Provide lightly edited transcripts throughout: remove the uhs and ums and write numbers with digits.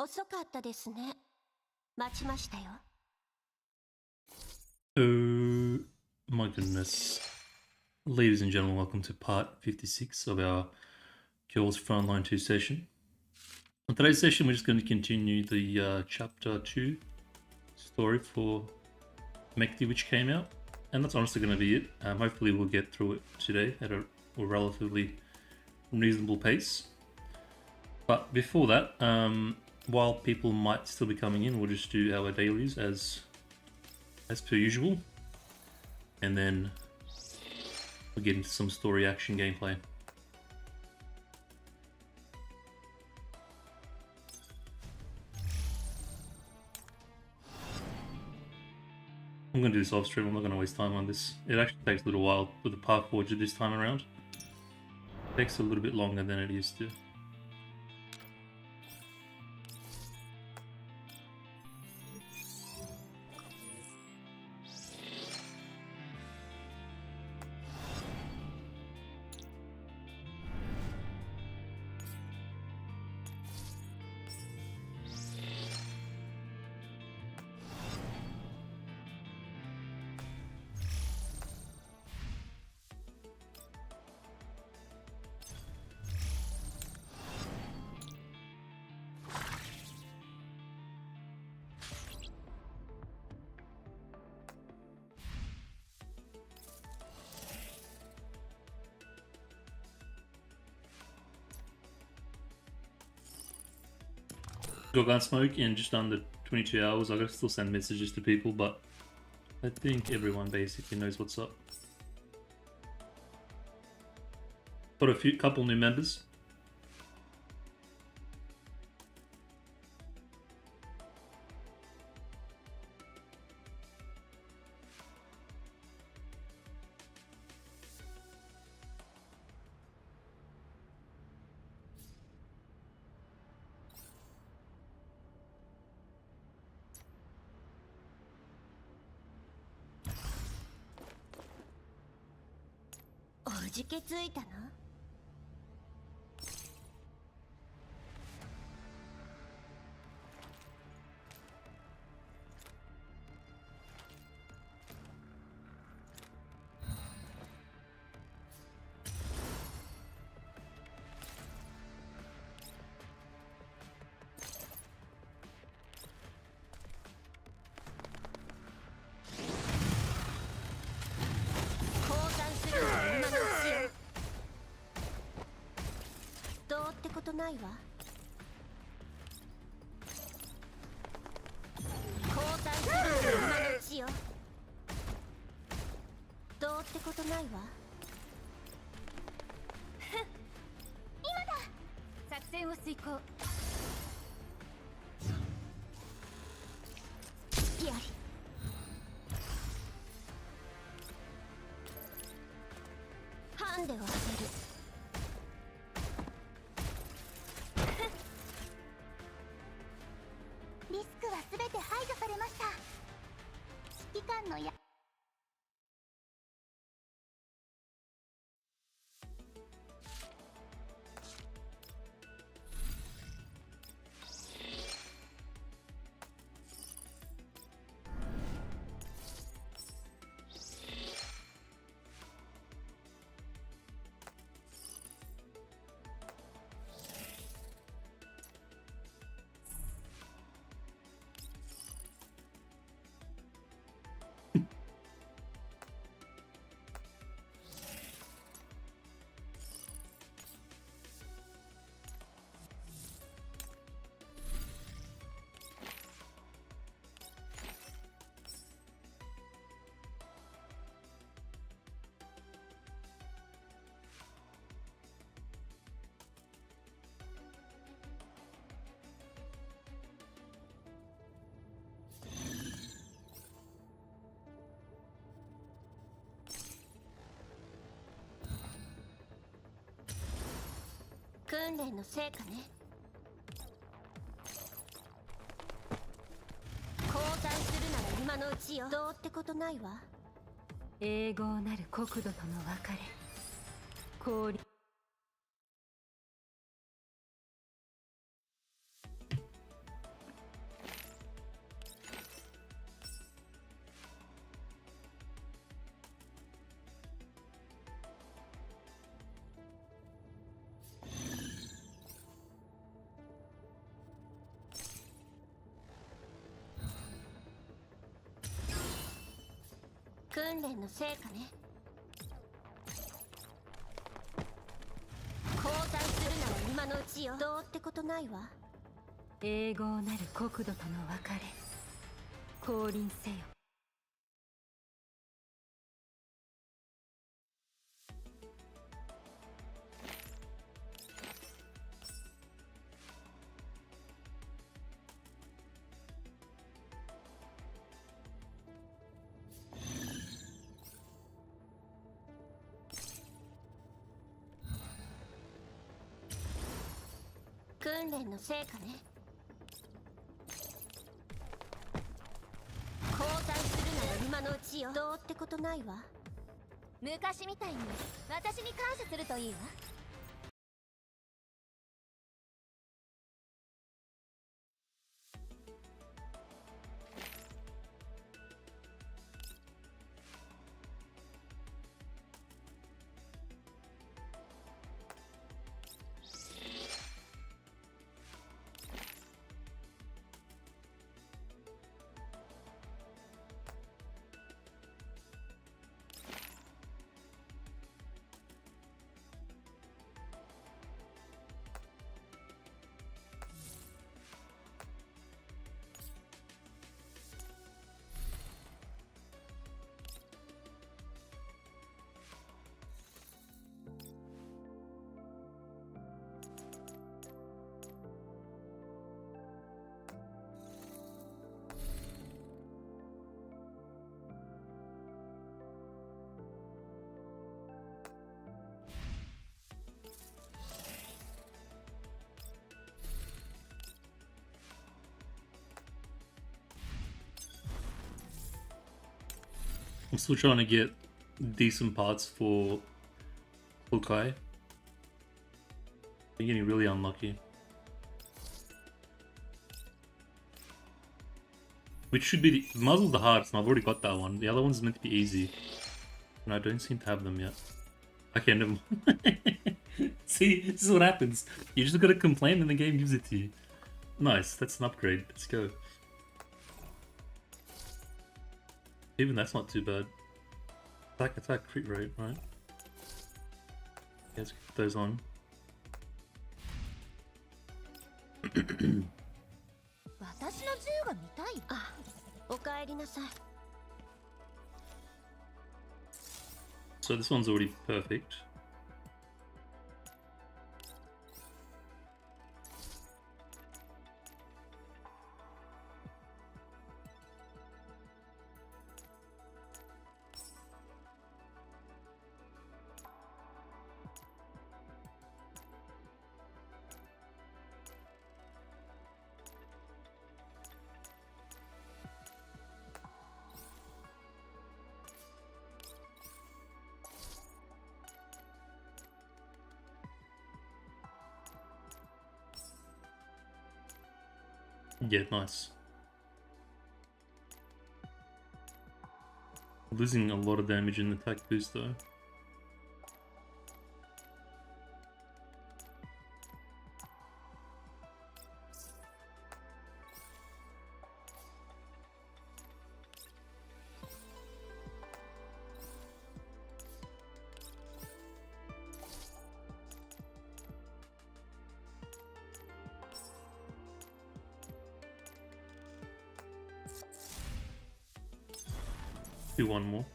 遅かったですね。待ちましたよ。Oh my goodness. Ladies and gentlemen, welcome to part 56 of our Girls Frontline 2 session. On today's session, we're just going to continue the chapter 2 story for Mechty, which came out. And that's honestly going to be it. Hopefully we'll get through it today at a relatively reasonable pace. But before that, while people might still be coming in, we'll just do our dailies as per usual. And then we'll get into some story action gameplay. I'm going to do this off stream, I'm not going to waste time on this. It actually takes a little while with the path forger this time around. It takes a little bit longer than it used to. Got Gunsmoke in just under 22 hours. I gotta still send messages to people, but I think everyone basically knows what's up. Got a couple new members.おじけついたの？ことないわ。交代するの今のうちよ。どうってことないわ。今だ。作戦を遂行。やり。ハンデをあげる。リスクはすべて排除されました。指揮官のや訓練の成果ね。交代するなら今のうちよ。どうってことないわ。永劫なる国土との別れ。氷。訓練の成果ね。交代するなら今のうちよ。どうってことないわ。永劫なる国土との別れ。降臨せよ。訓練の成果ね。交代するなら今のうちよ。どうってことないわ。昔みたいに私に感謝するといいわ。I'm still trying to get decent parts for Hukai. I'm getting really unlucky. Which should be the muzzle the hardest, and I've already got that one. The other one's meant to be easy. And I don't seem to have them yet. Okay, never mind. See, this is what happens. You just gotta complain and the game gives it to you. Nice, that's an upgrade. Let's go. Even that's not too bad. Attack, crit rate, right? Let's get those on. 私の銃が見たい。あ、お帰りなさい。So this one's already perfect. Yeah, nice. Losing a lot of damage in the attack boost though. Do one more.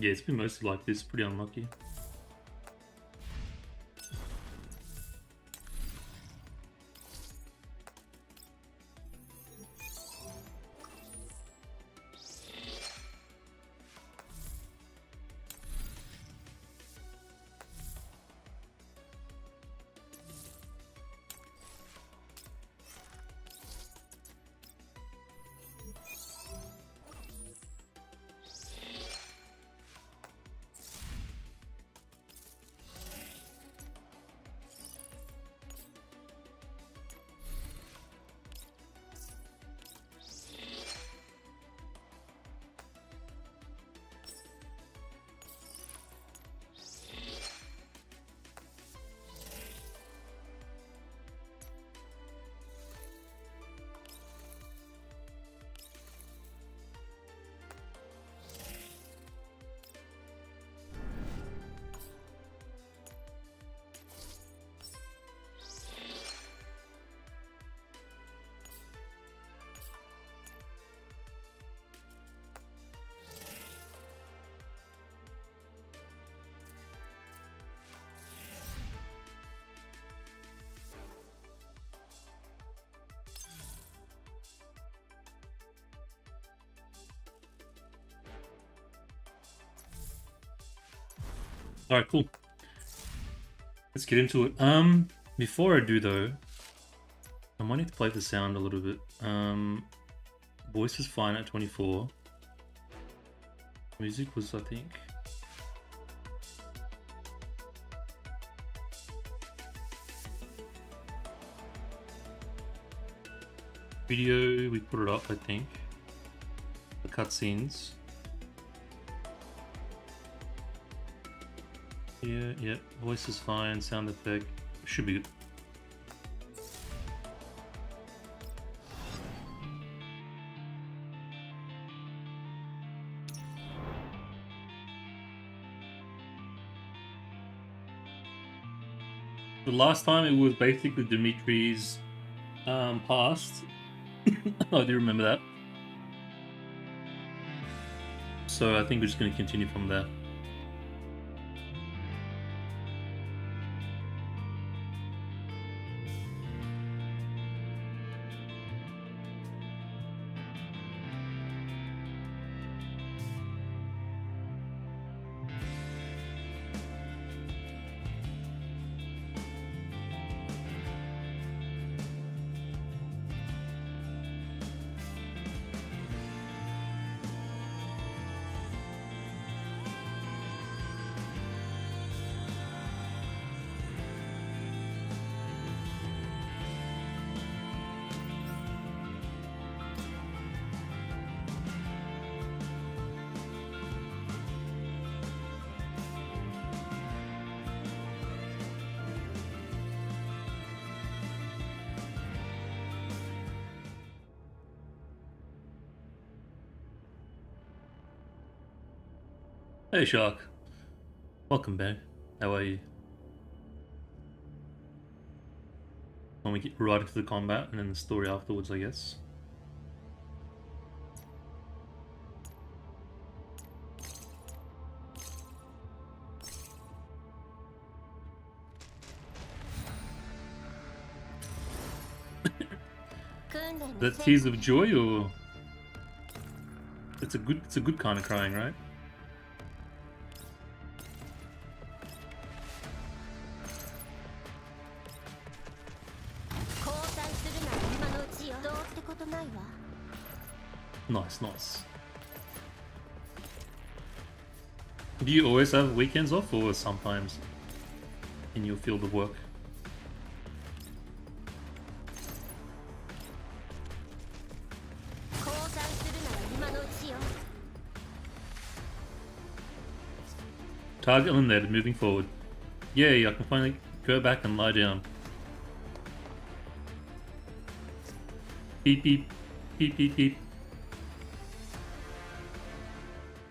Yeah, it's been mostly like this, pretty unlucky. Alright, cool. Let's get into it. Before I do though, I might need to play the sound a little bit. Voice is fine at 24. Music was, I think. Video, we put it up, I think. The cutscenes. Yeah, voice is fine, sound effect, should be good. The last time it was basically Dimitri's past. I do remember that. So I think we're just going to continue from there. Hey Shark, welcome back. How are you? When we get right into the combat and then the story afterwards, I guess. That tears of joy, or it's a good kind of crying, right? Nice. Do you always have weekends off, or sometimes in your field of work? Target eliminated, moving forward. Yay, I can finally go back and lie down. Beep beep. Beep beep beep.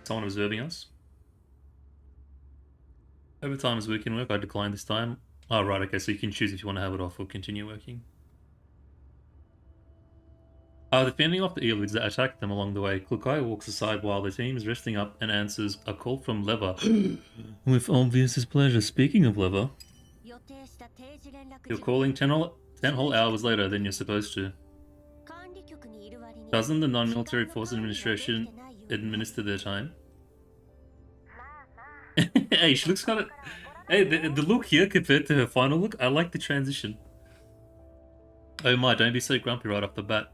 Someone observing us. Overtime is weekend work. I declined this time. Oh, right, okay, so you can choose if you want to have it off or continue working. Defending off the elites that attacked them along the way, Klukai walks aside while the team is resting up and answers a call from Lever. With obvious displeasure. Speaking of Lever, you're calling 10 whole hours later than you're supposed to. Doesn't the non-military force administration administer their time? Hey, she looks kind of... Hey, the look here compared to her final look, I like the transition. Oh my, don't be so grumpy right off the bat.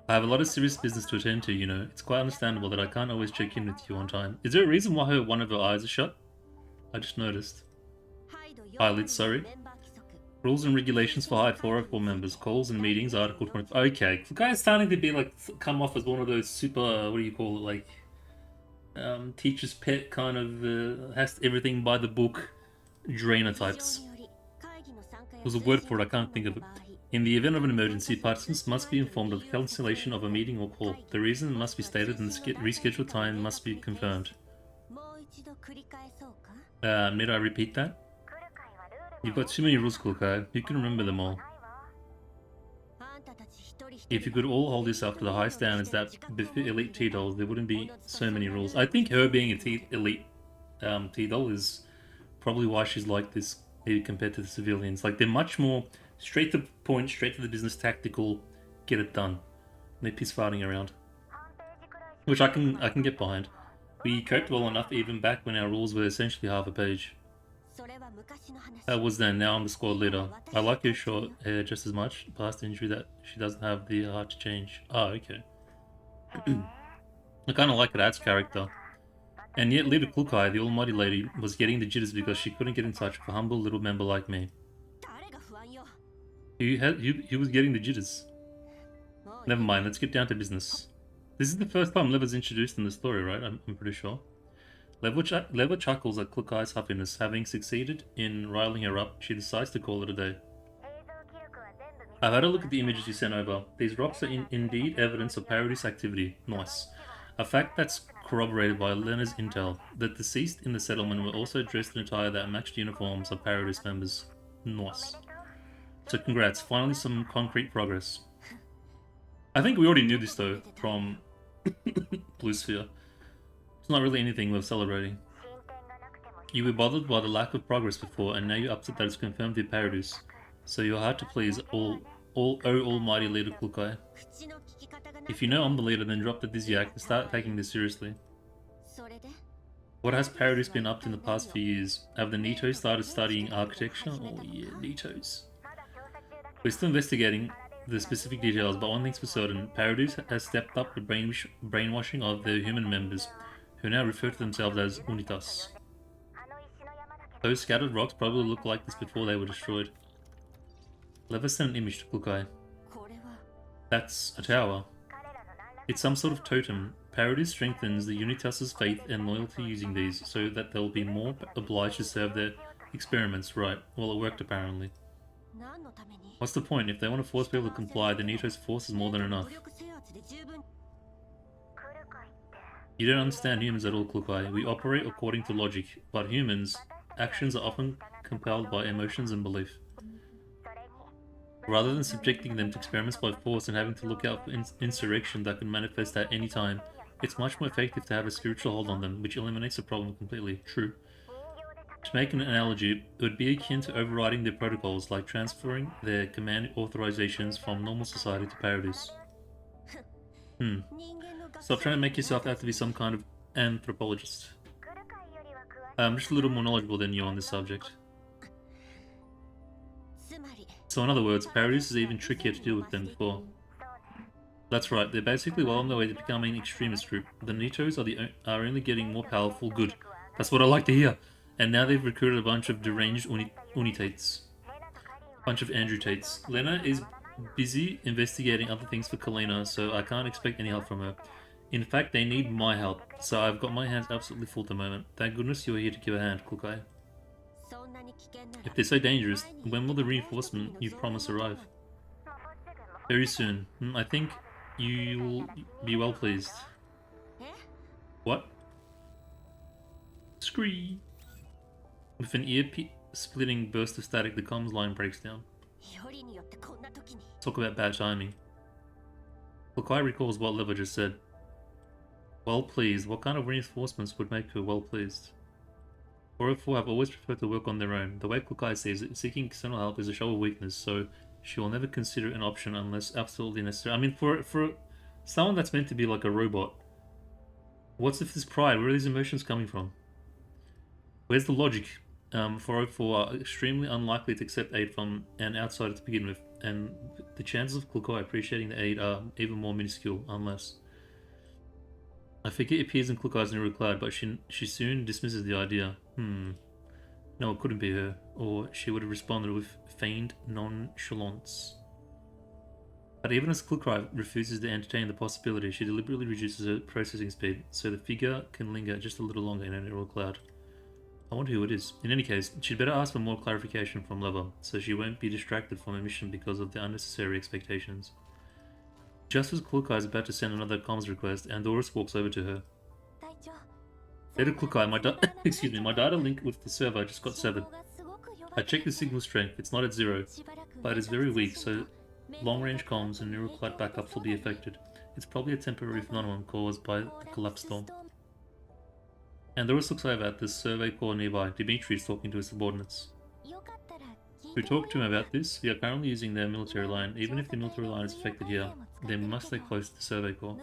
I have a lot of serious business to attend to, you know. It's quite understandable that I can't always check in with you on time. Is there a reason why one of her eyes is shut? I just noticed. Eyelids, sorry. Rules and regulations for high 404 members. Calls and meetings, Article 20. Okay, the guy's starting to be like, come off as one of those super, what do you call it, like, teacher's pet kind of, has everything by the book, drainer types. There's a word for it, I can't think of it. In the event of an emergency, participants must be informed of the cancellation of a meeting or call. The reason must be stated and the rescheduled time must be confirmed. Need I repeat that? You've got too many rules, Klukai. You can remember them all. If you could all hold yourself to the high standards that befit elite T-dolls, there wouldn't be so many rules. I think her being a elite T-doll is probably why she's like this, maybe compared to the civilians. Like, they're much more straight to the point, straight to the business, tactical, get it done. They piss farting around, which I can get behind. We coped well enough even back when our rules were essentially half a page. That was then, now I'm the squad leader. I like your short hair just as much, past injury that she doesn't have the heart to change. Oh, okay. I kinda like it, adds character. And yet Leader Klukai, the almighty lady, was getting the jitters because she couldn't get in touch with a humble little member like me. He was getting the jitters. Never mind, let's get down to business. This is the first time Lever's introduced in the story, right? I'm pretty sure. Lever chuckles at Klukai's happiness. Having succeeded in riling her up, she decides to call it a day. I've had a look at the images you sent over. These rocks are indeed evidence of Paradis activity. Nice. A fact that's corroborated by Lena's intel. The deceased in the settlement were also dressed in attire that matched uniforms of Paradis members. Nice. So congrats, finally some concrete progress. I think we already knew this though, from Blue Sphere. It's not really anything worth celebrating. You were bothered by the lack of progress before, and now you're upset that it's confirmed your Paradis. So you're hard to please, almighty leader Klukai. If you know I'm the leader, then drop the Dizyak and start taking this seriously. What has Paradis been up to in the past few years? Have the Nitos started studying architecture? Oh yeah, Nitos. We're still investigating the specific details, but one thing's for certain, Paradis has stepped up the brainwashing of their human members, who now refer to themselves as Unitas. Those scattered rocks probably looked like this before they were destroyed. Lever sent an image to Klukai. That's a tower. It's some sort of totem. Paradis strengthens the Unitas' faith and loyalty using these, so that they'll be more obliged to serve their experiments right. Well, it worked apparently. What's the point? If they want to force people to comply, the Nito's force is more than enough. You don't understand humans at all, Klukai. We operate according to logic, but humans' actions are often compelled by emotions and belief. Rather than subjecting them to experiments by force and having to look out for insurrection that can manifest at any time, it's much more effective to have a spiritual hold on them, which eliminates the problem completely. True. To make an analogy, it would be akin to overriding their protocols, like transferring their command authorizations from normal society to Paradis. Stop trying to make yourself out to be some kind of anthropologist. I'm just a little more knowledgeable than you on this subject. So in other words, Paradis is even trickier to deal with than before. That's right, they're basically well on their way to becoming an extremist group. The Nitos are only getting more powerful. Good. That's what I like to hear. And now they've recruited a bunch of deranged Unitates. Bunch of Andrew Tates. Lena is busy investigating other things for Kalina, so I can't expect any help from her. In fact, they need my help, so I've got my hands absolutely full at the moment. Thank goodness you're here to give a hand, Klukai. If they're so dangerous, when will the reinforcement you promise arrive? Very soon. I think you'll be well pleased. What? Scree! With an ear-splitting burst of static, the comms line breaks down. Talk about bad timing. Klukai recalls what Lever just said. Well pleased. What kind of reinforcements would make her well pleased? 404 have always preferred to work on their own. The way Klukai says it, seeking external help is a show of weakness, so she will never consider an option unless absolutely necessary. I mean, for someone that's meant to be like a robot, what's with this pride? Where are these emotions coming from? Where's the logic? 404 are extremely unlikely to accept aid from an outsider to begin with, and the chances of Klukai appreciating the aid are even more minuscule, unless... I forget it appears in Klukai's neural cloud, but she soon dismisses the idea. No, it couldn't be her, or she would have responded with feigned nonchalance. But even as Klukai refuses to entertain the possibility, she deliberately reduces her processing speed, so the figure can linger just a little longer in her neural cloud. I wonder who it is. In any case, she'd better ask for more clarification from Lever, so she won't be distracted from her mission because of the unnecessary expectations. Just as Klukai is about to send another comms request, Andoris walks over to her. Later, Klukai, my data link with the server just got severed. I checked the signal strength, it's not at 0, but it's very weak, so long-range comms and neural cloud backups will be affected. It's probably a temporary phenomenon caused by the collapse storm. Andoris looks over at the survey core nearby. Dimitri is talking to his subordinates. We talked to him about this. We are currently using their military line. Even if the military line is affected here, then we must stay close to the survey core.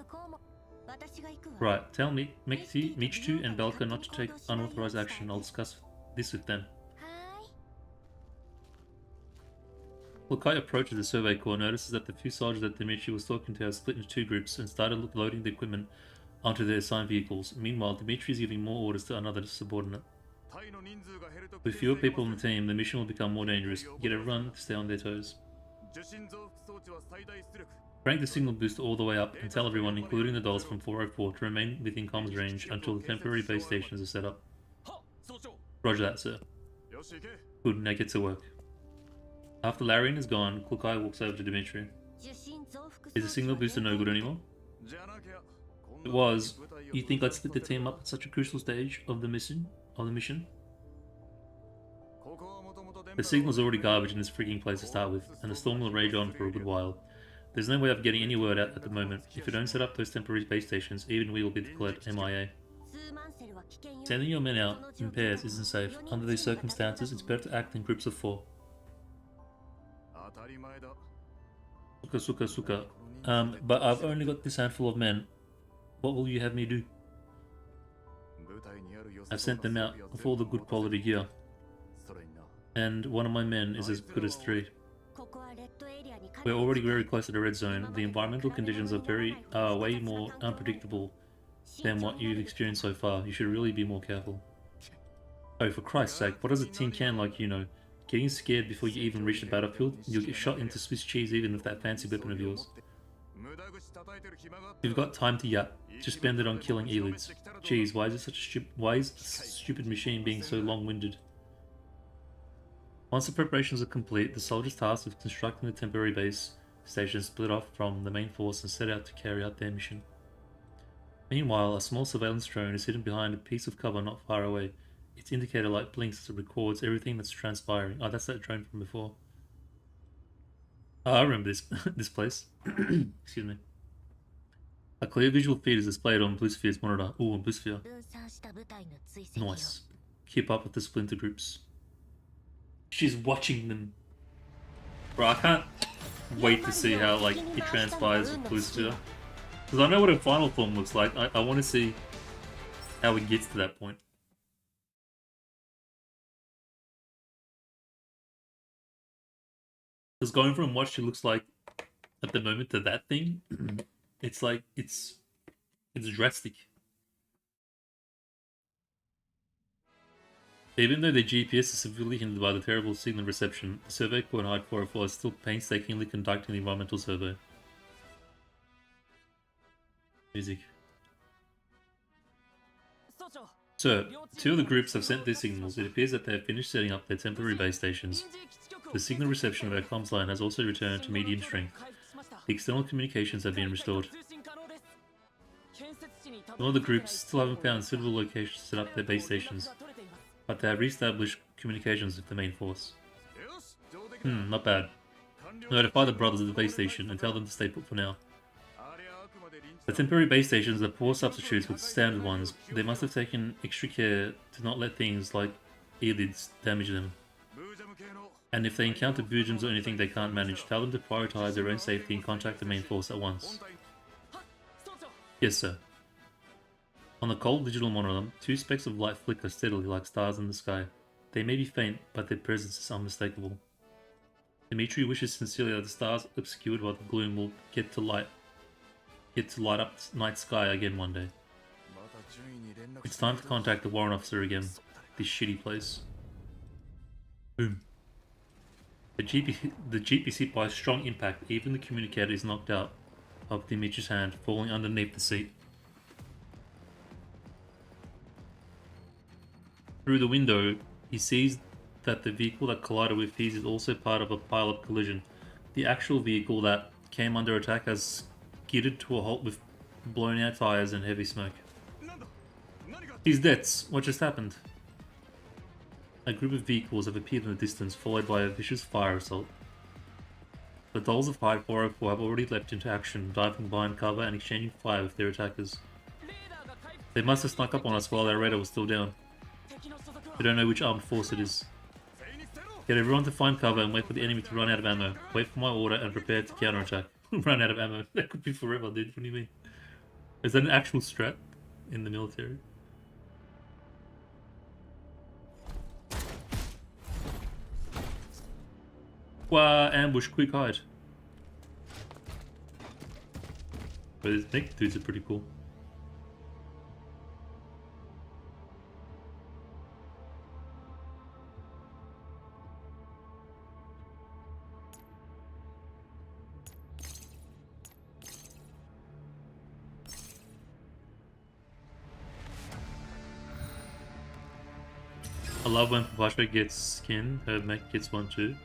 Right, tell me, Mechty, Mechty, and Belka not to take unauthorized action. I'll discuss this with them. Lukai approaches the survey corps, notices that the few soldiers that Dimitri was talking to have split into two groups and started loading the equipment onto their assigned vehicles. Meanwhile, Dimitri is giving more orders to another subordinate. With fewer people on the team, the mission will become more dangerous. Get everyone to stay on their toes. Crank the signal booster all the way up and tell everyone, including the dolls from 404, to remain within comms range until the temporary base stations are set up. Roger that, sir. Good, now get to work. After Larian is gone, Klukai walks over to Dimitri. Is the signal booster no good anymore? It was. You think I'd split the team up at such a crucial stage of the mission? The signal's already garbage in this freaking place to start with, and the storm will rage on for a good while. There's no way of getting any word out at the moment. If you don't set up those temporary base stations, even we will be declared MIA. Sending your men out in pairs isn't safe. Under these circumstances, it's better to act in groups of 4. Suka. But I've only got this handful of men. What will you have me do? I've sent them out with all the good quality gear. And one of my men is as good as 3. We're already very close to the red zone. The environmental conditions are way more unpredictable than what you've experienced so far. You should really be more careful. Oh, for Christ's sake, what does a tin can like you know? Getting scared before you even reach the battlefield? You'll get shot into Swiss cheese even with that fancy weapon of yours. You've got time to yap. Just spend it on killing elids. Geez, why is this stupid machine being so long-winded? Once the preparations are complete, the soldiers tasked with constructing the temporary base station split off from the main force and set out to carry out their mission. Meanwhile, a small surveillance drone is hidden behind a piece of cover not far away. Its indicator light blinks as it records everything that's transpiring. Oh, that's that drone from before. Oh, I remember this this place. Excuse me. A clear visual feed is displayed on Blue Sphere's monitor. Ooh, on Blue Sphere. Nice. Keep up with the splinter groups. She's watching them. Bro, I can't wait to see how like it transpires with Blue Sphere. Because I know what a final form looks like. I want to see how it gets to that point. Because going from what she looks like at the moment to that thing, it's like, it's drastic. Even though the GPS is severely hindered by the terrible signal reception, the Survey Corps and Hide 404 is still painstakingly conducting the environmental survey. Music. Sir, 2 of the groups have sent their signals. It appears that they have finished setting up their temporary base stations. The signal reception of our comms line has also returned to medium strength. The external communications have been restored. Some of the groups still haven't found suitable locations to set up their base stations, but they have re-established communications with the main force. Not bad. Notify the brothers at the base station and tell them to stay put for now. The temporary base stations are poor substitutes with standard ones. They must have taken extra care to not let things like elids damage them. And if they encounter Bujins or anything they can't manage, tell them to prioritize their own safety and contact the main force at once. Yes, sir. On the cold digital monitor, 2 specks of light flicker steadily like stars in the sky. They may be faint, but their presence is unmistakable. Dimitri wishes sincerely that the stars obscured by the gloom will get to light up night sky again one day. It's time to contact the warrant officer again. This shitty place. Boom. The Jeep is hit by a strong impact. Even the communicator is knocked out of Dimitri's hand, falling underneath the seat. Through the window, he sees that the vehicle that collided with his is also part of a pile-up collision. The actual vehicle that came under attack has skidded to a halt with blown out tires and heavy smoke. He's dead. What just happened? A group of vehicles have appeared in the distance, followed by a vicious fire assault. The dolls of Hide 404 have already leapt into action, diving behind cover and exchanging fire with their attackers. They must have snuck up on us while our radar was still down. We don't know which armed force it is. Get everyone to find cover and wait for the enemy to run out of ammo. Wait for my order and prepare to counterattack. Run out of ammo. That could be forever, dude. What do you mean? Is that an actual strat in the military? Wow, ambush, quick hide. But these mech dudes are pretty cool. I love when Papasha gets skin, her mech gets one too.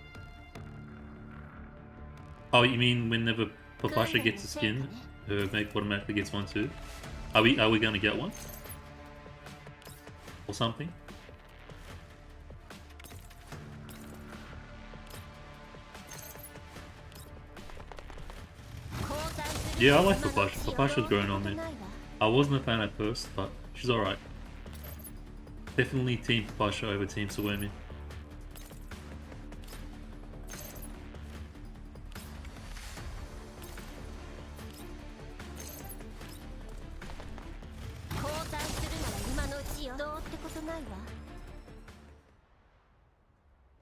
Oh, you mean whenever Papasha gets a skin, her mech automatically gets one too? Are we gonna get one? Or something? Yeah, I like Papasha. Papasha's growing on me. I wasn't a fan at first, but she's alright. Definitely team Papasha over team Sawemi.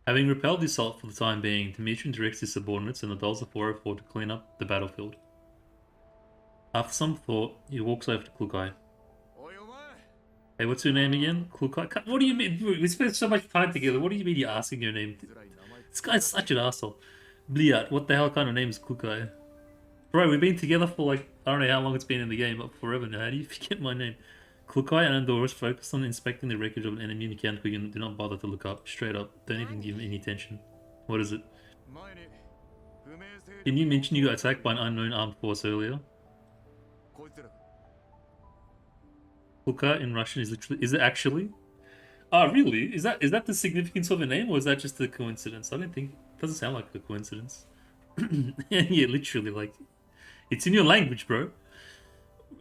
Having repelled the assault for the time being, Demetrian directs his subordinates and the dolls of 404 to clean up the battlefield. After some thought, he walks over to Klukai. Hey, what's your name again? Klukai? What do you mean? We spent so much time together. What do you mean you're asking your name? This guy's such an asshole. Bliat, what the hell kind of name is Klukai? Bro, we've been together for like, I don't know how long it's been in the game, but forever now. How do you forget my name? Klukai and Andoris focus on inspecting the wreckage of an enemy mechanical unit. Do not bother to look up. Straight up. Don't even give any attention. What is it? Didn't you mention you got attacked by an unknown armed force earlier? Klukai in Russian is literally... Is it actually? Oh, really? Is that the significance of a name, or is that just a coincidence? I don't think... It doesn't sound like a coincidence. Yeah, literally, like... It's in your language, bro.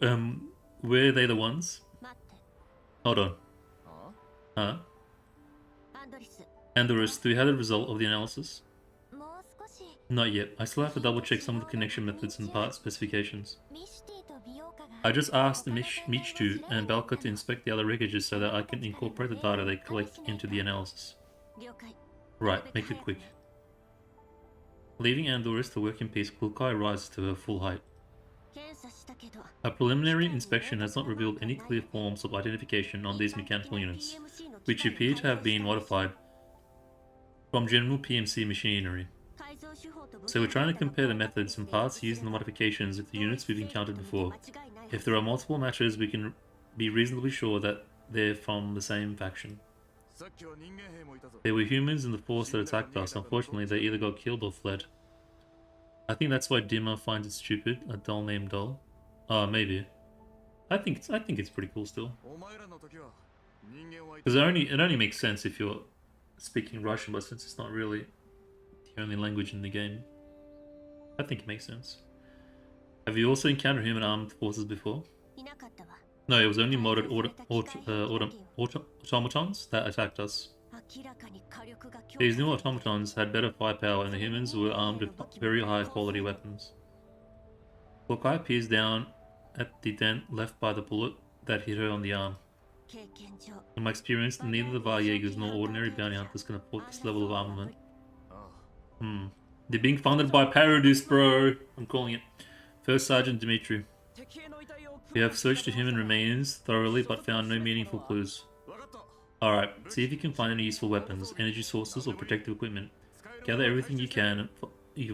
Were they the ones? Hold on. Huh? Andoris, do we have the result of the analysis? Not yet. I still have to double check some of the connection methods and part specifications. I just asked Mechty and Belka to inspect the other wreckages so that I can incorporate the data they collect into the analysis. Right, make it quick. Leaving Andoris to work in peace, Klukai rises to her full height. A preliminary inspection has not revealed any clear forms of identification on these mechanical units, which appear to have been modified from general PMC machinery. So we're trying to compare the methods and parts used in the modifications with the units we've encountered before. If there are multiple matches, we can be reasonably sure that they're from the same faction. There were humans in the force that attacked us. Unfortunately, they either got killed or fled. I think that's why Dimmer finds it stupid, a doll named Doll. Maybe. I think it's pretty cool still. Because it only makes sense if you're speaking Russian, but since it's not really the only language in the game, I think it makes sense. Have you also encountered human armed forces before? No, it was only modded automatons that attacked us. These new automatons had better firepower and the humans were armed with very high quality weapons. Klukai peers down at the dent left by the bullet that hit her on the arm. In my experience, neither the Varjägers nor ordinary bounty hunters can afford this level of armament. They're being funded by Paradise, bro! I'm calling it. First Sergeant Dmitri. We have searched the human remains thoroughly but found no meaningful clues. Alright, see if you can find any useful weapons, energy sources, or protective equipment. Gather everything you can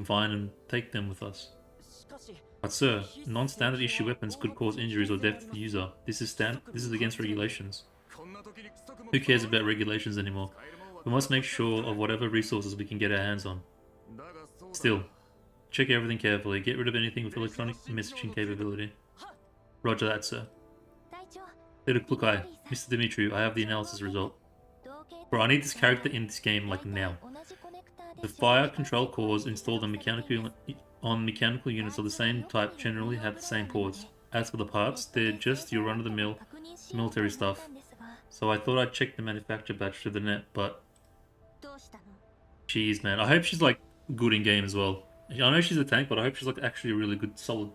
find and take them with us. But sir, non-standard issue weapons could cause injuries or death to the user. This is against regulations. Who cares about regulations anymore? We must make sure of whatever resources we can get our hands on. Still, check everything carefully. Get rid of anything with electronic messaging capability. Roger that, sir. Little Klukai, Mr. Dmitri, I have the analysis result. Bro, I need this character in this game, like, now. The fire control cores installed on mechanical units of the same type generally have the same ports. As for the parts, they're just your run-of-the-mill military stuff. So I thought I'd check the manufacturer batch through the net, but... Jeez, man. I hope she's, like, good in game as well. I know she's a tank, but I hope she's, like, actually really good, solid.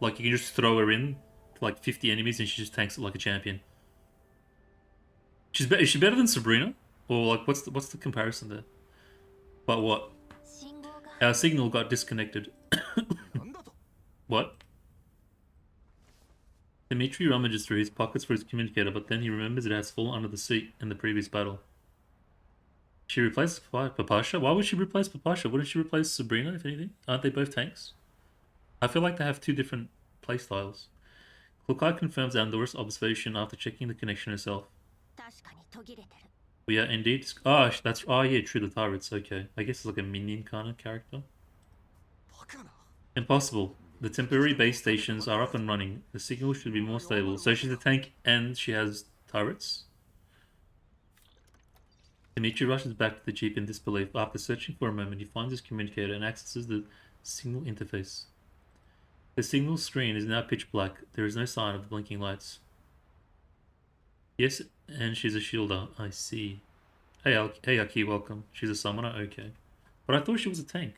Like, you can just throw her in like 50 enemies and she just tanks it like a champion. Is she better than Sabrina? Or like what's the comparison there? But what? Our signal got disconnected. What? Dimitri rummages through his pockets for his communicator, but then he remembers it has fallen under the seat in the previous battle. She replaced Papasha? Why would she replace Papasha? Wouldn't she replace Sabrina, if anything? Aren't they both tanks? I feel like they have two different playstyles. Klukai confirms Andor's observation after checking the connection herself. We are indeed... Oh, that's... Oh, yeah, true, the turrets. Okay. I guess it's like a minion kind of character. Impossible. The temporary base stations are up and running. The signal should be more stable. So she's a tank and she has turrets. Dimitri rushes back to the jeep in disbelief. After searching for a moment, he finds his communicator and accesses the signal interface. The signal screen is now pitch black. There is no sign of the blinking lights. Yes, and she's a shielder. I see. Hey, Aki, welcome. She's a summoner? Okay. But I thought she was a tank.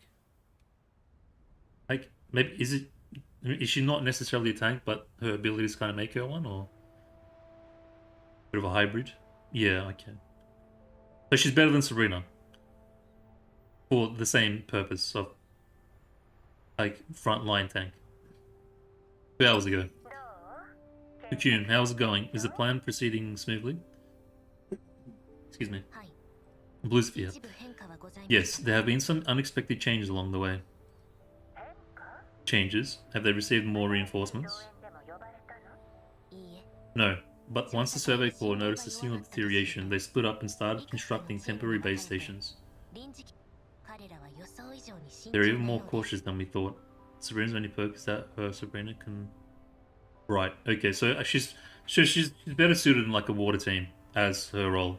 Like, maybe, is she not necessarily a tank, but her abilities kind of make her one, or? Bit of a hybrid? Yeah, okay. So she's better than Sabrina. For the same purpose of, like, frontline tank. 2 hours ago. Cocoon, how's it going? Is the plan proceeding smoothly? Excuse me. Blue Sphere. Yes, there have been some unexpected changes along the way. Changes? Have they received more reinforcements? No, but once the Survey Corps noticed the signal deterioration, they split up and started constructing temporary base stations. They're even more cautious than we thought. Sabrina's only perk is that Sabrina can... Right, okay, so she's better suited in like a water team as her role.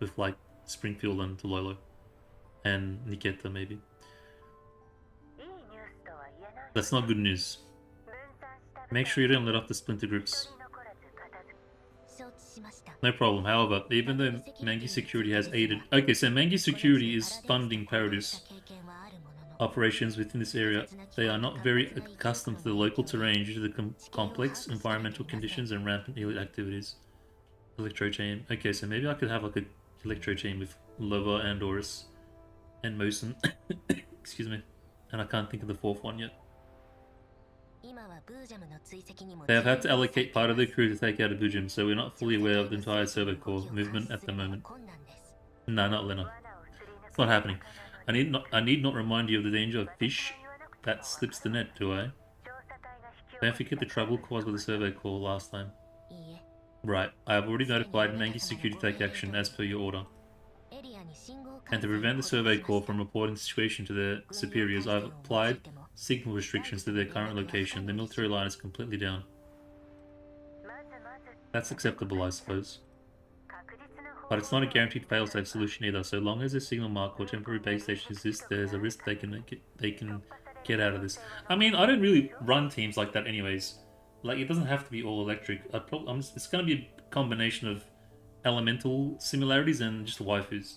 With like Springfield and Tololo. And Niketa maybe. That's not good news. Make sure you don't let off the splinter groups. No problem. However, even though Mangi Security has aided... Okay, so Mangi Security is funding Paradis operations within this area. They are not very accustomed to the local terrain due to the complex environmental conditions and rampant elite activities. Electro team. Okay, so maybe I could have like a Electro team with Lova, Andorus, and Mosen. Excuse me. And I can't think of the fourth one yet. They have had to allocate part of their crew to take out a Bujim, so we're not fully aware of the entire Server Corps movement at the moment. No, not Lena. It's not happening. I need not remind you of the danger of fish that slips the net, do I? Don't forget the trouble caused by the Survey Corps last time. Right, I have already notified Mangi Security to take action as per your order. And to prevent the Survey Corps from reporting the situation to their superiors, I have applied signal restrictions to their current location. The military line is completely down. That's acceptable, I suppose. But it's not a guaranteed fail-safe solution either. So long as a signal mark or temporary base station exists, there's a risk they can get out of this. I mean, I don't really run teams like that anyways. Like, it doesn't have to be all electric. It's going to be a combination of elemental similarities and just waifus.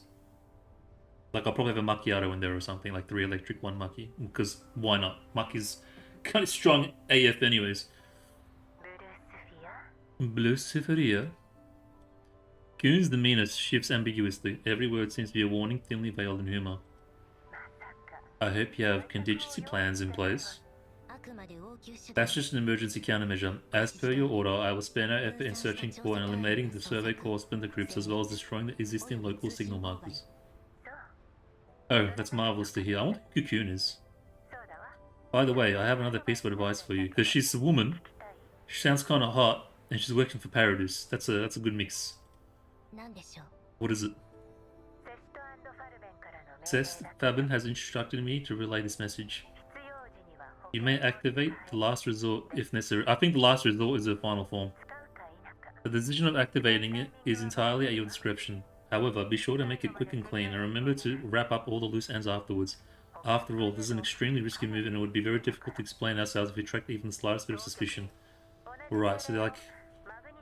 Like, I'll probably have a Macchiato in there or something, like 3 electric, 1 Maki. Because why not? Maki's kind of strong AF anyways. Blue Sphere. Goon's demeanor shifts ambiguously. Every word seems to be a warning, thinly veiled in humor. I hope you have contingency plans in place. That's just an emergency countermeasure. As per your order, I will spare no effort in searching for and eliminating the Survey Corps splinter groups as well as destroying the existing local signal markers. Oh, that's marvelous to hear. I wonder who Cocoon is. By the way, I have another piece of advice for you, because she's a woman, she sounds kind of hot, and she's working for Paradis. That's a good mix. What is it? Cest Fabin has instructed me to relay this message. You may activate the last resort if necessary. I think the last resort is the final form. The decision of activating it is entirely at your discretion. However, be sure to make it quick and clean, and remember to wrap up all the loose ends afterwards. After all, this is an extremely risky move, and it would be very difficult to explain ourselves if we attract even the slightest bit of suspicion. Alright, so they're like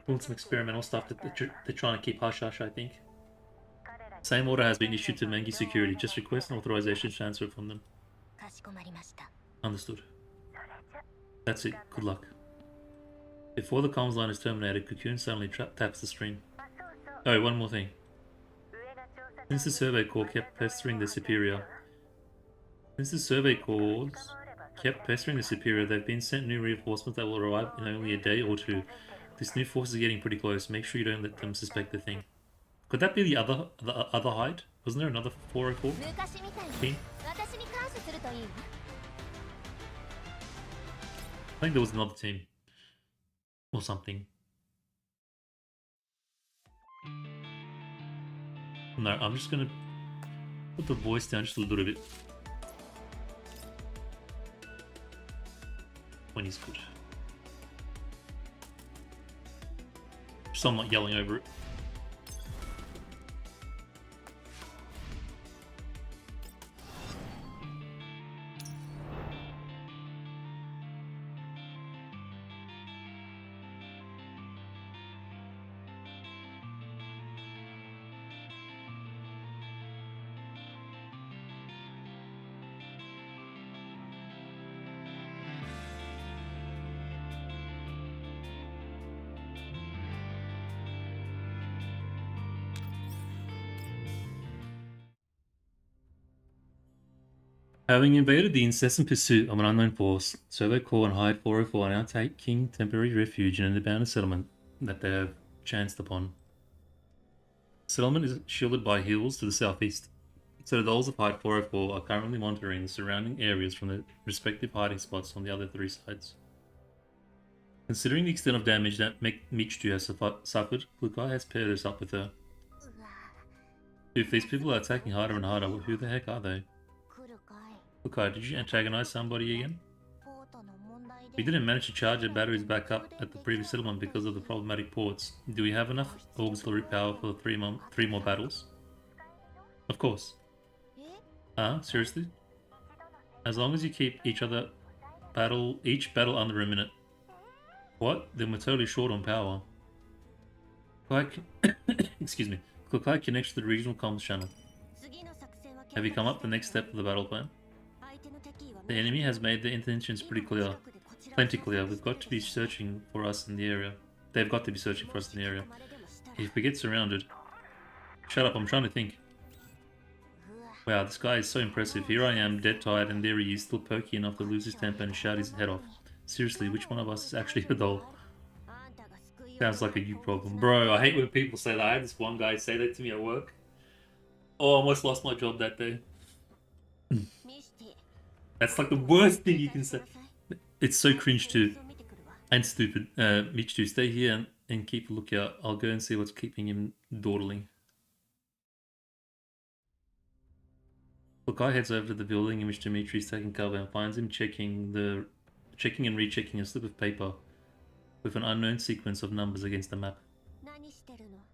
doing some experimental stuff that they're trying to keep hush-hush, I think. Same order has been issued to Mangi Security. Just request an authorization to transfer from them. Understood. That's it. Good luck. Before the comms line is terminated, Cocoon suddenly taps the screen. Oh, one more thing. Since the survey corps kept pestering the superior, they've been sent new reinforcements that will arrive in only a day or two. This new force is getting pretty close. Make sure you don't let them suspect a thing. Could that be the other hide? Wasn't there another 404 team? I think there was another team. Or something. No, I'm just gonna put the voice down just a little bit. When he's good. So I'm not yelling over it. Having invaded the incessant pursuit of an unknown force, Survey Corps and Hyde 404 are now taking temporary refuge in an abandoned settlement that they have chanced upon. The settlement is shielded by hills to the southeast. Citadels of Hyde 404 are currently monitoring the surrounding areas from their respective hiding spots on the other three sides. Considering the extent of damage that Mechty has suffered, Klukai has paired us up with her. If these people are attacking harder and harder, who the heck are they? Klukai, did you antagonize somebody again? We didn't manage to charge our batteries back up at the previous settlement because of the problematic ports. Do we have enough auxiliary power for three more battles? Of course. Seriously? As long as you keep each battle under a minute. What? Then we're totally short on power. Excuse me. Klukai connects to the regional comms channel. Have you come up with the next step of the battle plan? The enemy has made their intentions plenty clear. We've got to be searching for us in the area. They've got to be searching for us in the area. If we get surrounded... Shut up, I'm trying to think. Wow, this guy is so impressive. Here I am, dead tired, and there he is, still perky enough to lose his temper and shout his head off. Seriously, which one of us is actually a doll? Sounds like a you problem. Bro, I hate when people say that. I had this one guy say that to me at work. Oh, I almost lost my job that day. That's like the worst thing you can say. It's so cringe too. And stupid. Mechty, stay here and keep a lookout. I'll go and see what's keeping him dawdling. Klukai heads over to the building in which Dimitri is taking cover and finds him checking and rechecking a slip of paper with an unknown sequence of numbers against the map.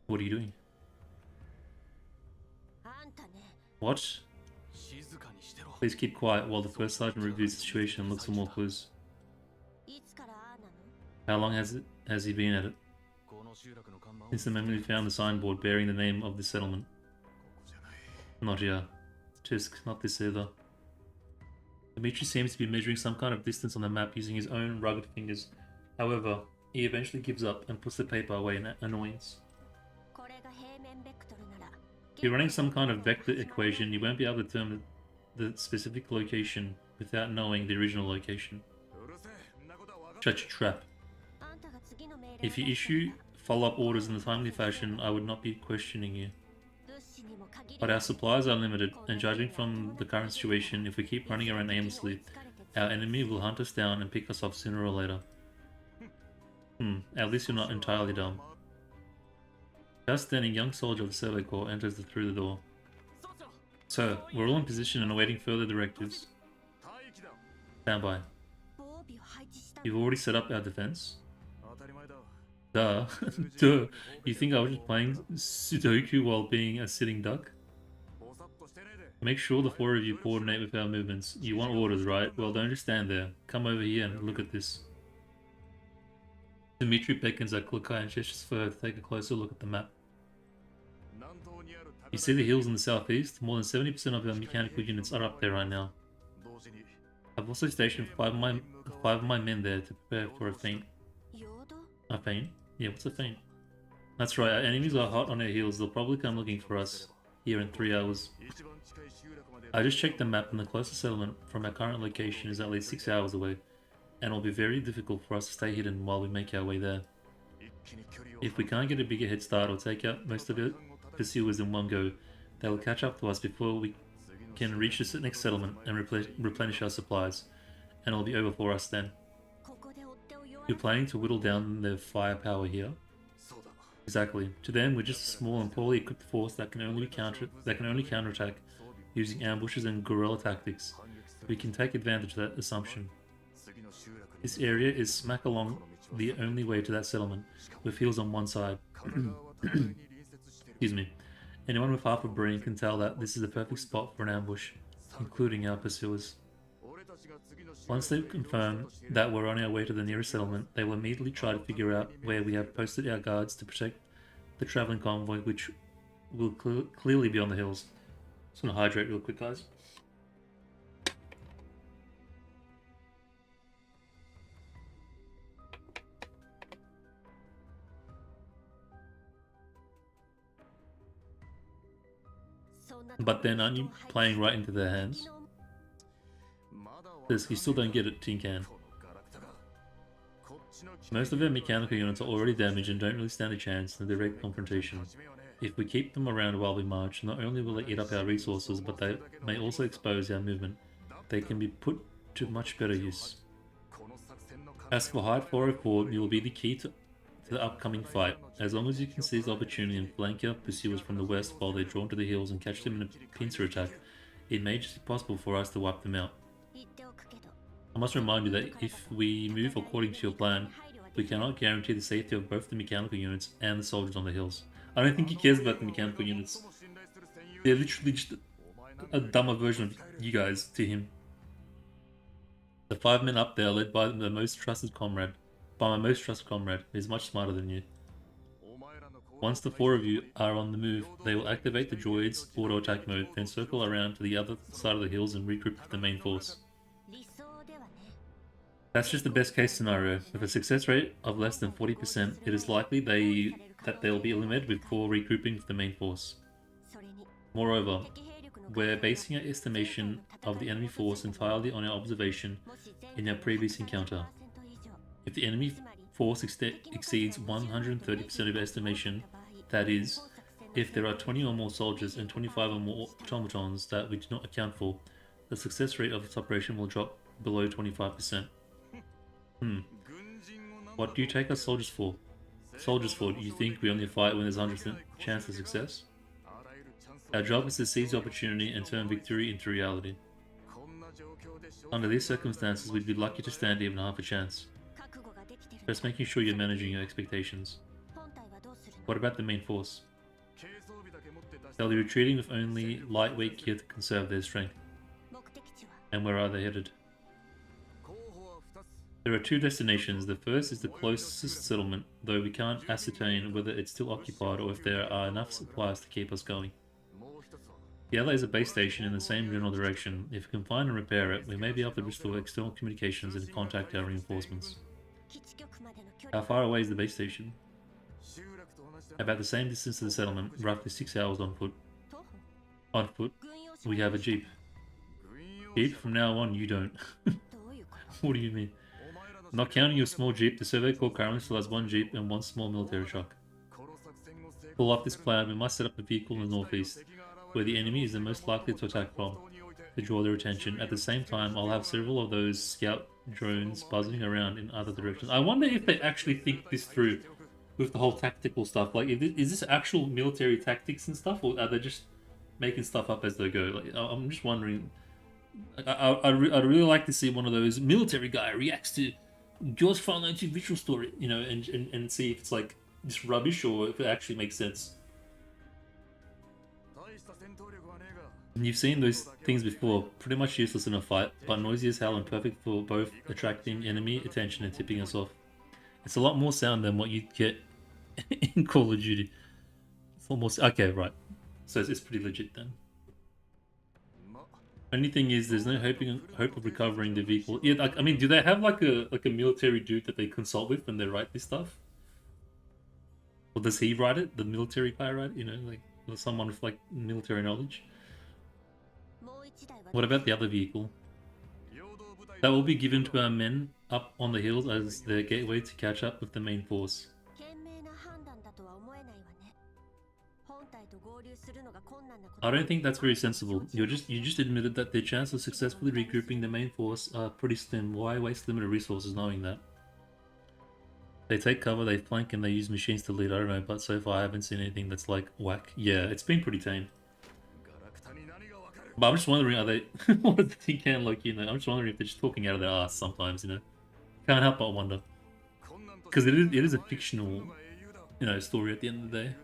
What are you doing? What? Please keep quiet while the first sergeant reviews the situation and looks for more clues. How long has he been at it? Since the moment we found the signboard bearing the name of the settlement. Not here. Tisk, not this either. Dimitri seems to be measuring some kind of distance on the map using his own rugged fingers. However, he eventually gives up and puts the paper away in annoyance. If you're running some kind of vector equation, you won't be able to determine the specific location without knowing the original location. Such a trap. If you issue follow-up orders in a timely fashion, I would not be questioning you. But our supplies are limited, and judging from the current situation, if we keep running around aimlessly, our enemy will hunt us down and pick us off sooner or later. At least you're not entirely dumb. Just then, a young soldier of the Survey Corps enters through the door. Sir, we're all in position and awaiting further directives. Stand by. You've already set up our defense? Duh. Duh. You think I was just playing Sudoku while being a sitting duck? Make sure the four of you coordinate with our movements. You want orders, right? Well, don't just stand there. Come over here and look at this. Dimitri beckons at Klukai and gestures for her to take a closer look at the map. You see the hills in the southeast? More than 70% of our mechanical units are up there right now. I've also stationed five of my men there to prepare for a feint. A feint? Yeah, what's a feint? That's right, our enemies are hot on our heels. They'll probably come looking for us here in 3 hours. I just checked the map and the closest settlement from our current location is at least 6 hours away, and it'll be very difficult for us to stay hidden while we make our way there. If we can't get a bigger head start or take out most of the pursuers in one go, they will catch up to us before we can reach the next settlement and replenish our supplies, and it'll be over for us then. You're planning to whittle down their firepower here? Exactly. To them, we're just a small and poorly equipped force that can only counterattack using ambushes and guerrilla tactics. We can take advantage of that assumption. This area is smack along the only way to that settlement, with hills on one side. Excuse me. Anyone with half a brain can tell that this is the perfect spot for an ambush, including our pursuers. Once they confirm that we're on our way to the nearest settlement, they will immediately try to figure out where we have posted our guards to protect the traveling convoy, which will clearly be on the hills. Just gonna hydrate real quick, guys. But then aren't you playing right into their hands? You still don't get it, Tin Can. Most of our mechanical units are already damaged and don't really stand a chance in a direct confrontation. If we keep them around while we march, not only will they eat up our resources, but they may also expose our movement. They can be put to much better use. As for Height 404, you will be the key to the upcoming fight. As long as you can seize the opportunity and flank our pursuers from the west while they're drawn to the hills and catch them in a pincer attack, it may just be possible for us to wipe them out. I must remind you that if we move according to your plan, we cannot guarantee the safety of both the mechanical units and the soldiers on the hills. I don't think he cares about the mechanical units. They're literally just a dumber version of you guys to him. The 5 men up there, led by my most trusted comrade, is much smarter than you. Once the 4 of you are on the move, they will activate the droid's auto-attack mode, then circle around to the other side of the hills and regroup with the main force. That's just the best case scenario. With a success rate of less than 40%, it is likely that they'll be eliminated before regrouping with the main force. Moreover, we're basing our estimation of the enemy force entirely on our observation in our previous encounter. If the enemy force exceeds 130% of estimation, that is, if there are 20 or more soldiers and 25 or more automatons that we do not account for, the success rate of this operation will drop below 25%. What do you take us soldiers for? Do you think we only fight when there's 100% chance of success? Our job is to seize the opportunity and turn victory into reality. Under these circumstances, we'd be lucky to stand even half a chance. Just making sure you're managing your expectations. What about the main force? They'll be retreating with only lightweight gear to conserve their strength. And where are they headed? There are 2 destinations. The first is the closest settlement, though we can't ascertain whether it's still occupied or if there are enough supplies to keep us going. The other is a base station in the same general direction. If we can find and repair it, we may be able to restore external communications and contact our reinforcements. How far away is the base station? About the same distance to the settlement, roughly 6 hours on foot. On foot, we have a jeep. Jeep? From now on, you don't. What do you mean? Not counting your small jeep, the Survey Corps currently still has 1 jeep and 1 small military truck. To pull off this plan, we must set up a vehicle in the northeast, where the enemy is the most likely to attack from, to draw their attention. At the same time, I'll have several of those scout drones buzzing around in other directions. I wonder if they actually think this through with the whole tactical stuff. Like, is this actual military tactics and stuff, or are they just making stuff up as they go? Like, I'm just wondering. I'd really like to see one of those military guy reacts to Jaws Frontline 2 visual story, you know, and see if it's like just rubbish or if it actually makes sense. You've seen those things before, pretty much useless in a fight, but noisy as hell and perfect for both attracting enemy attention and tipping us off. It's a lot more sound than what you'd get in Call of Duty. It's almost okay, right? So it's pretty legit then. Only thing is, there's no hope of recovering the vehicle. Yeah, I mean, do they have like a military dude that they consult with when they write this stuff? Or does he write it? The military guy write it? You know, like someone with like military knowledge. What about the other vehicle? That will be given to our men up on the hills as their gateway to catch up with the main force. I don't think that's very sensible. You just admitted that their chance of successfully regrouping the main force are pretty slim. Why waste limited resources knowing that? They take cover, they flank, and they use machines to lead. I don't know, but so far I haven't seen anything that's like whack. Yeah, it's been pretty tame. But I'm just wondering, are they... what are the tin can like, you know? I'm just wondering if they're just talking out of their ass sometimes, you know? Can't help but wonder. Because it is a fictional, you know, story at the end of the day.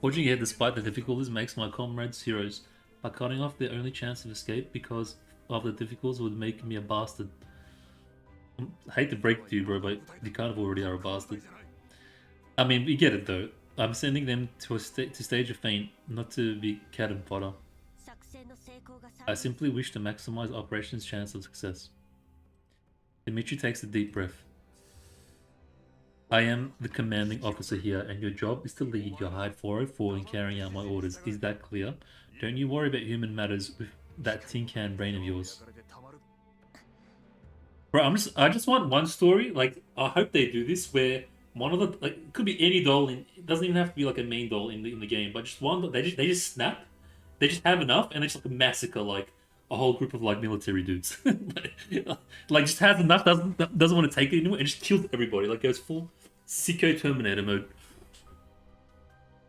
Forging ahead despite the difficulties makes my comrades heroes. By cutting off their only chance of escape because of the difficulties would make me a bastard. I hate to break it to you, bro, but you kind of already are a bastard. I mean, we get it though. I'm sending them to stage a feint, not to be cannon fodder. I simply wish to maximize operation's chance of success. Dimitri takes a deep breath. I am the commanding officer here, and your job is to lead your hired 404 in carrying out my orders. Is that clear? Don't you worry about human matters with that tin can brain of yours. Bro, I just want one story. Like, I hope they do this where one of the, like, it could be any doll in, it doesn't even have to be like a main doll in the game, but just one. They just snap. They just have enough, and it's like a massacre, like a whole group of like military dudes. Like just has enough, doesn't want to take it anymore, and just kills everybody. Like goes full sicko Terminator mode.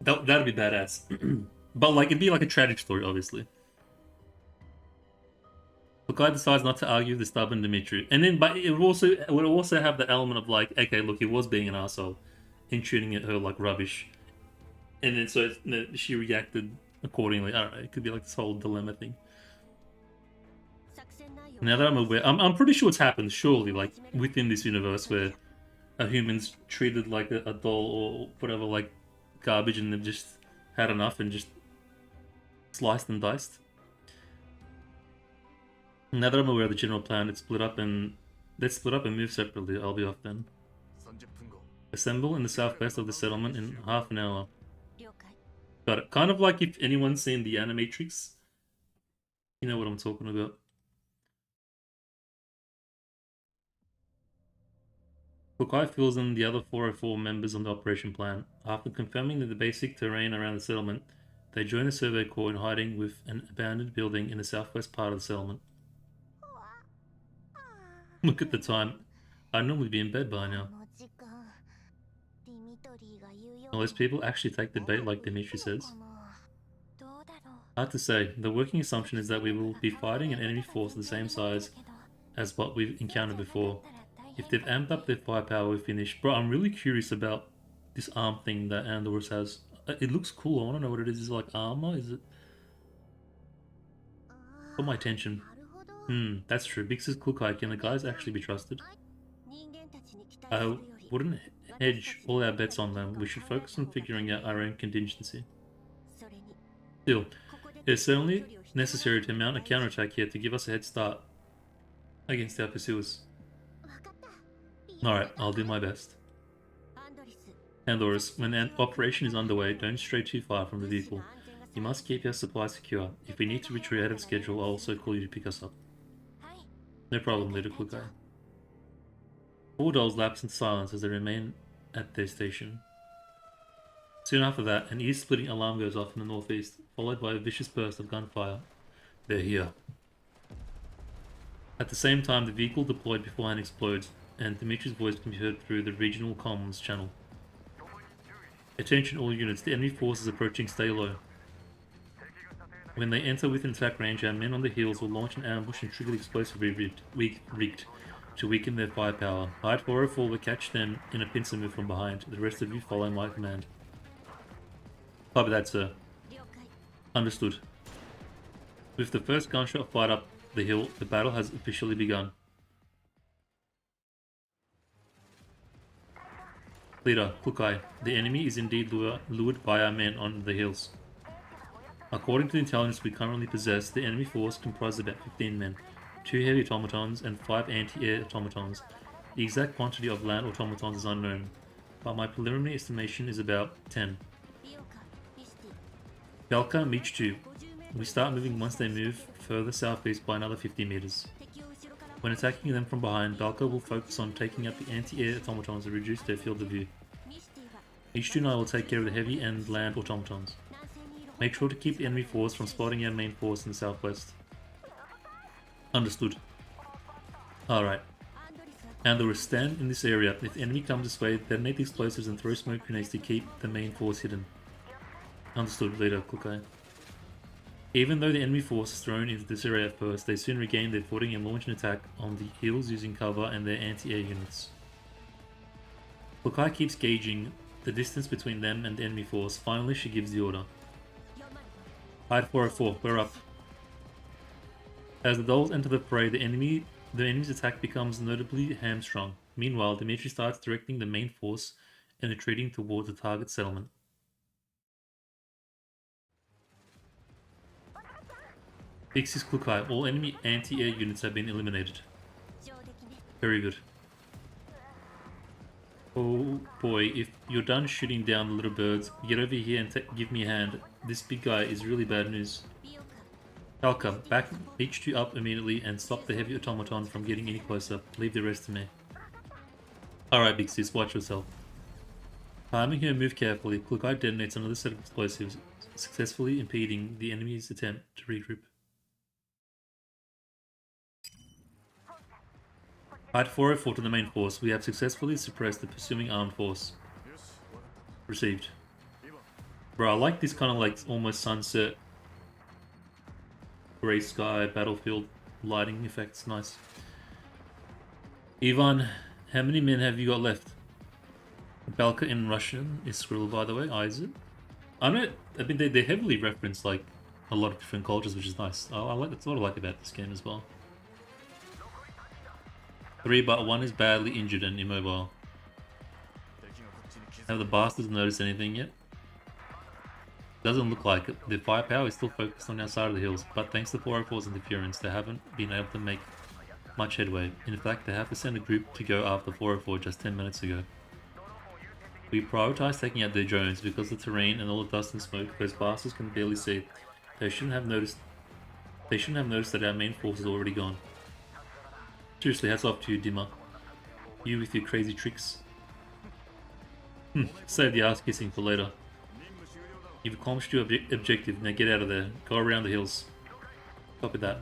That'd be badass. But like it'd be like a tragic story, obviously. The guy decides not to argue with the stubborn Dimitri, and then but it would also have the element of like, okay, look, he was being an asshole, and treating her like rubbish, and then so she reacted accordingly. I don't know. It could be like this whole dilemma thing. Now that I'm aware, I'm pretty sure it's happened. Surely, like within this universe where a human's treated like a doll or whatever, like garbage, and they've just had enough and just sliced and diced. Now that I'm aware of the general plan, let's split up and move separately. I'll be off then. Assemble in the southwest of the settlement in half an hour. Got it. Kind of like if anyone's seen the Animatrix. You know what I'm talking about. Kukai fills in the other 404 members on the operation plan. After confirming the basic terrain around the settlement, they join the survey corps in hiding with an abandoned building in the southwest part of the settlement. Look at the time. I'd normally be in bed by now. Will those people actually take the bait like Dimitri says? Hard to say. The working assumption is that we will be fighting an enemy force the same size as what we've encountered before. If they've amped up their firepower, we're finished. Bro, I'm really curious about this arm thing that Andorus has. It looks cool. I want to know what it is. Is it like armor? Is it... Got my attention. That's true. Big says Kukai. Can the guys actually be trusted? I wouldn't hedge all our bets on them. We should focus on figuring out our own contingency. Still, it is certainly necessary to mount a counterattack here to give us a head start against our pursuers. Alright, I'll do my best. Andorus, when an operation is underway, don't stray too far from the vehicle. You must keep your supplies secure. If we need to retreat ahead of schedule, I'll also call you to pick us up. No problem, Leader Kukai. 4 dolls lapse in silence as they remain at their station. Soon after that, an ear-splitting alarm goes off in the northeast, followed by a vicious burst of gunfire. They're here. At the same time, the vehicle deployed beforehand explodes, and Dimitri's voice can be heard through the regional comms channel. Attention all units, the enemy force is approaching, stay low. When they enter within attack range, our men on the hills will launch an ambush and trigger the explosive rigged to weaken their firepower. Hide 404 will catch them in a pincer move from behind. The rest of you follow my command. Copy that, sir. Understood. With the first gunshot fired up the hill, the battle has officially begun. Leader, Kukai, the enemy is indeed lured by our men on the hills. According to the intelligence we currently possess, the enemy force comprises about 15 men, 2 heavy automatons and 5 anti-air automatons. The exact quantity of land automatons is unknown. but my preliminary estimation is about 10. リオカ、ミシティ Belka, Mechty. We start moving once they move further southeast by another 50 meters. 敵を後ろから When attacking them from behind, Belka will focus on taking out the anti-air automatons to reduce their field of view. ミシティは Mechty and I will take care of the heavy and land automatons. 南西にいる Make sure to keep the enemy force from spotting our main force in the southwest. Understood. Alright. アンドリスは And they will stand in this area. If the enemy comes this way, detonate the explosives and throw smoke grenades to keep the main force hidden. Understood, Leader Kukai. Even though the enemy force is thrown into this area at first, they soon regain their footing and launch an attack on the hills using cover and their anti-air units. Kukai keeps gauging the distance between them and the enemy force. Finally, she gives the order. 405 Hide 404, we're up. As the dolls enter the fray, the enemy's attack becomes notably hamstrung. Meanwhile, Dimitri starts directing the main force and retreating towards the target settlement. Fixes Kukai. All enemy anti-air units have been eliminated. 上出来ね Very good. Oh boy, if you're done shooting down the little birds, get over here and give me a hand. This big guy is really bad news. リオカ Falca, back H2 up immediately and stop the heavy automaton from getting any closer. Leave the rest to me. Alright, big sis, watch yourself. Timing her move carefully, Kukai detonates another set of explosives, successfully impeding the enemy's attempt to regroup. Hide 404 to the main force. We have successfully suppressed the pursuing armed force. Received. Bro, I like this kind of like almost sunset, grey sky, battlefield lighting effects. Nice. Ivan, how many men have you got left? Belka in Russian is Skrill, by the way. Is it? I know. I mean, they heavily reference like a lot of different cultures, which is nice. I like that's what I like about this game as well. 3, but 1 is badly injured and immobile. Have the bastards noticed anything yet? Doesn't look like it. The firepower is still focused on our side of the hills, but thanks to 404's interference, they haven't been able to make much headway. In fact, they have to send a group to go after 404 just 10 minutes ago. We prioritize taking out their drones because of the terrain and all the dust and smoke those bastards can barely see. They shouldn't have noticed that our main force is already gone. Seriously, hats off to you, Dimmer. You with your crazy tricks. Save the ass kissing for later. You've accomplished your objective, now get out of there. Go around the hills. Copy that.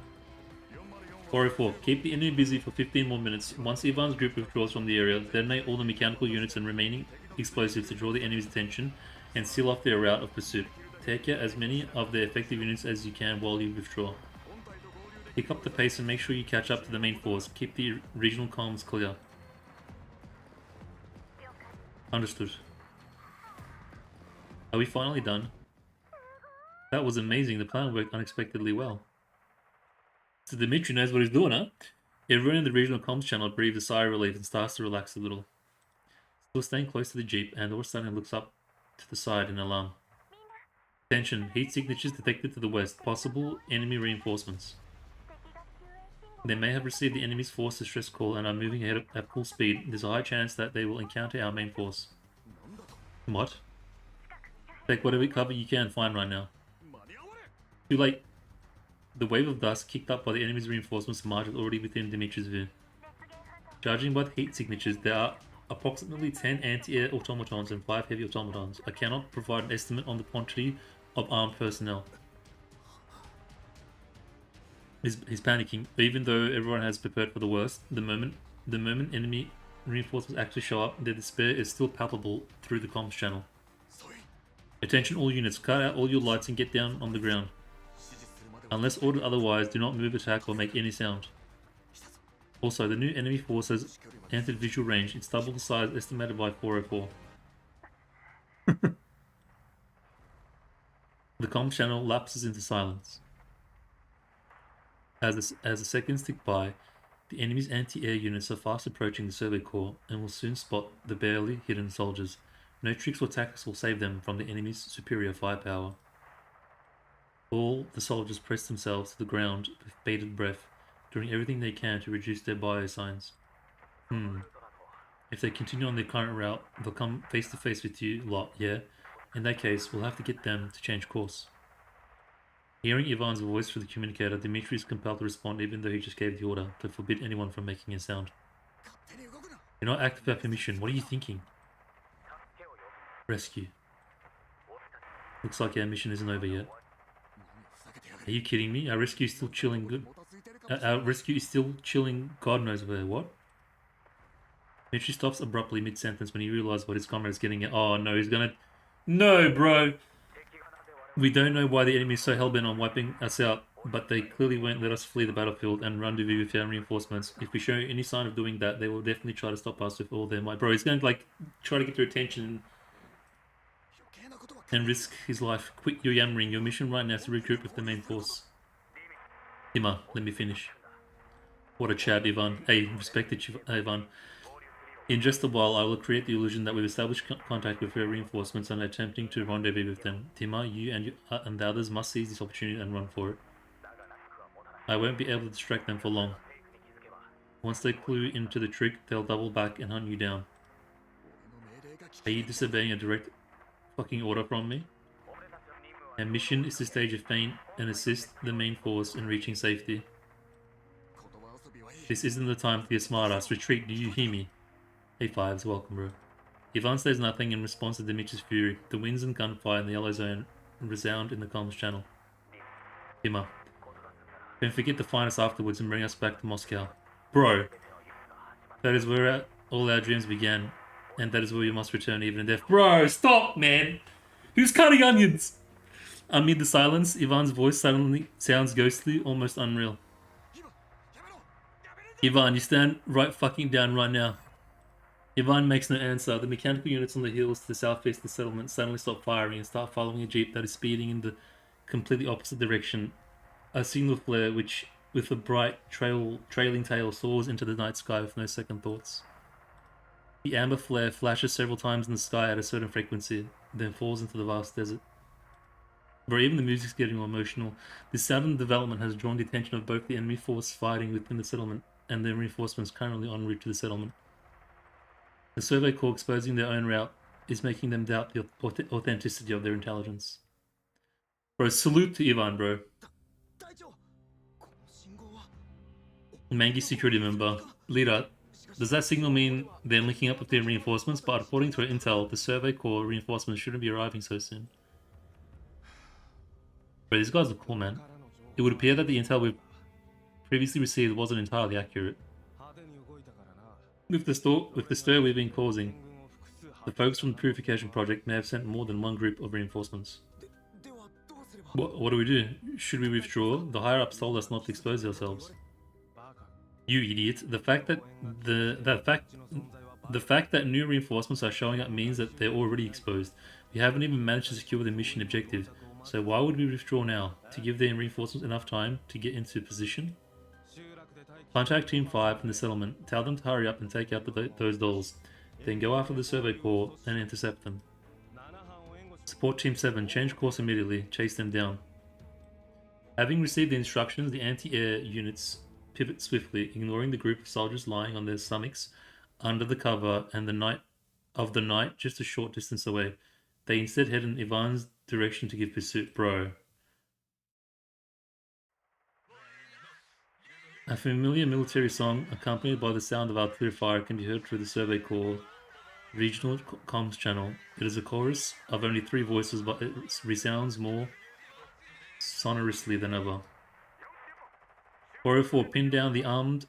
404, keep the enemy busy for 15 more minutes. Once Ivan's group withdraws from the area, detonate all the mechanical units and remaining explosives to draw the enemy's attention and seal off their route of pursuit. Take out as many of their effective units as you can while you withdraw. Pick up the pace and make sure you catch up to the main force. Keep the regional comms clear. Understood. Are we finally done? That was amazing. The plan worked unexpectedly well. So Dimitri knows what he's doing, huh? Everyone in the regional comms channel breathes a sigh of relief and starts to relax a little. Still staying close to the jeep, and all of a sudden looks up to the side in alarm. Attention, heat signatures detected to the west. Possible enemy reinforcements. They may have received the enemy's force distress call and are moving ahead at full speed. There's a high chance that they will encounter our main force. What? Take whatever cover you can find right now. Too late. The wave of dust kicked up by the enemy's reinforcements marches already within Dimitri's view. Judging by the heat signatures, there are approximately 10 anti-air automatons and 5 heavy automatons. I cannot provide an estimate on the quantity of armed personnel. He's panicking. Even though everyone has prepared for the worst, the moment enemy reinforcements actually show up, their despair is still palpable through the comms channel. Attention all units, cut out all your lights and get down on the ground. Unless ordered otherwise, do not move, attack, or make any sound. Also, the new enemy force has entered visual range. It's double the size estimated by 404. The comms channel lapses into silence. As the seconds tick by, the enemy's anti-air units are fast approaching the survey corps and will soon spot the barely hidden soldiers. No tricks or tactics will save them from the enemy's superior firepower. All the soldiers press themselves to the ground with bated breath, doing everything they can to reduce their bio signs. If they continue on their current route, they'll come face to face with you lot, yeah? In that case, we'll have to get them to change course. Hearing Ivan's voice through the communicator, Dimitri is compelled to respond even though he just gave the order to forbid anyone from making a sound. You're not active at permission. What are you thinking? Rescue. Looks like our mission isn't over yet. Are you kidding me? Our rescue is still chilling good. Our rescue is still chilling God knows where. What? Dimitri stops abruptly mid-sentence when he realizes what his comrade is getting at. Oh no, he's gonna... No, bro! We don't know why the enemy is so hellbent on wiping us out, but they clearly won't let us flee the battlefield and rendezvous with our reinforcements. If we show any sign of doing that, they will definitely try to stop us with all their might. Bro, he's going to like try to get their attention and risk his life. Quit your yammering. Your mission right now is to regroup with the main force. Ima, let me finish. What a chat, Ivan. Hey, respected Ivan. In just a while, I will create the illusion that we've established contact with our reinforcements and are attempting to rendezvous with them. Tima, you and the others must seize this opportunity and run for it. I won't be able to distract them for long. Once they clue into the trick, they'll double back and hunt you down. Are you disobeying a direct fucking order from me? Our mission is to stage a feint and assist the main force in reaching safety. This isn't the time to be a smartass. Retreat, do you hear me? Hey Fives, welcome bro. Ivan says nothing in response to Dimitri's fury. The winds and gunfire in the yellow zone resound in the comms channel. Hima. Don't forget to find us afterwards and bring us back to Moscow. Bro. That is where all our dreams began. And that is where we must return even in death. Bro, stop man! Who's cutting onions? Amid the silence, Ivan's voice suddenly sounds ghostly, almost unreal. Ivan, you stand right fucking down right now. Ivan makes no answer. The mechanical units on the hills to the southeast of the settlement suddenly stop firing and start following a jeep that is speeding in the completely opposite direction. A signal flare which, with a bright trailing tail, soars into the night sky with no second thoughts. The amber flare flashes several times in the sky at a certain frequency, then falls into the vast desert. Bro, even the music's getting more emotional. This sudden development has drawn the attention of both the enemy force fighting within the settlement and their reinforcements currently en route to the settlement. The Survey Corps exposing their own route is making them doubt the authenticity of their intelligence. Bro, salute to Ivan, bro. Mangi security member. Leader, does that signal mean they're linking up with their reinforcements? But according to our intel, the Survey Corps reinforcements shouldn't be arriving so soon. Bro, these guys are cool, man. It would appear that the intel we've previously received wasn't entirely accurate. With the stir we've been causing, the folks from the Purification Project may have sent more than one group of reinforcements. What do we do? Should we withdraw? The higher-ups told us not to expose ourselves. You idiot. The fact that new reinforcements are showing up means that they're already exposed. We haven't even managed to secure the mission objective. So why would we withdraw now? To give their reinforcements enough time to get into position? Contact Team 5 in the settlement. Tell them to hurry up and take out those dolls. Then go after the Survey Corps and intercept them. Support Team 7. Change course immediately. Chase them down. Having received the instructions, the anti-air units pivot swiftly, ignoring the group of soldiers lying on their stomachs under the cover and the night just a short distance away. They instead head in Ivan's direction to give pursuit. Bro. A familiar military song, accompanied by the sound of artillery fire, can be heard through the Survey Corps regional comms channel. It is a chorus of only 3 voices, but it resounds more sonorously than ever. 404, pin down the armed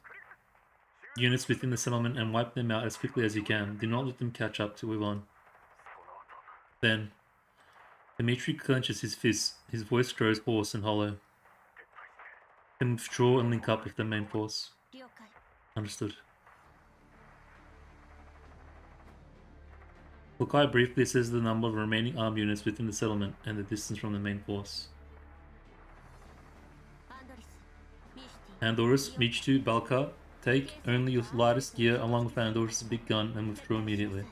units within the settlement and wipe them out as quickly as you can. Do not let them catch up to Ivan. Then, Dimitri clenches his fists. His voice grows hoarse and hollow. Then withdraw and link up with the main force. Understood. Kukai briefly says the number of remaining armed units within the settlement and the distance from the main force. Andorus, Mechty, Balka, take only your lightest gear along with Andorus' big gun and withdraw immediately.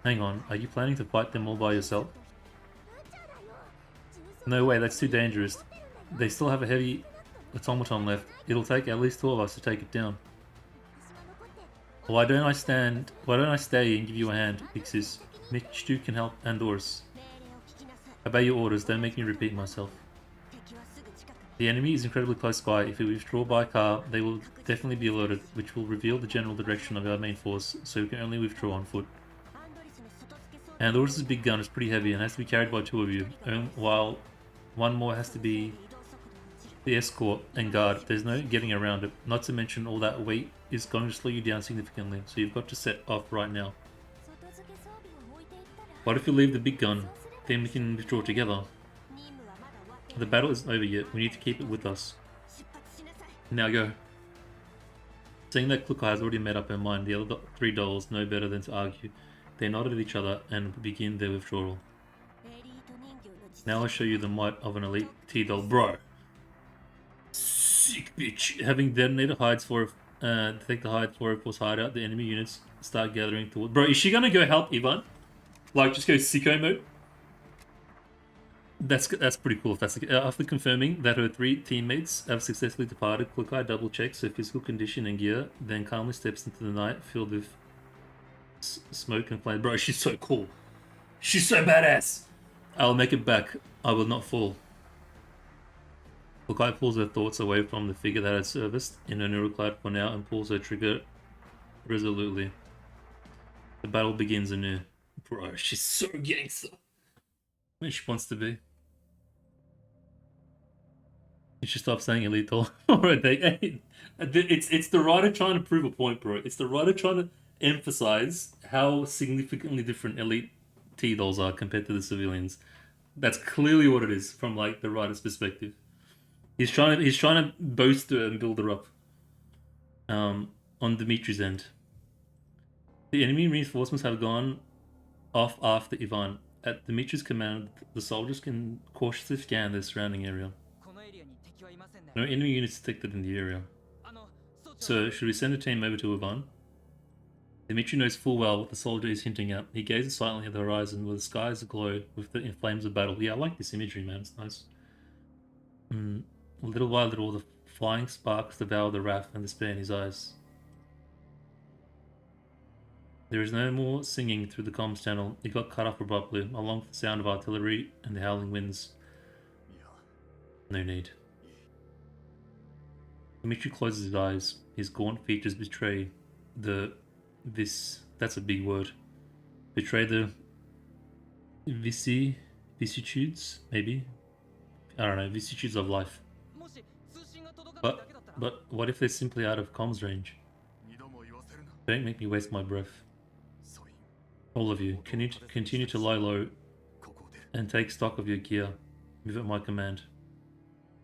Hang on, are you planning to fight them all by yourself? No way, that's too dangerous. They still have a heavy automaton left. It'll take at least 2 of us to take it down. Why don't I stay and give you a hand, Pixis? Mechty can help Andorus. Obey your orders, don't make me repeat myself. The enemy is incredibly close by. If we withdraw by car, they will definitely be alerted, which will reveal the general direction of our main force, so we can only withdraw on foot. Andorus' big gun is pretty heavy and has to be carried by 2 of you, while one more has to be the escort and guard. There's no getting around it. Not to mention all that weight is going to slow you down significantly, so you've got to set off right now. What if you leave the big gun? Then we can withdraw together. The battle isn't over yet. We need to keep it with us. Now go. Seeing that Klukai has already made up her mind, the other 3 dolls know better than to argue. They nod at each other and begin their withdrawal. Now I'll show you the might of an elite T-doll. Bro! Sick bitch! Having detonated hides for detect the hide for force hideout, the enemy units start gathering toward. Bro, is she gonna go help Ivan? Like, just go sicko mode? That's pretty cool. If that's after confirming that her 3 teammates have successfully departed, Klukai double checks her physical condition and gear, then calmly steps into the night filled with smoke and flame. Bro, she's so cool. She's so badass. I'll make it back. I will not fall. Klukai pulls her thoughts away from the figure that had serviced in her neural cloud for now and pulls her trigger resolutely. The battle begins anew. Bro, she's so gangster. When she wants to be. You should stop saying elite doll. Alright, it's the writer trying to prove a point, bro. It's the writer trying to emphasize how significantly different elite T-dolls are compared to the civilians. That's clearly what it is from like the writer's perspective. He's trying to boast her and build her up. On Dimitri's end. The enemy reinforcements have gone off after Ivan. At Dimitri's command, the soldiers can cautiously scan their surrounding area. No enemy units detected in the area. So, should we send a team over to Ivan? Dimitri knows full well what the soldier is hinting at. He gazes silently at the horizon where the skies aglow with the flames of battle. Yeah, I like this imagery, man. It's nice. Little by little, the flying sparks devour the wrath and despair in his eyes. There is no more singing through the comms channel. It got cut off abruptly, along with the sound of artillery and the howling winds. No need. Dimitri closes his eyes. His gaunt features betray that's a big word. Betray the vicissitudes, maybe? I don't know, vicissitudes of life. But what if they're simply out of comms range? Don't make me waste my breath. All of you, can you continue to lie low and take stock of your gear? Move at my command.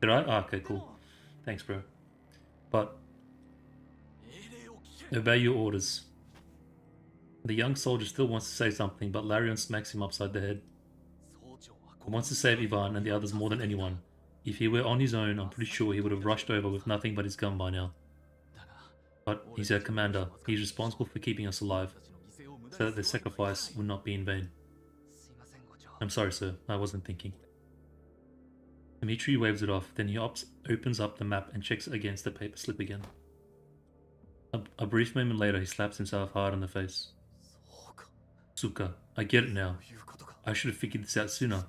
Did I? Ah, okay, cool. Thanks, bro. But obey your orders. The young soldier still wants to say something, but Larion smacks him upside the head. He wants to save Ivan and the others more than anyone. If he were on his own, I'm pretty sure he would have rushed over with nothing but his gun by now. But he's our commander. He's responsible for keeping us alive, so that their sacrifice would not be in vain. I'm sorry, sir. I wasn't thinking. Dimitri waves it off, then he opens up the map and checks against the paper slip again. A brief moment later, he slaps himself hard on the face. Suka, I get it now. I should have figured this out sooner.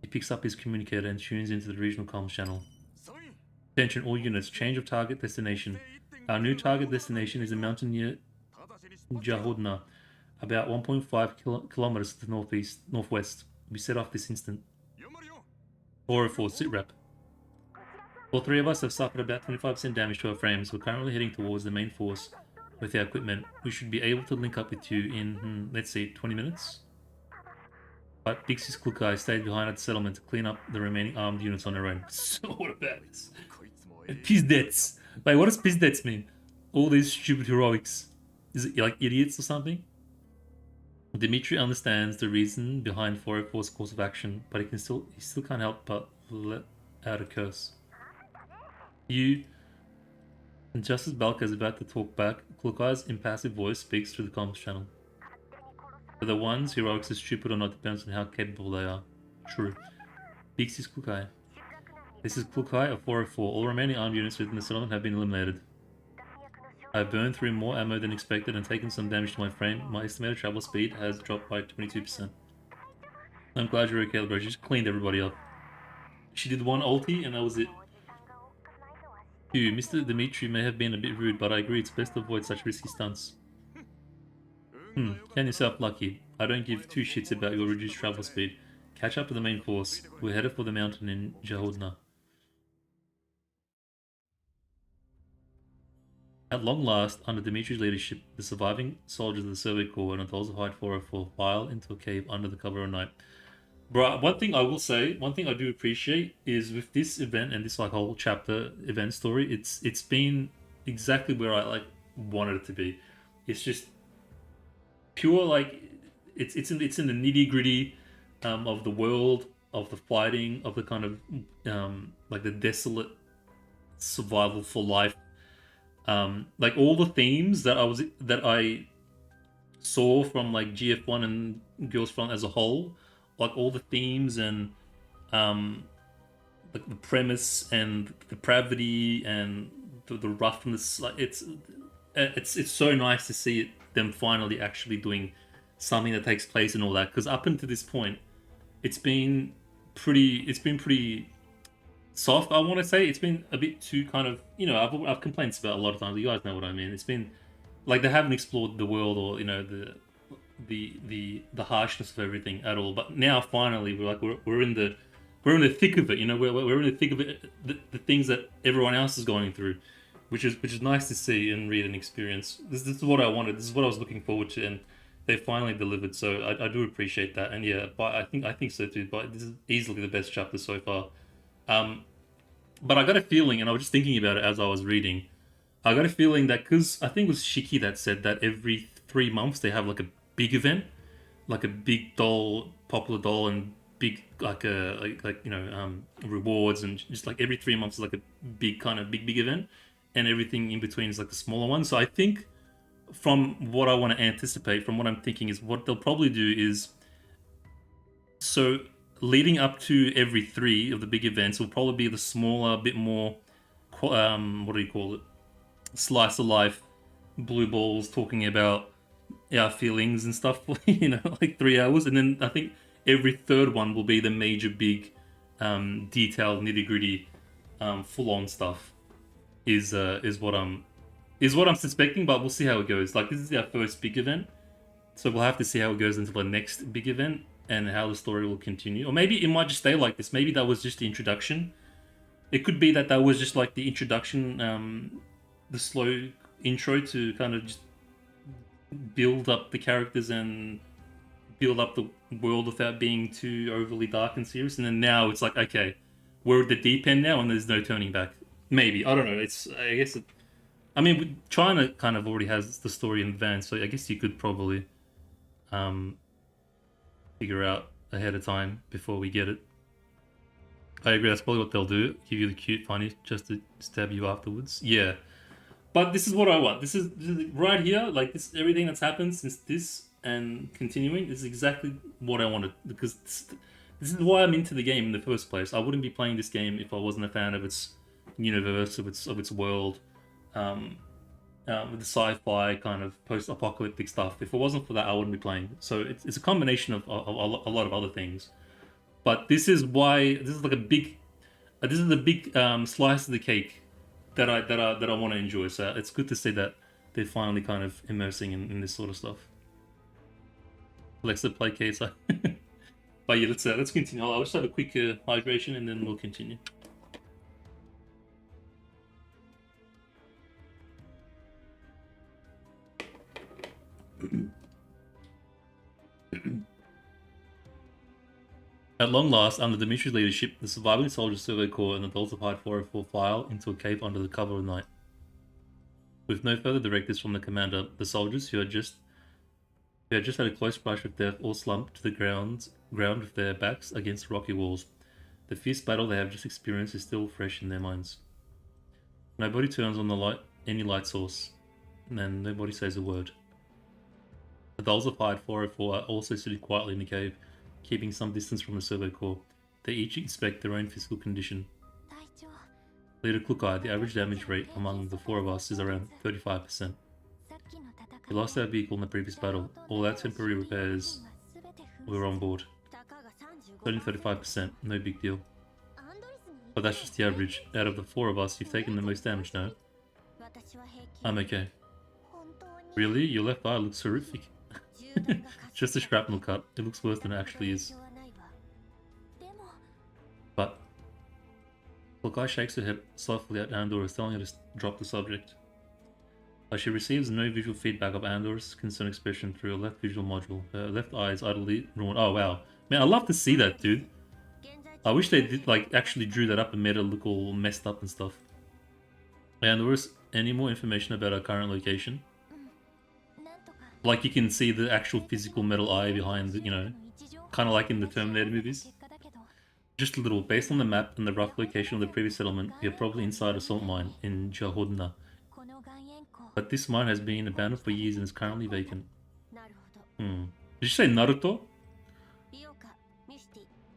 He picks up his communicator and tunes into the regional comms channel. Attention all units, change of target destination. Our new target destination is a mountain near Jahodna, about 1.5 kilometers to the northwest. We set off this instant. 404, sit rep. All 3 of us have suffered about 25% damage to our frames. We're currently heading towards the main force with our equipment. We should be able to link up with you in, let's see, 20 minutes? But Pixie's Klukai stayed behind at the settlement to clean up the remaining armed units on their own. So what about this? Pizdets. Wait, what does Pizdets mean? All these stupid heroics. Is it like idiots or something? Dimitri understands the reason behind 404's course of action, but he still can't help but let out a curse. You... And just as Balka is about to talk back, Klukai's impassive voice speaks through the comms channel. For the ones, heroics is stupid or not depends on how capable they are. True. Pixie's Klukai. This is Klukai of 404. All remaining armed units within the settlement have been eliminated. I burned through more ammo than expected and taken some damage to my frame. My estimated travel speed has dropped by 22%. I'm glad you're okay, bro. She just cleaned everybody up. She did one ulti and that was it. Phew, Mr. Dimitri may have been a bit rude, but I agree it's best to avoid such risky stunts. Count yourself lucky. I don't give two shits about your reduced travel speed. Catch up to the main force. We're headed for the mountain in Jahodna. At long last, under Dimitri's leadership, the surviving soldiers of the Survey Corps and adults of Height 404 file into a cave under the cover of night. Bro, one thing I will say, one thing I do appreciate is with this event and this like whole chapter event story, it's been exactly where I like wanted it to be. It's just pure like it's in the nitty gritty of the world, of the fighting, of the kind of like the desolate survival for life. Like all the themes that I saw from like GF1 and Girls Front as a whole, like all the themes and like the premise and the depravity and the roughness, like it's so nice to see them finally actually doing something that takes place and all that, because up until this point it's been pretty soft. I want to say it's been a bit too kind of, you know, I've complaints about a lot of times. You guys know what I mean. It's been like they haven't explored the world or, you know, the harshness of everything at all. But now finally we're in the thick of it. You know, we're in the thick of it. The things that everyone else is going through, which is nice to see and read and experience. This is what I wanted. This is what I was looking forward to, and they finally delivered. So I do appreciate that. And yeah, but I think so too. But this is easily the best chapter so far. But I got a feeling, and I was just thinking about it as I was reading. I got a feeling that, because I think it was Shiki that said that every 3 months they have like a big event, like a big doll, popular doll, and big like you know rewards, and just like every 3 months is like a big kind of big event, and everything in between is like the smaller one. So I think from what I want to anticipate, from what I'm thinking, is what they'll probably do is so. Leading up to every 3 of the big events will probably be the smaller, bit more, what do you call it? Slice of life, blue balls talking about our feelings and stuff, you know, like 3 hours. And then I think every 3rd one will be the major, big, detailed, nitty gritty, full on stuff. Is what I'm suspecting, but we'll see how it goes. Like this is our first big event, so we'll have to see how it goes until the next big event, and how the story will continue. Or maybe it might just stay like this. Maybe that was just the introduction. It could be that was just like the introduction, the slow intro to kind of just build up the characters and build up the world without being too overly dark and serious. And then now it's like, okay, we're at the deep end now and there's no turning back. Maybe. I don't know. I guess I mean, China kind of already has the story in advance, so I guess you could probably figure out ahead of time before we get it. I agree, that's probably what they'll do. Give you the cute funny just to stab you afterwards. Yeah. But this is what I want. This is right here, like this, everything that's happened since this and continuing is exactly what I wanted, because this is why I'm into the game in the first place. I wouldn't be playing this game if I wasn't a fan of its universe, of its world, with the sci-fi kind of post-apocalyptic stuff. If it wasn't for that, I wouldn't be playing. So it's a combination of a lot of other things. But this is why this is like a big, this is the big slice of the cake that I want to enjoy. So it's good to see that they're finally kind of immersing in this sort of stuff. Alexa, play case. But yeah, let's continue. I'll just have a quick hydration and then we'll continue. At long last, under Dimitri's leadership, the surviving soldiers Survey Corps and adults of Height 404 file into a cave under the cover of night. With no further directives from the commander, the soldiers who had just had a close brush with death all slumped to the ground with their backs against rocky walls. The fierce battle they have just experienced is still fresh in their minds. Nobody turns on any light source, and nobody says a word. The dolls of Height 404 are also sitting quietly in the cave, keeping some distance from the Survey Corps. They each inspect their own physical condition. Leader Klukai, the average damage rate among the four of us is around 35%. We lost our vehicle in the previous battle. All our temporary repairs were on board. Only 35%, no big deal. But that's just the average. Out of the four of us, you've taken the most damage now. I'm okay. Really? Your left eye looks horrific. Just a shrapnel cut. It looks worse than it actually is. But Klukai shakes her head softly at Andorus, telling her to drop the subject. She receives no visual feedback of Andor's concerned expression through her left visual module. Her left eye is utterly ruined. Oh wow. Man, I love to see that, dude. I wish they did, like, actually drew that up and made it look all messed up and stuff. Andorus, any more information about our current location? Like, you can see the actual physical metal eye behind, you know, kind of like in the Terminator movies. Just a little. Based on the map and the rough location of the previous settlement, we are probably inside a salt mine in Jahodna. But this mine has been abandoned for years and is currently vacant. Did you say Naruto?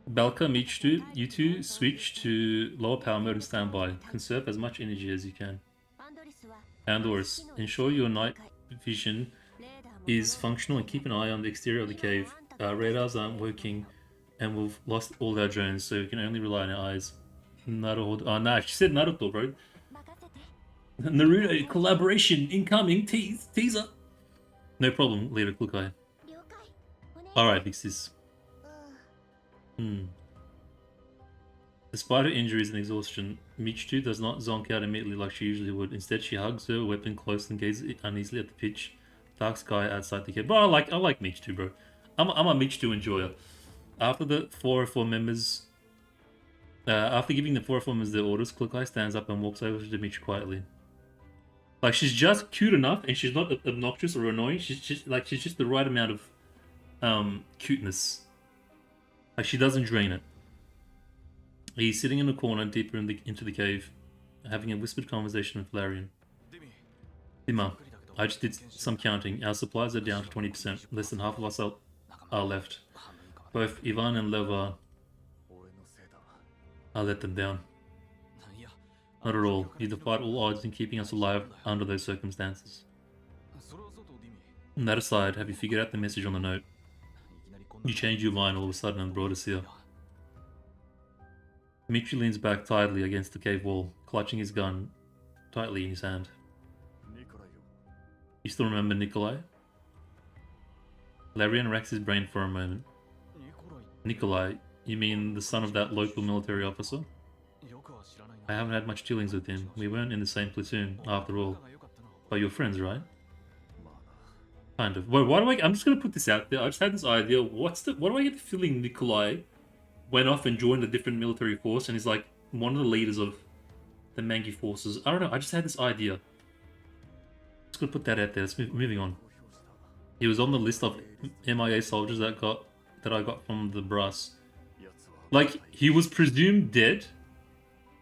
Balka, Mechty, you two switch to lower power mode and stand by. Conserve as much energy as you can. Andorus, ensure your night vision is functional and keep an eye on the exterior of the cave. Our radars aren't working and we've lost all our drones, so we can only rely on our eyes. Naruto. Oh, nah, she said Naruto, bro. Naruto collaboration incoming teaser. No problem, Leader Klukai. Alright, big sis. Despite her injuries and exhaustion, Mechty does not zonk out immediately like she usually would. Instead, she hugs her weapon close and gazes uneasily at the pitch dark sky outside the cave. Bro, I like Mechty, bro. I'm a Mechty enjoyer. After the 404 members, after giving the 404 members their orders, Klukai stands up and walks over to Mechty quietly. Like, she's just cute enough, and she's not obnoxious or annoying. She's just the right amount of cuteness. Like, she doesn't drain it. He's sitting in a corner deeper into the cave, having a whispered conversation with Aphelion. Dima, I just did some counting. Our supplies are down to 20%. Less than half of us are left. Both Ivan and Leva, I let them down. Not at all. You defied all odds in keeping us alive under those circumstances. And that aside, have you figured out the message on the note? You changed your mind all of a sudden and brought us here. Mechty leans back tightly against the cave wall, clutching his gun tightly in his hand. You still remember Nikolai? Larian racks his brain for a moment. Nikolai, you mean the son of that local military officer? I haven't had much dealings with him. We weren't in the same platoon, after all. But you're friends, right? Kind of. Wait, why do I'm just gonna put this out there. I just had this idea. Why do I get the feeling Nikolai went off and joined a different military force and is like one of the leaders of the Mangi forces? I don't know. I just had this idea. Just gonna put that out there. Let's moving on. He was on the list of MIA soldiers that I got from the brass. Like, he was presumed dead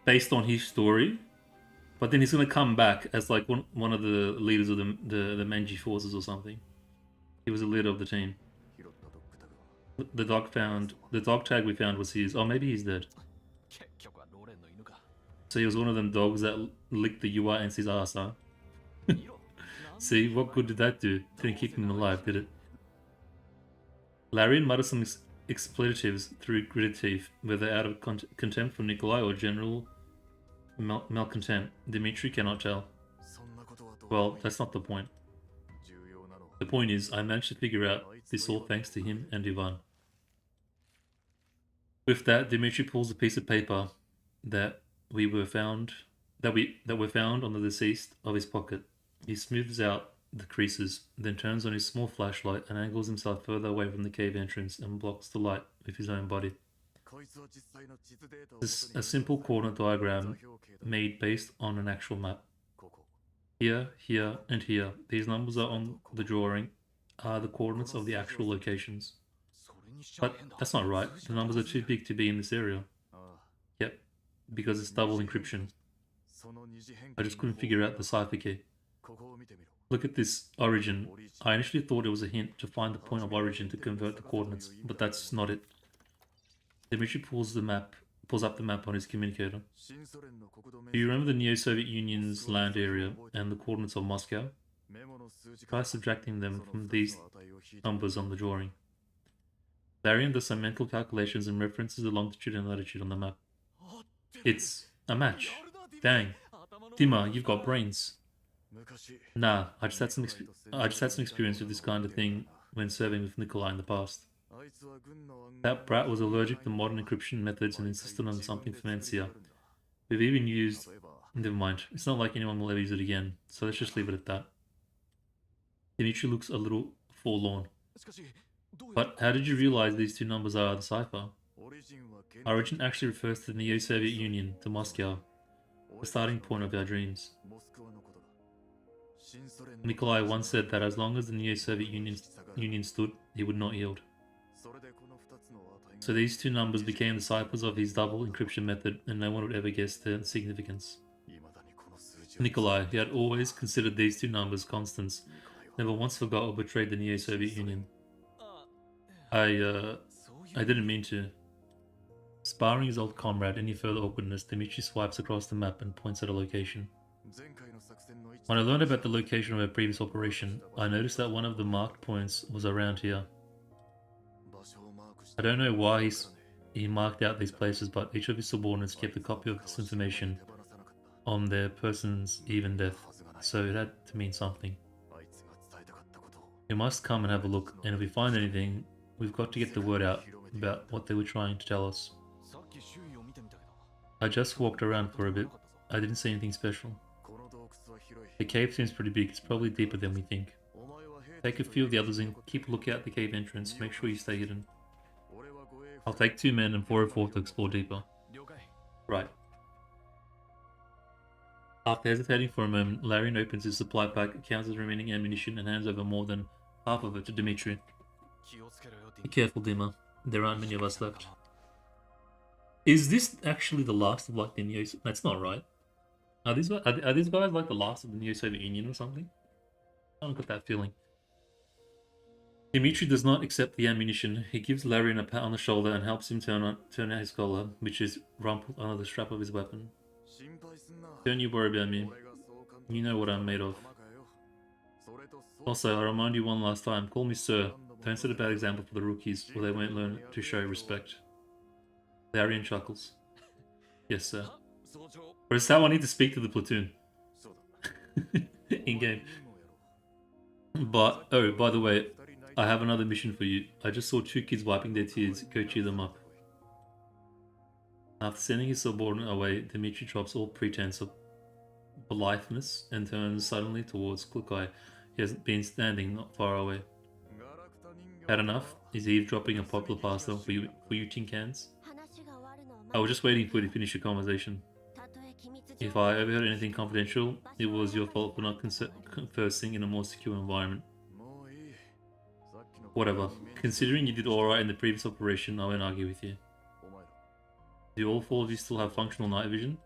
based on his story, but then he's gonna come back as like one of the leaders of the Mangi forces or something. He was a leader of the team. The dog tag we found was his. Oh, maybe he's dead. So he was one of them dogs that licked the UINC's ass, huh? See, what good did that do? Didn't keep him alive, did it? Larian muttered some expletives through gritted teeth, whether out of contempt for Nikolai or general malcontent. Dmitri cannot tell. Well, that's not the point. The point is, I managed to figure out this all thanks to him and Ivan. With that, Dmitri pulls a piece of paper that were found on the deceased of his pocket. He smooths out the creases, then turns on his small flashlight and angles himself further away from the cave entrance and blocks the light with his own body. This is a simple coordinate diagram made based on an actual map. Here, here, and here. These numbers are on the drawing are the coordinates of the actual locations. But that's not right. The numbers are too big to be in this area. Yep, because it's double encryption. I just couldn't figure out the cipher key. Look at this origin. I initially thought it was a hint to find the point of origin to convert the coordinates, but that's not it. Dmitri pulls the map pulls up the map on his communicator. Do you remember the Neo-Soviet Union's land area and the coordinates of Moscow? Try subtracting them from these numbers on the drawing. Varian does some mental calculations and references the longitude and latitude on the map. It's a match. Dang. Dima, you've got brains. Nah, I just had some experience with this kind of thing when serving with Nikolai in the past. That brat was allergic to modern encryption methods and insisted on something fancier. We've even used... Never mind, it's not like anyone will ever use it again, so let's just leave it at that. Dimitri looks a little forlorn. But how did you realize these two numbers are the cipher? Origin actually refers to the Neo-Soviet Union, to Moscow, the starting point of our dreams. Nikolai once said that as long as the Neo-Soviet Union stood, he would not yield. So these two numbers became the ciphers of his double encryption method, and no one would ever guess their significance. Nikolai, he had always considered these two numbers constants, never once forgot or betrayed the Neo-Soviet Union. I didn't mean to. Sparring his old comrade any further awkwardness, Dimitri swipes across the map and points at a location. When I learned about the location of our previous operation, I noticed that one of the marked points was around here. I don't know why he marked out these places, but each of his subordinates kept a copy of this information on their person's even death, so it had to mean something. We must come and have a look, and if we find anything, we've got to get the word out about what they were trying to tell us. I just walked around for a bit. I didn't see anything special. The cave seems pretty big. It's probably deeper than we think. Take a few of the others in, keep a lookout at the cave entrance, make sure you stay hidden. I'll take 2 men and 404 to explore deeper. Right. After hesitating for a moment, Larian opens his supply pack, counts his remaining ammunition, and hands over more than half of it to Dimitri. Be careful, Dima. There aren't many of us left. Is this actually the last of like the Neo? That's not right. Are these guys like the last of the Neo-Soviet Union or something? I don't get that feeling. Dimitri does not accept the ammunition. He gives Larian a pat on the shoulder and helps him turn out his collar, which is rumpled under the strap of his weapon. Don't you worry about me. You know what I'm made of. Also, I remind you one last time, call me sir. Don't set a bad example for the rookies, or they won't learn to show respect. Larian chuckles. Yes, sir. Or is how I need to speak to the platoon? In-game. But, oh, by the way, I have another mission for you. I just saw 2 kids wiping their tears. Go cheer them up. After sending his subordinate away, Dimitri drops all pretense of blitheness and turns suddenly towards Klukai. He has been standing not far away. Had enough? Is eavesdropping a popular pastime for you tin cans? I was just waiting for you to finish your conversation. If I overheard anything confidential, it was your fault for not conversing in a more secure environment. Whatever. Considering you did alright in the previous operation, I won't argue with you. Do all 4 of you still have functional night vision?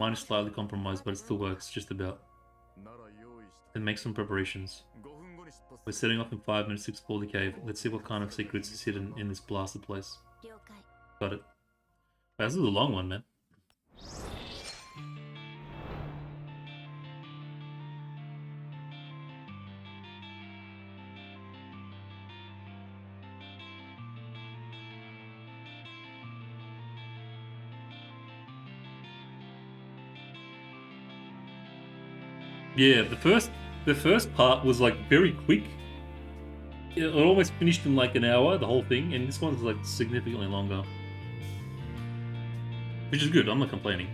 Mine is slightly compromised, but it still works, just about. Then make some preparations. We're setting off in 5 minutes to explore the cave. Let's see what kind of secrets is hidden in this blasted place. Got it. This is a long one, man. Yeah, the first part was like very quick. It almost finished in like an hour, the whole thing, and this one's like significantly longer. Which is good, I'm not complaining.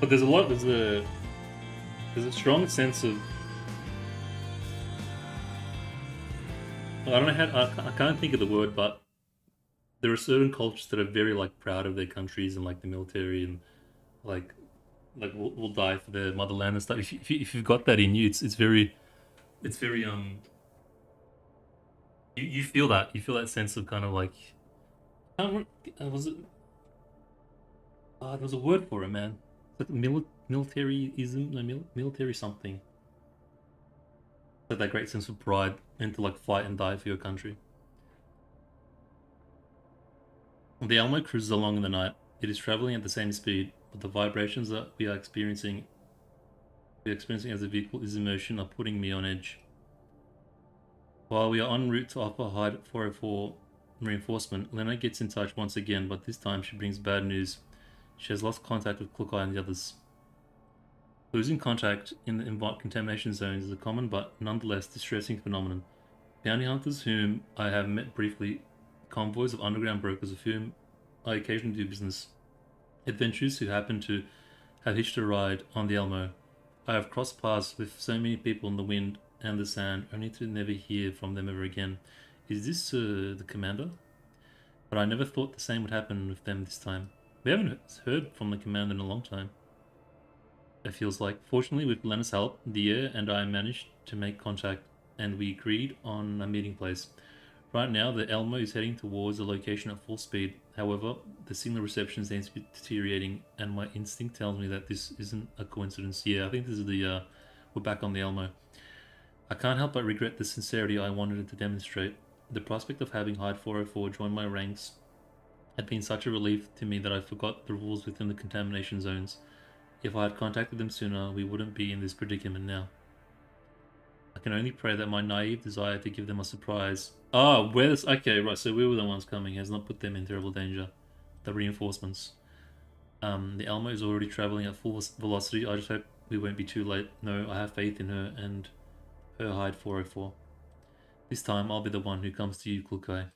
But there's a strong sense of, I don't know how, I can't think of the word, but there are certain cultures that are very like proud of their countries and like the military and like will die for their motherland and stuff. If you've got that in you, it's very You feel that sense of kind of like, I don't was it? There was a word for it, man. It's like militaryism, no, military something. Like that great sense of pride and to like fight and die for your country. The Alamo cruises along in the night. It is traveling at the same speed, but the vibrations that we are experiencing as a vehicle is in motion are putting me on edge. While we are en route to Upper Hyde 404 reinforcement, Lena gets in touch once again, but this time she brings bad news. She has lost contact with Clookeye and the others. Losing contact in the contamination zones is a common but nonetheless distressing phenomenon. Bounty hunters whom I have met briefly, convoys of underground brokers with whom I occasionally do business, adventurers who happen to have hitched a ride on the Elmo. I have crossed paths with so many people in the wind and the sand, only to never hear from them ever again. Is this the commander? But I never thought the same would happen with them this time. We haven't heard from the commander in a long time. It feels like. Fortunately, with Lena's help, the air and I managed to make contact, and we agreed on a meeting place. Right now, the Elmo is heading towards the location at full speed. However, the signal reception seems to be deteriorating, and my instinct tells me that this isn't a coincidence. Yeah, I think this is the, we're back on the Elmo. I can't help but regret the sincerity I wanted to demonstrate. The prospect of having Hyde 404 join my ranks had been such a relief to me that I forgot the rules within the contamination zones. If I had contacted them sooner, we wouldn't be in this predicament now. I can only pray that my naive desire to give them a surprise... Oh, where's... Okay, right, so we were the ones coming, has not put them in terrible danger. The reinforcements. The Elmo is already traveling at full velocity. I just hope we won't be too late. No, I have faith in her and her Hyde 404. This time, I'll be the one who comes to you, Clookeye.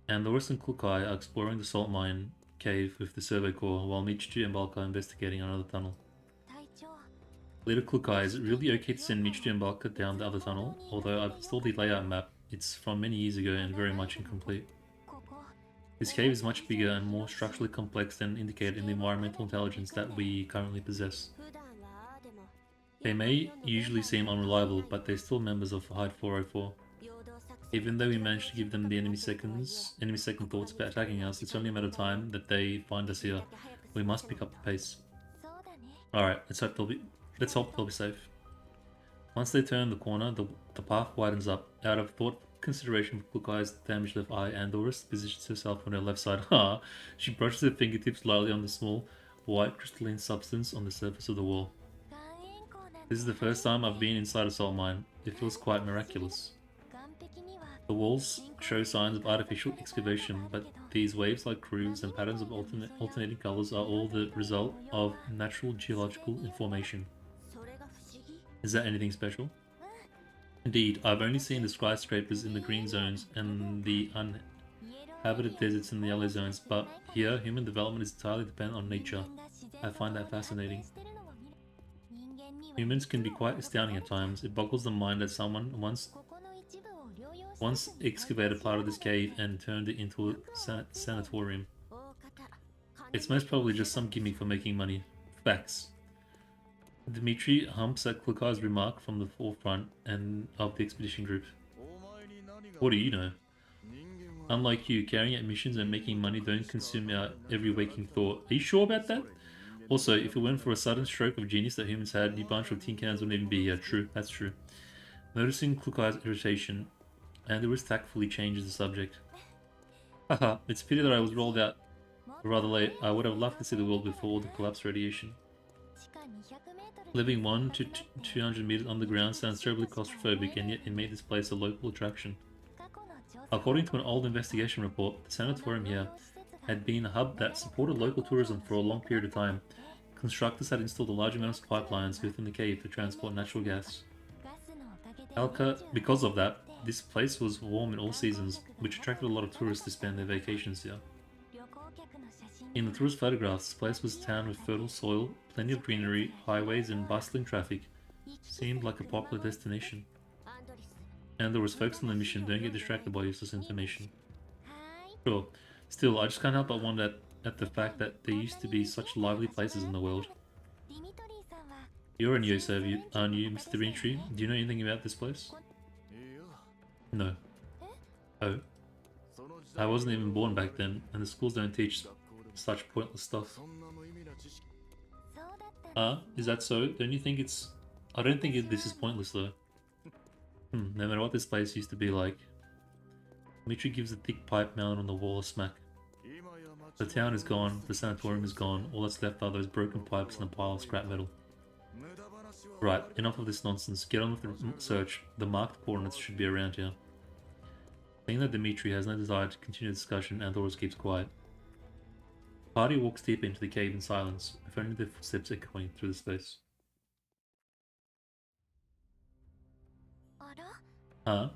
And Loris and Clookeye are exploring the salt mine cave with the Servo Corps, while Mechty and Balka are investigating another tunnel. Leader Clookeye, is it really okay to send Mechty and Balka down the other tunnel? Although I've installed the layout map, it's from many years ago and very much incomplete. This cave is much bigger and more structurally complex than indicated in the environmental intelligence that we currently possess. They may usually seem unreliable, but they're still members of Hyde 404. Even though we managed to give them the enemy second thoughts about attacking us, it's only a matter of time that they find us here. We must pick up the pace. Alright, let's hope they'll be safe. Once they turn the corner, the path widens up. Out of thought consideration for Clookeye's damaged left eye, Andorus positions herself on her left side. Ha! She brushes her fingertips lightly on the small, white crystalline substance on the surface of the wall. This is the first time I've been inside a salt mine. It feels quite miraculous. The walls show signs of artificial excavation, but these waves-like grooves and patterns of alternating colors are all the result of natural geological formation. Is that anything special? Indeed, I've only seen the skyscrapers in the green zones and the uninhabited deserts in the yellow zones, but here, human development is entirely dependent on nature. I find that fascinating. Humans can be quite astounding at times. It boggles the mind that someone once excavated part of this cave and turned it into a sanatorium. It's most probably just some gimmick for making money. Facts. Dmitri humps at Clookeye's remark from the forefront and of the expedition group. What do you know? Unlike you, carrying out missions and making money don't consume our every waking thought. Are you sure about that? Also, if it weren't for a sudden stroke of genius that humans had, the bunch of tin cans wouldn't even be here. True, that's true. Noticing Clookeye's irritation, Andorus tactfully changes the subject. Haha, it's a pity that I was rolled out rather late. I would have loved to see the world before all the collapsed radiation. Living 1 to 200 meters underground sounds terribly claustrophobic, and yet it made this place a local attraction. According to an old investigation report, the sanatorium here had been a hub that supported local tourism for a long period of time. Constructors had installed a large amount of pipelines within the cave to transport natural gas. Because of that, this place was warm in all seasons, which attracted a lot of tourists to spend their vacations here. In the tourist photographs, this place was a town with fertile soil, plenty of greenery, highways and bustling traffic. Seemed like a popular destination. And there was folks on the mission, don't get distracted by useless information. Sure. Still, I just can't help but wonder at the fact that there used to be such lively places in the world. You're a neo-Soviet, aren't you, Mr. Dmitri? Do you know anything about this place? No. Oh. I wasn't even born back then, and the schools don't teach such pointless stuff. Is that so? Don't you think it's... I don't think this is pointless though. No matter what this place used to be like. Mechty gives a thick pipe mounted on the wall a smack. The town is gone, the sanatorium is gone, all that's left are those broken pipes and a pile of scrap metal. Right, enough of this nonsense, get on with the search. The marked coordinates should be around here. Seeing that Mechty has no desire to continue the discussion, Andorus keeps quiet. The party walks deeper into the cave in silence, with only their footsteps echoing through the space. Huh?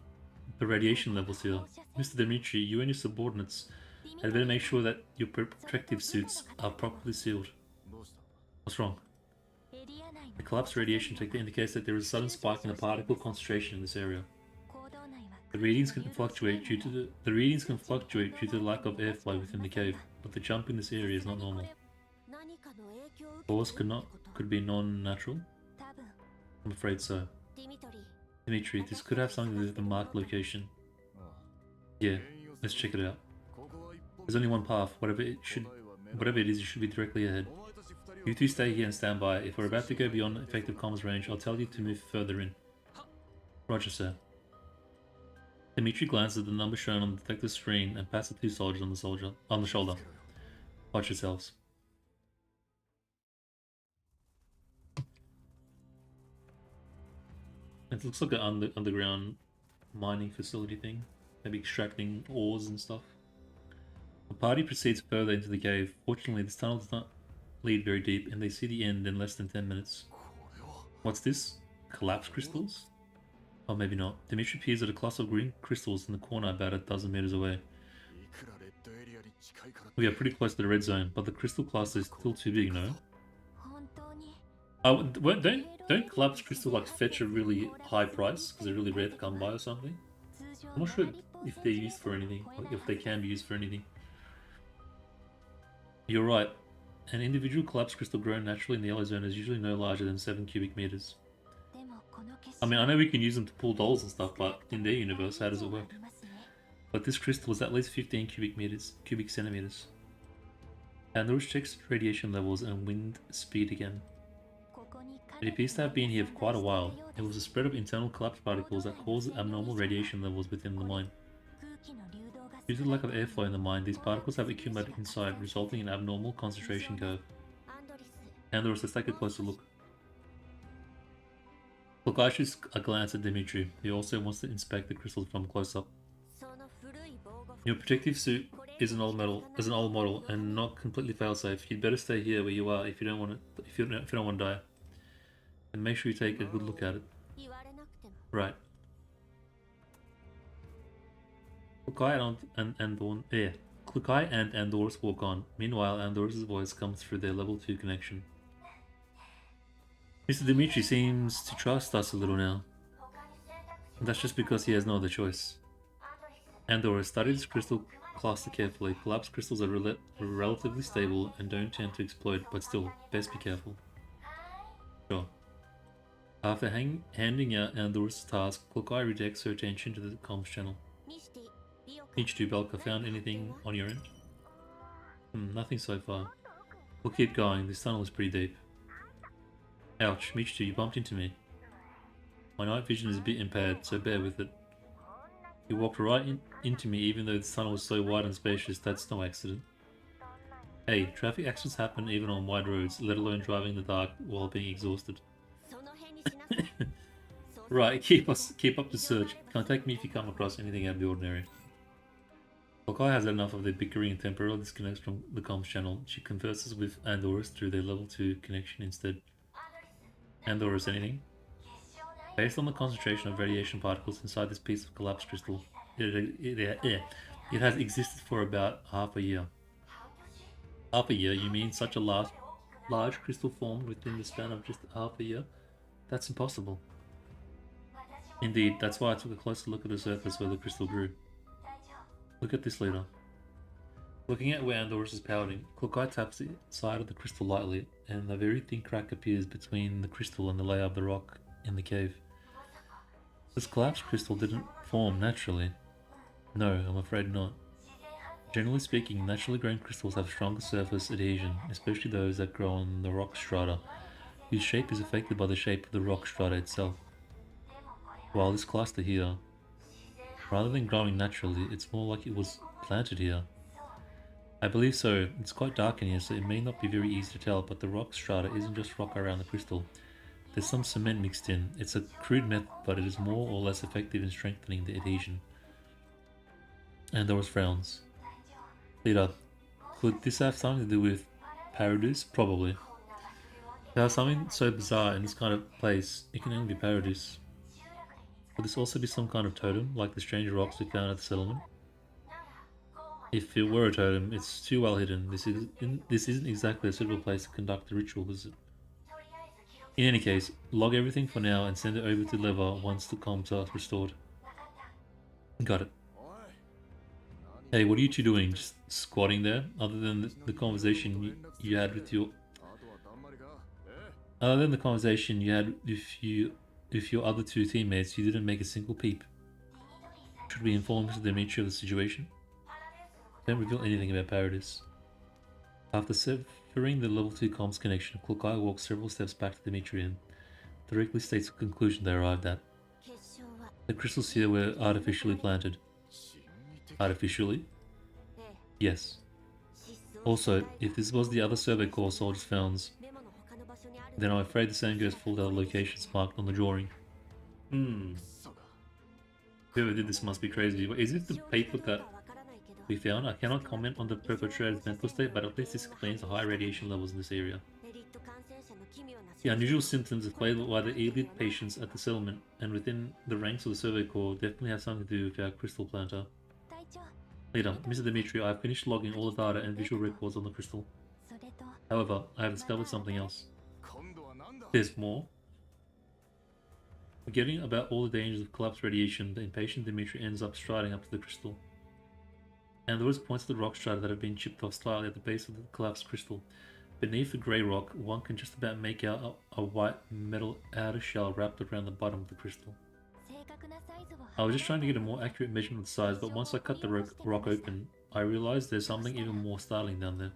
The radiation levels here. Mr. Dimitri, you and your subordinates had better make sure that your protective suits are properly sealed. What's wrong? The collapsed radiation detector indicates that there is a sudden spike in the particle concentration in this area. The readings can fluctuate due to the lack of airflow within the cave, but the jump in this area is not normal. Cause could be non-natural? I'm afraid so. Dimitri, this could have something to do with the marked location. Yeah, let's check it out. There's only one path. Whatever it is, it should be directly ahead. You two stay here and stand by. If we're about to go beyond effective comms range, I'll tell you to move further in. Roger, sir. Dimitri glances at the number shown on the detector screen and pats the two soldiers on the shoulder. Watch yourselves. It looks like an underground mining facility thing. Maybe extracting ores and stuff. The party proceeds further into the cave. Fortunately, this tunnel does not lead very deep, and they see the end in less than 10 minutes. What's this? Collapse crystals? Or maybe not. Dimitri peers at a cluster of green crystals in the corner about a dozen meters away. We are pretty close to the red zone, but the crystal cluster is still too big, no? Don't collapse crystals like fetch a really high price because they're really rare to come by or something? I'm not sure if they're used for anything, or if they can be used for anything. You're right. An individual collapse crystal grown naturally in the yellow zone is usually no larger than 7 cubic meters. I mean, I know we can use them to pull dolls and stuff, but in their universe, how does it work? But this crystal is at least 15 cubic centimeters. Andorus checks radiation levels and wind speed again. It appears to have been here for quite a while. It was a spread of internal collapse particles that caused abnormal radiation levels within the mine. Due to the lack of airflow in the mine, these particles have accumulated inside, resulting in an abnormal concentration curve. Andorus, let's take a closer look. Lokai shoots a glance at Dimitri, who also wants to inspect the crystals from close up. Your protective suit is an old model and not completely fail-safe. You'd better stay here where you are if you don't want to die. And make sure you take a good look at it. Right. Klukai and Andorus walk on. Meanwhile, Andorus' voice comes through their level 2 connection. Mr. Dimitri seems to trust us a little now. That's just because he has no other choice. Andorus, study this crystal cluster carefully. Collapsed crystals are relatively stable and don't tend to explode, but still, best be careful. Sure. After handing out Andorus' task, Klukai redirects her attention to the comms channel. Mechty, Belka, found anything on your end? Nothing so far. We'll keep going, this tunnel is pretty deep. Ouch, Mechty, you bumped into me. My night vision is a bit impaired, so bear with it. You walked right into me even though this tunnel was so wide and spacious, that's no accident. Hey, traffic accidents happen even on wide roads, let alone driving in the dark while being exhausted. Right, keep up the search. Contact me if you come across anything out of the ordinary. Klukai has had enough of their bickering and temporarily disconnects from the comms channel. She converses with Andorus through their level 2 connection instead. Andorus, anything? Based on the concentration of radiation particles inside this piece of collapsed crystal, it has existed for about half a year. Half a year? You mean such a large crystal formed within the span of just half a year? That's impossible. Indeed, that's why I took a closer look at the surface where the crystal grew. Look at this leader. Looking at where Andorus is pouting, Klukai taps the side of the crystal lightly, and a very thin crack appears between the crystal and the layer of the rock in the cave. This collapsed crystal didn't form naturally. No, I'm afraid not. Generally speaking, naturally grown crystals have stronger surface adhesion, especially those that grow on the rock strata, whose shape is affected by the shape of the rock strata itself. While this cluster here, rather than growing naturally, it's more like it was planted here. I believe so. It's quite dark in here, so it may not be very easy to tell, but the rock strata isn't just rock around the crystal. There's some cement mixed in. It's a crude method, but it is more or less effective in strengthening the adhesion. And there was frowns. Leader, could this have something to do with Paradis? Probably. There is something so bizarre in this kind of place, it can only be Paradis. Could this also be some kind of totem, like the strange rocks we found at the settlement? If it were a totem, it's too well hidden. This isn't exactly a suitable place to conduct a ritual visit. In any case, log everything for now and send it over to Lever once the comms are restored. Got it. Hey, what are you two doing? Just squatting there? Other than the conversation you had with your... Other than the conversation you had with your other two teammates, you didn't make a single peep. Should we inform Mr. Dimitri of the situation? Don't reveal anything about Paradis. After severing the level 2 comms connection, Klokai walks several steps back to Dimitri and directly states the conclusion they arrived at. The crystals here were artificially planted. Artificially? Yes. Also, if this was the other survey corps soldiers found, then I'm afraid the same goes for the other locations marked on the drawing. Whoever did this must be crazy. Is it the paper that we found? I cannot comment on the perpetrator's mental state, but at least this explains the high radiation levels in this area. The unusual symptoms displayed by the elite patients at the settlement and within the ranks of the survey corps definitely have something to do with our crystal planter. Leader, Mr. Dimitri, I have finished logging all the data and visual records on the crystal. However, I have discovered something else. There's more? Forgetting about all the dangers of collapsed radiation, the impatient Dimitri ends up striding up to the crystal. And Lewis points to the rock strata that have been chipped off slightly at the base of the collapsed crystal. Beneath the grey rock, one can just about make out a white metal outer shell wrapped around the bottom of the crystal. I was just trying to get a more accurate measurement of the size, but once I cut the rock open, I realized there's something even more startling down there.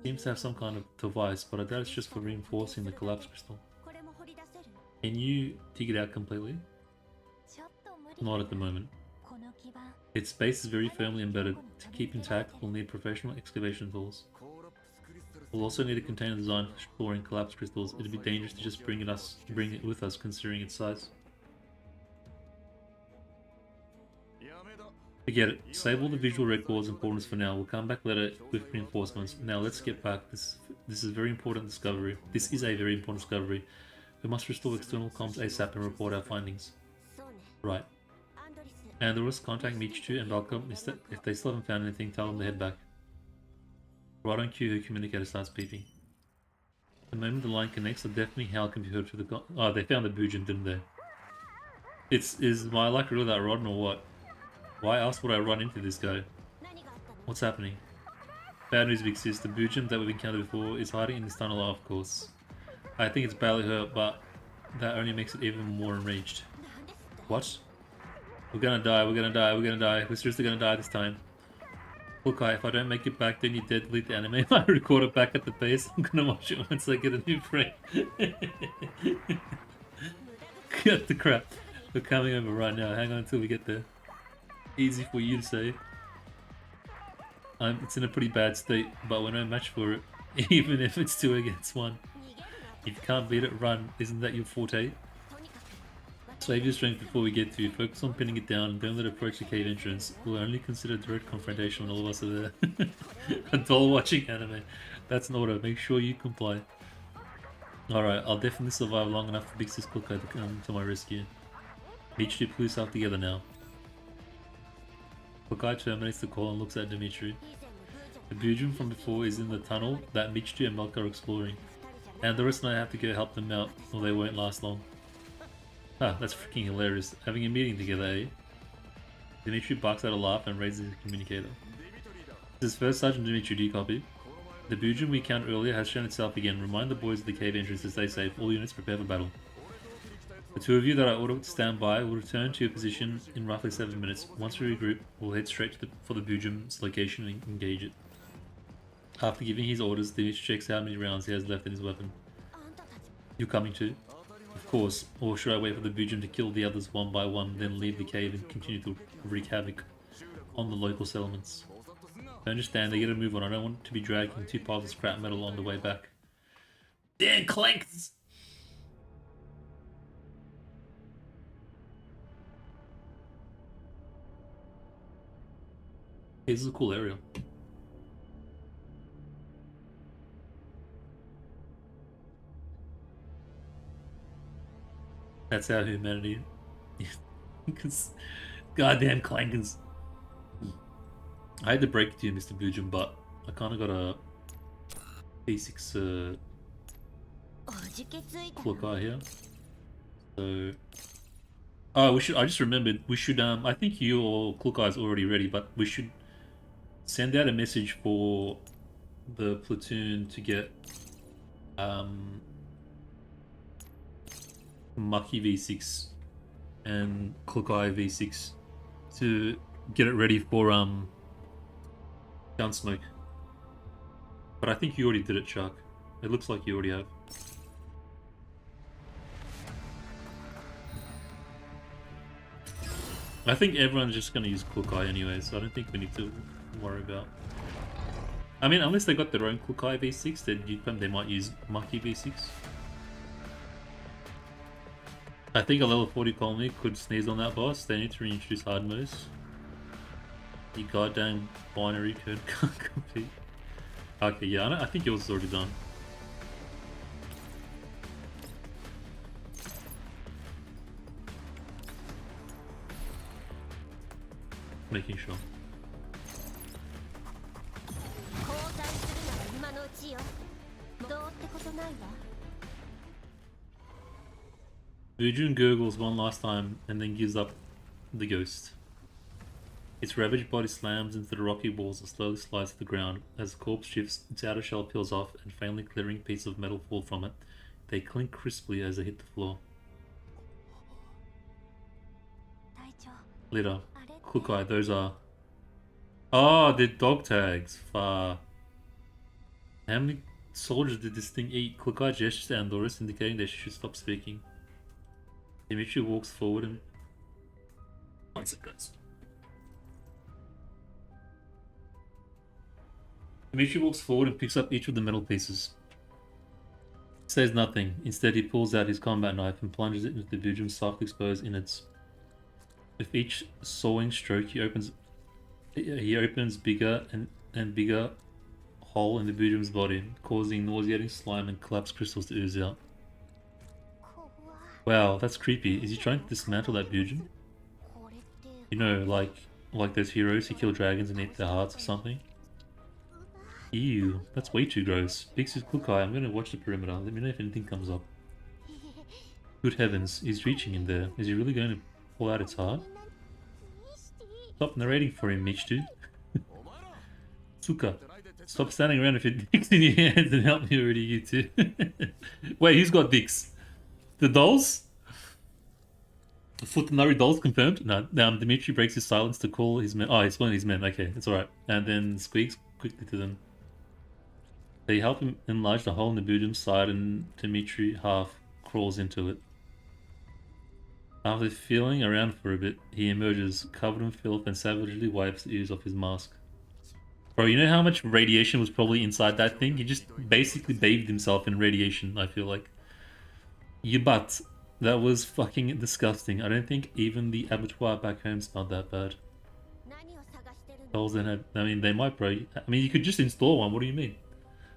Seems to have some kind of device, but I doubt it's just for reinforcing the collapsed crystal. Can you dig it out completely? Not at the moment. Its base is very firmly embedded. To keep intact, we'll need professional excavation tools. We'll also need a container designed for storing collapsed crystals. It'd be dangerous to just bring it with us considering its size. Forget it. Save all the visual records and coordinates for now. We'll come back later with reinforcements. Now let's get back. This is a very important discovery. This is a very important discovery. We must restore external comms ASAP and report our findings. Right. Andorus, contact Mechty and Malcolm. If they still haven't found anything, tell them to head back. Right on cue, her communicator starts beeping. The moment the line connects, a deafening howl can be heard through the... Oh, they found the Bujin, didn't they? Is my luck really that rotten or what? Why else would I run into this guy? What's happening? Bad news, big sis. The Bujin that we've encountered before is hiding in this tunnel, of course. I think it's badly hurt, but that only makes it even more enraged. What? We're gonna die, we're gonna die, we're gonna die. We're seriously gonna die this time. Look, if I don't make it back, then you dead. Delete the anime. I record it back at the base. I'm gonna watch it once I get a new frame. Cut the crap. We're coming over right now. Hang on until we get there. Easy for you to say. It's in a pretty bad state, but we're no match for it. Even if it's 2 against 1. If you can't beat it, run. Isn't that your forte? Save your strength before we get to you. Focus on pinning it down and don't let it approach the cave entrance. We'll only consider direct confrontation when all of us are there. Adult watching anime. That's an order. Make sure you comply. Alright, I'll definitely survive long enough for Big Sis Kukai to come to my rescue. Mechty, pull yourself together now. Kukai terminates the call and looks at Dimitri. The Bujin from before is in the tunnel that Mechty and Melka are exploring. And the rest and I have to go help them out, or they won't last long. Ah, that's freaking hilarious. Having a meeting together, eh? Dimitri barks out a laugh and raises his communicator. This is First Sergeant Dimitri, do you copy? The Bujin we encountered earlier has shown itself again. Remind the boys of the cave entrance to stay safe. All units prepare for battle. The two of you that I ordered to stand by will return to your position in roughly 7 minutes. Once we regroup, we'll head straight to for the Bujum's location and engage it. After giving his orders, Dimitri checks how many rounds he has left in his weapon. You coming too? Of course, or should I wait for the Bujum to kill the others one by one, then leave the cave and continue to wreak havoc on the local settlements? I understand, they get a move on. I don't want to be dragging 2 piles of scrap metal on the way back. Damn clanks! This is a cool area. That's how humanity. Because goddamn clankers. I had to break it to you, Mr. Bujum, but I kind of got a P6 cloak eye here. So, oh, we should. I just remembered. We should. I think you or Clook Eye's already ready, but we should send out a message for the platoon to get Mechty V6 and Clook Eye V6 to get it ready for Gunsmoke. But I think you already did it, Chuck. It looks like you already have. I think everyone's just going to use Clook Eye anyway, so I don't think we need to worry about. I mean, unless they got their own Clook Eye V6, then they might use Mechty V6. I think a level 40 colony could sneeze on that boss. They need to reintroduce hard modes. The goddamn binary code can't compete. Okay, yeah, I think yours is already done. Making sure. Bujun gurgles one last time and then gives up the ghost. Its ravaged body slams into the rocky walls and slowly slides to the ground. As the corpse shifts, its outer shell peels off and faintly glittering pieces of metal fall from it. They clink crisply as they hit the floor. Leader, Clook Eye, those are... Oh, they're dog tags. Far. How many soldiers did this thing eat? Clook Eye gestures to Andoris, indicating they should stop speaking. Dimitri walks forward and... 1 second. Dimitri walks forward and picks up each of the metal pieces. He says nothing. Instead, he pulls out his combat knife and plunges it into the Bujum's softly exposed innards. With each sawing stroke, he opens bigger and bigger hole in the Bujum's body, causing nauseating slime and collapsed crystals to ooze out. Wow, that's creepy. Is he trying to dismantle that Bujum? You know, like those heroes who kill dragons and eat their hearts or something? Ew, that's way too gross. Pixie's Clook Eye, I'm gonna watch the perimeter. Let me know if anything comes up. Good heavens, he's reaching in there. Is he really going to pull out its heart? Stop narrating for him, Mechty. Tsuka, stop standing around with your dicks in your hands and help me already, you two. Wait, who's got dicks? The dolls? The Futanari dolls confirmed? No, Dimitri breaks his silence to call his men. Oh, he's calling his men. Okay, it's alright. And then squeaks quickly to them. They help him enlarge the hole in the Bujum's side and Dimitri half crawls into it. After feeling around for a bit, he emerges, covered in filth, and savagely wipes the ooze off his mask. Bro, you know how much radiation was probably inside that thing? He just basically bathed himself in radiation, I feel like. Your butt. That was fucking disgusting. I don't think even the abattoir back home smelled that bad. Dolls then have... I mean, they might, bro. I mean, you could just install one. What do you mean?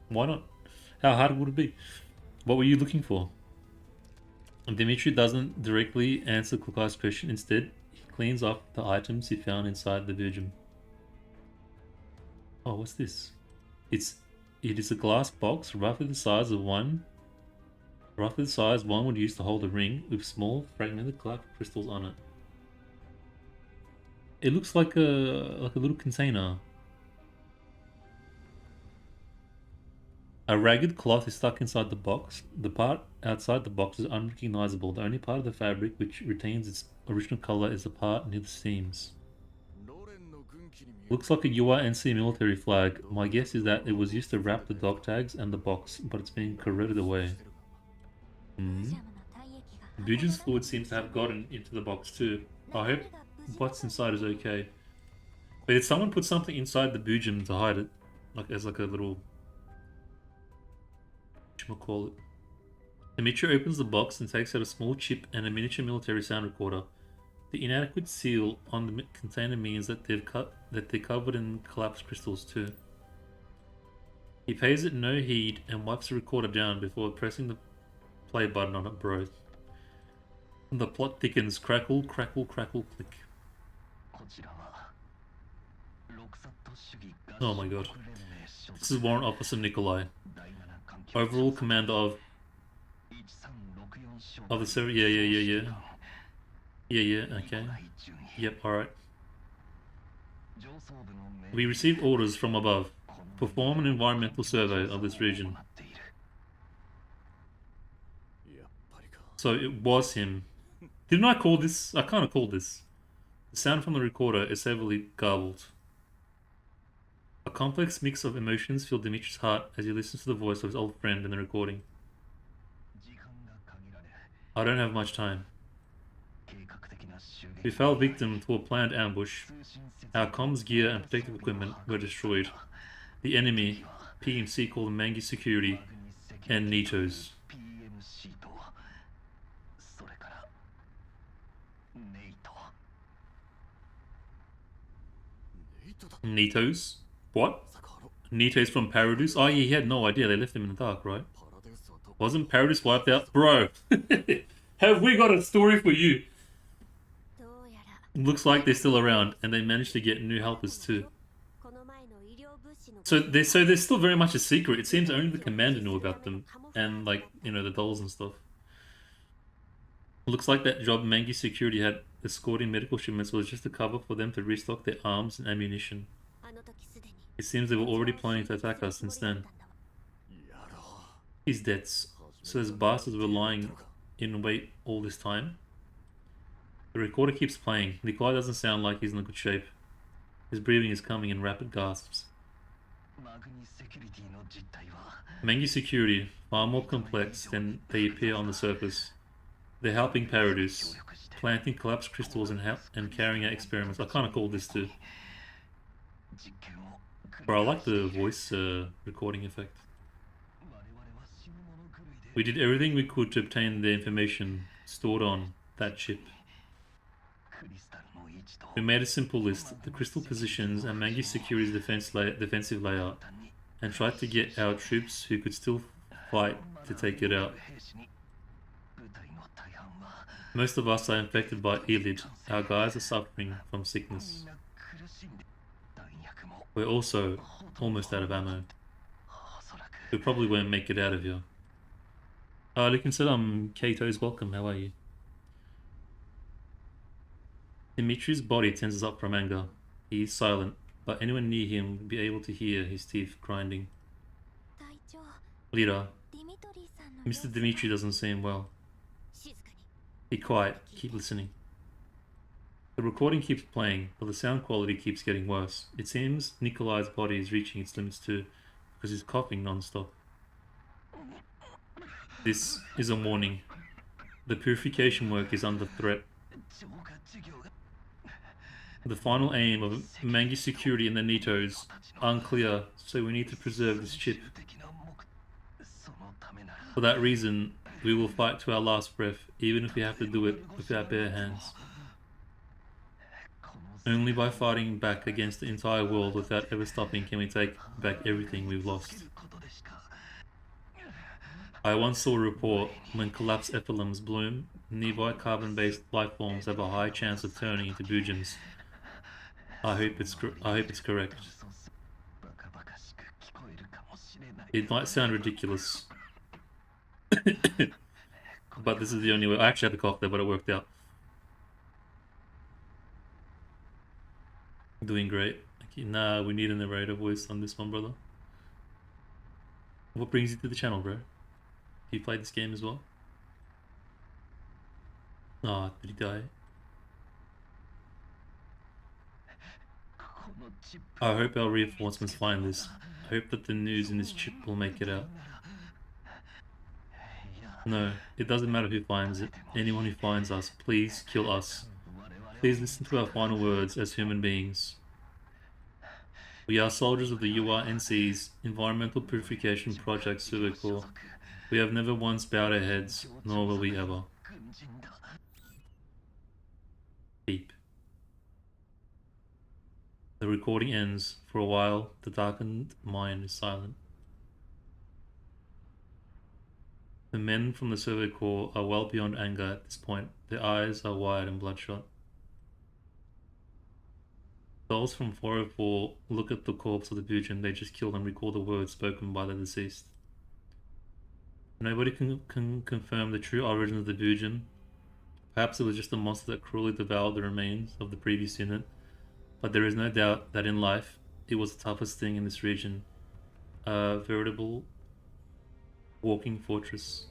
Why not? How hard would it be? What were you looking for? Dimitri doesn't directly answer Clook Eye's question. Instead, he cleans off the items he found inside the Bujum. Oh, what's this? It is a glass box, roughly the size one would use to hold a ring, with small fragmented cloud crystals on it. It looks like a little container. A ragged cloth is stuck inside the box. The part outside the box is unrecognizable. The only part of the fabric which retains its original color is the part near the seams. Looks like a UINC military flag. My guess is that it was used to wrap the dog tags and the box, but it's been corroded away. Buge's fluid seems to have gotten into the box too. I hope what's inside is okay. But did someone put something inside the Bujum to hide it? Like as like a little... whatchamacallit? Dimitri opens the box and takes out a small chip and a miniature military sound recorder. The inadequate seal on the container means that they're covered in collapsed crystals too. He pays it no heed and wipes the recorder down before pressing the play button on it, bro. The plot thickens. Crackle, crackle, crackle, click. Oh my god. This is Warrant Officer Nikolai. Overall commander of the server. Yeah, okay. Yep, alright. We received orders from above. Perform an environmental survey of this region. So it was him. Didn't I call this? I kind of called this. The sound from the recorder is heavily garbled. A complex mix of emotions filled Dimitri's heart as he listens to the voice of his old friend in the recording. I don't have much time. We fell victim to a planned ambush. Our comms gear and protective equipment were destroyed. The enemy, PMC called Mangi Security, and Nitos. Nitos? What? Nitos from Paradise? Oh yeah, he had no idea. They left him in the dark, right? Wasn't Paradise wiped out? Bro! Have we got a story for you? Looks like they're still around, and they managed to get new helpers too. So they're still very much a secret. It seems only the commander knew about them, and like, you know, the dolls and stuff. Looks like that job Mangi Security had escorting medical shipments was just a cover for them to restock their arms and ammunition. It seems they were already planning to attack us since then. His debts. So those bastards were lying in wait all this time. The recorder keeps playing. Nikolai doesn't sound like he's in a good shape. His breathing is coming in rapid gasps. Mangi Security, far more complex than they appear on the surface. They're helping Paradise, planting collapsed crystals and carrying out experiments. I kind of called this too. Bro, I like the voice recording effect. We did everything we could to obtain the information stored on that chip. We made a simple list, the crystal positions and Mangi Security's defensive layout, and tried to get our troops who could still fight to take it out. Most of us are infected by Elid. Our guys are suffering from sickness. We're also almost out of ammo. We probably won't make it out of here. Look and said, Kato's welcome, how are you? Dimitri's body tenses up from anger. He is silent, but anyone near him would be able to hear his teeth grinding. Leader, Mr. Dimitri doesn't seem well. Be quiet, keep listening. The recording keeps playing, but the sound quality keeps getting worse. It seems Nikolai's body is reaching its limits too, because he's coughing non-stop. This is a warning. The purification work is under threat. The final aim of Mangi Security and the Nitos unclear, so we need to preserve this chip. For that reason, we will fight to our last breath, even if we have to do it with our bare hands. Only by fighting back against the entire world without ever stopping can we take back everything we've lost. I once saw a report, when collapsed Aphelions bloom, nearby carbon-based life forms have a high chance of turning into Bujums. I hope it's correct. It might sound ridiculous, but this is the only way. I actually had a cough there, but it worked out. Doing great. Okay, nah, we need a narrator voice on this one, brother. What brings you to the channel, bro? You played this game as well? Ah, did he die? I hope our reinforcements find this. I hope that the news in this chip will make it out. No, it doesn't matter who finds it. Anyone who finds us, please kill us. Please listen to our final words as human beings. We are soldiers of the URNC's Environmental Purification Project Survey Corps. We have never once bowed our heads, nor will we ever. Beep. The recording ends. For a while, the darkened mine is silent. The men from the Survey Corps are well beyond anger at this point. Their eyes are wide and bloodshot. Those from 404 look at the corpse of the Bujin they just killed and recall the words spoken by the deceased. Nobody can confirm the true origin of the Bujin. Perhaps it was just a monster that cruelly devoured the remains of the previous unit, but there is no doubt that in life, it was the toughest thing in this region. A veritable walking fortress.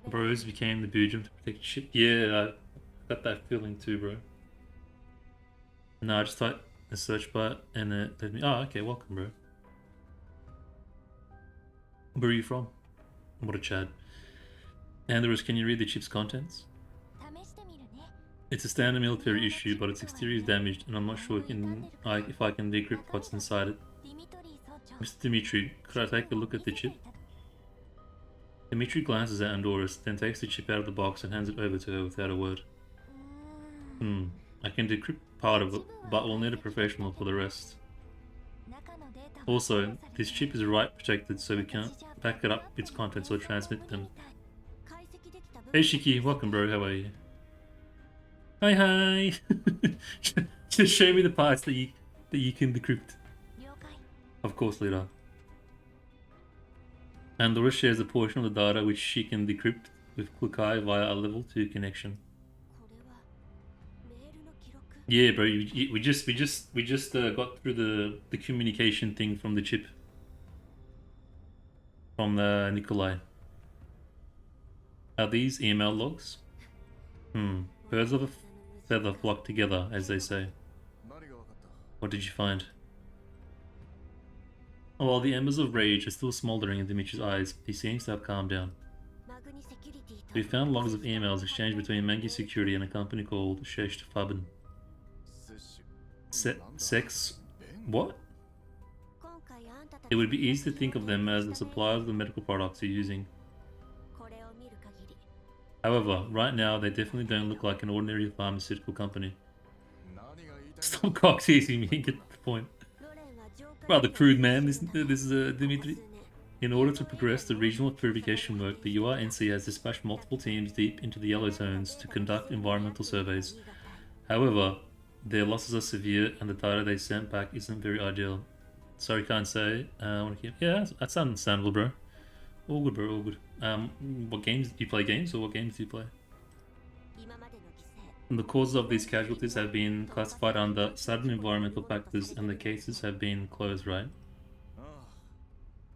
Bros became the Bujin to protect ship. Yeah, I got that feeling too, bro. No, I just typed a search bar and it led me. Oh, okay, welcome, bro. Where are you from? What a Chad. Andrews, can you read the chip's contents? It's a standard military issue, but its exterior is damaged, and I'm not sure if I can decrypt what's inside it. Mr. Dimitri, could I take a look at the chip? Dimitri glances at Andorus, then takes the chip out of the box and hands it over to her without a word. I can decrypt part of it, but we'll need a professional for the rest. Also, this chip is write protected, so we can't back it up its contents or transmit them. Hey Shiki, welcome bro, how are you? Hi. Just show me the parts that you can decrypt. Of course, leader. Andorus shares a portion of the data which she can decrypt with Klukai via a level 2 connection. Yeah, bro. We just got through the communication thing from the chip from the Nikolai. Are these email logs? Birds of a feather flock together, as they say. What did you find? While the embers of rage are still smoldering in Dimitri's eyes, he seems to have calmed down. We found logs of emails exchanged between Mangi Security and a company called Shesh Faben. Sex? What? It would be easy to think of them as the suppliers of the medical products you're using. However, right now they definitely don't look like an ordinary pharmaceutical company. Stop cock teasing me and get to the point. Rather crude, man. This is Dimitri. In order to progress the regional purification work, the URNC has dispatched multiple teams deep into the yellow zones to conduct environmental surveys. However, their losses are severe and the data they sent back isn't very ideal. Sorry, can't say. Yeah, that's understandable, bro. All good, bro, all good. What games do you play? Games, or what games do you play? And the causes of these casualties have been classified under sudden environmental factors and the cases have been closed, right?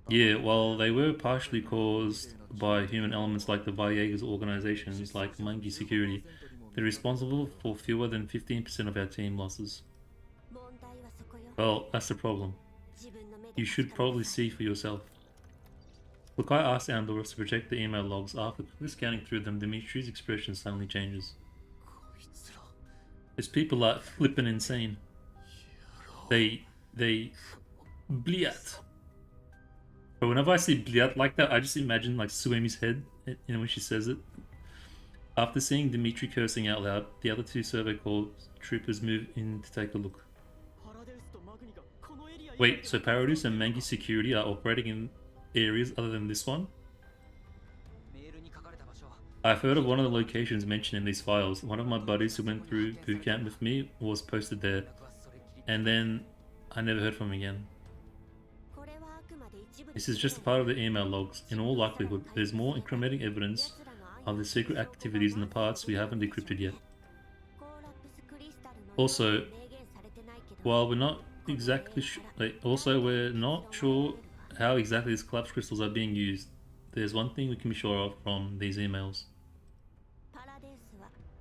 Yeah, well, they were partially caused by human elements like the Villegas organizations like Mangi Security. They're responsible for fewer than 15% of our team losses. Well, that's the problem. You should probably see for yourself. Look, I asked Andorus to protect the email logs. After quickly scanning through them, Dimitri's expression suddenly changes. These people are flippin' insane. They... Bliat. But whenever I see bliat like that, I just imagine like Suemi's head, you know, when she says it. After seeing Dimitri cursing out loud, the other two survey corps troopers move in to take a look. Wait, so Paradis and Mangi Security are operating in areas other than this one? I've heard of one of the locations mentioned in these files. One of my buddies who went through boot camp with me was posted there, and then I never heard from him again. This is just a part of the email logs. In all likelihood, there's more incriminating evidence of the secret activities in the parts we haven't decrypted yet. Also, while we're not exactly also, we're not sure how exactly these collapse crystals are being used. There's one thing we can be sure of from these emails.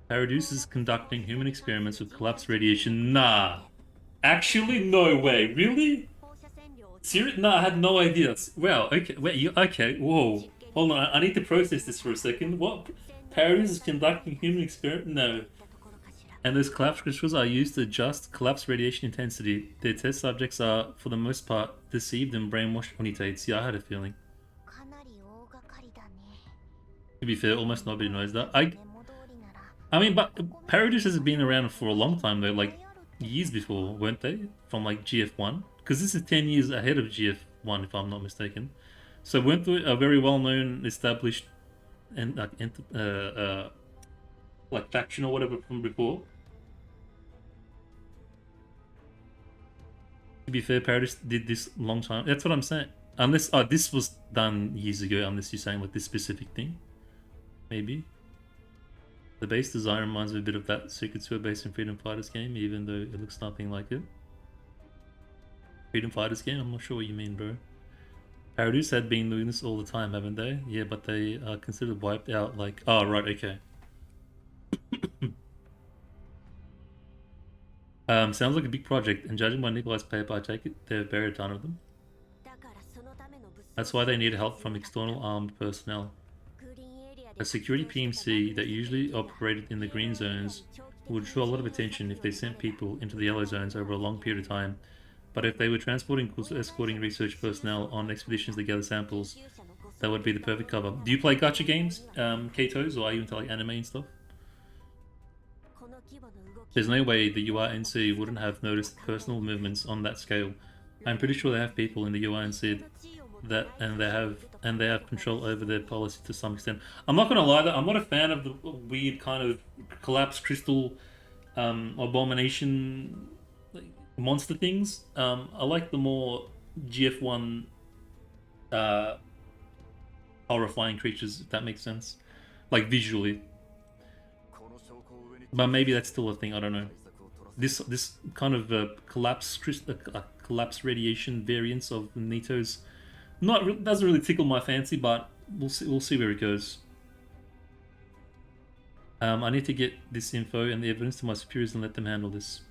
Paradise is conducting human experiments with collapse radiation. Nah. Actually, no way. Really? Serious? Nah, I had no idea. Wow, okay. Wait, okay. Whoa. Hold on, I need to process this for a second. What? Paradise is conducting human experiment? No. And those collapse crystals are used to adjust collapse radiation intensity. Their test subjects are, for the most part, deceived and brainwashed when he takes. Yeah, I had a feeling. To be fair, almost nobody knows that. I mean, but Paradise has been around for a long time though, like years before, weren't they? From like GF1? Because this is 10 years ahead of GF1, if I'm not mistaken. So weren't they a very well-known, established, and like faction or whatever from before? To be fair, Paradise did this long time. That's what I'm saying. Unless, this was done years ago, unless you're saying like this specific thing. Maybe. The base design reminds me a bit of that Secret Sewer base in Freedom Fighters game, even though it looks nothing like it. Freedom Fighters game? I'm not sure what you mean, bro. Paradise had been doing this all the time, haven't they? Yeah, but they are considered wiped out like... Oh, right, okay. Sounds like a big project, and judging by Nikolai's paper, I take it there are very ton of them. That's why they need help from external armed personnel. A security PMC that usually operated in the green zones would draw a lot of attention if they sent people into the yellow zones over a long period of time. But if they were escorting research personnel on expeditions to gather samples, that would be the perfect cover. Do you play gacha games, Katos, or are you into like anime and stuff? There's no way the URNC wouldn't have noticed personal movements on that scale. I'm pretty sure they have people in the URNC that they have control over their policy to some extent. I'm not gonna lie though, I'm not a fan of the weird kind of collapsed crystal abomination like, monster things. I like the more GF1 horrifying creatures, if that makes sense. Like visually. But maybe that's still a thing, I don't know. This kind of collapse radiation variants of Nito's doesn't really tickle my fancy, but we'll see where it goes. I need to get this info and the evidence to my superiors and let them handle this.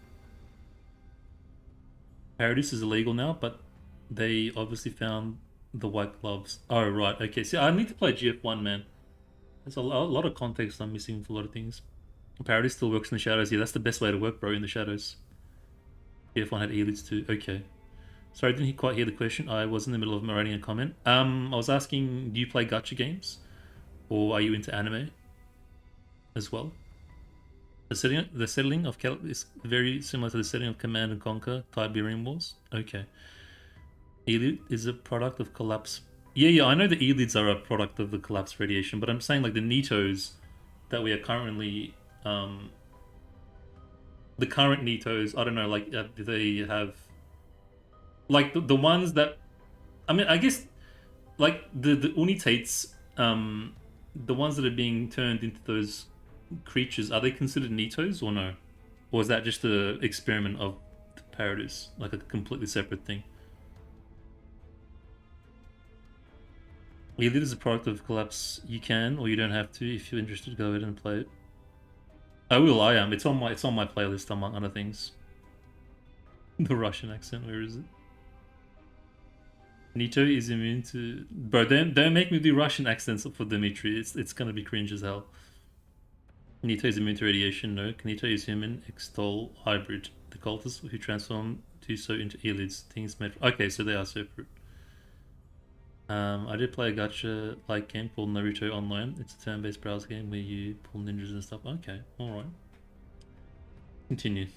Paradise is illegal now, but they obviously found the white gloves. Oh right, okay. See, I need to play GF1, man. There's a lot of context I'm missing for a lot of things. Paradise still works in the shadows. Yeah, that's the best way to work, bro, in the shadows. GF1 had elites too. Okay. Sorry, I didn't quite hear the question. I was in the middle of writing a comment. I was asking, do you play gacha games? Or are you into anime as well? The settling of Kel is very similar to the setting of Command and Conquer Tiberian Wars. Okay. Elite is a product of collapse. Yeah, I know the elites are a product of the collapse radiation, but I'm saying like the Nitos that we are currently... the current Nitos, I don't know, like, do they have... Like, the ones that... I mean, I guess, like, the Unitates, the ones that are being turned into those creatures, are they considered Nitos or no? Or is that just an experiment of the Paradise, like a completely separate thing? Elite is a product of Collapse. You can, or you don't have to. If you're interested, go ahead and play it. I will, I am. It's on my playlist, among other things. The Russian accent, where is it? Nito is immune to... Bro, don't make me do Russian accents for Dimitri. It's gonna be cringe as hell. Nito is immune to radiation, no. Nito is human, extol, hybrid. The cultists who transform do so into elites. Things made... Okay, so they are separate. I did play a gacha-like game called Naruto Online. It's a turn-based browser game where you pull ninjas and stuff. Okay, alright. Continue.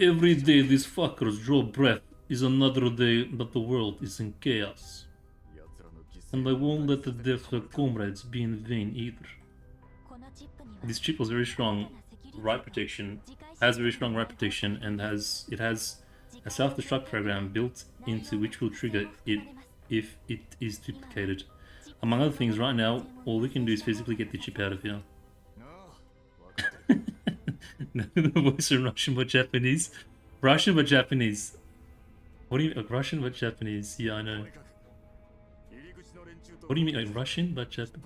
Every day these fuckers draw breath is another day that the world is in chaos. And I won't let the death of their comrades be in vain either. This chip was very strong right protection, has very strong right protection, and it has a self-destruct program built into which will trigger it if it is duplicated. Among other things, right now, all we can do is physically get the chip out of here. The voice in Russian or Japanese. Russian but Japanese. What do you mean? Russian but Japanese? Yeah, I know. What do you mean? Like Russian but Japanese?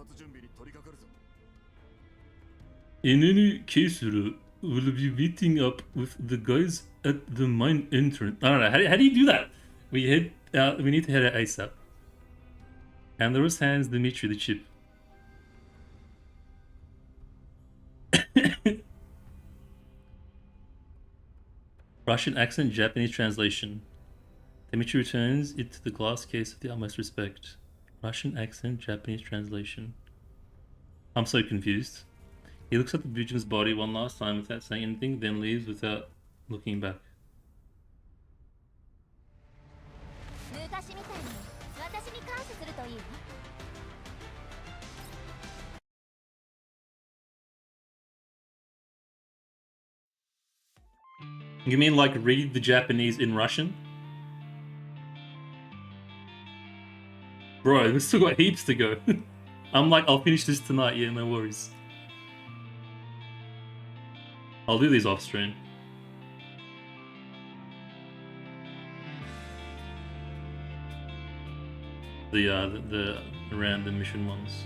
In any case, we'll be meeting up with the guys at the mine entrance. I don't know. How do you do that? We need to head out ASAP. And there was hands Dimitri the chip. Russian accent, Japanese translation. Dimitri returns it to the glass case with the utmost respect. Russian accent, Japanese translation. I'm so confused. He looks at the Bujin's body one last time without saying anything, then leaves without looking back. You mean like read the Japanese in Russian? Bro, we still got heaps to go. I'm like, I'll finish this tonight, yeah, no worries. I'll do these off stream. The random mission ones.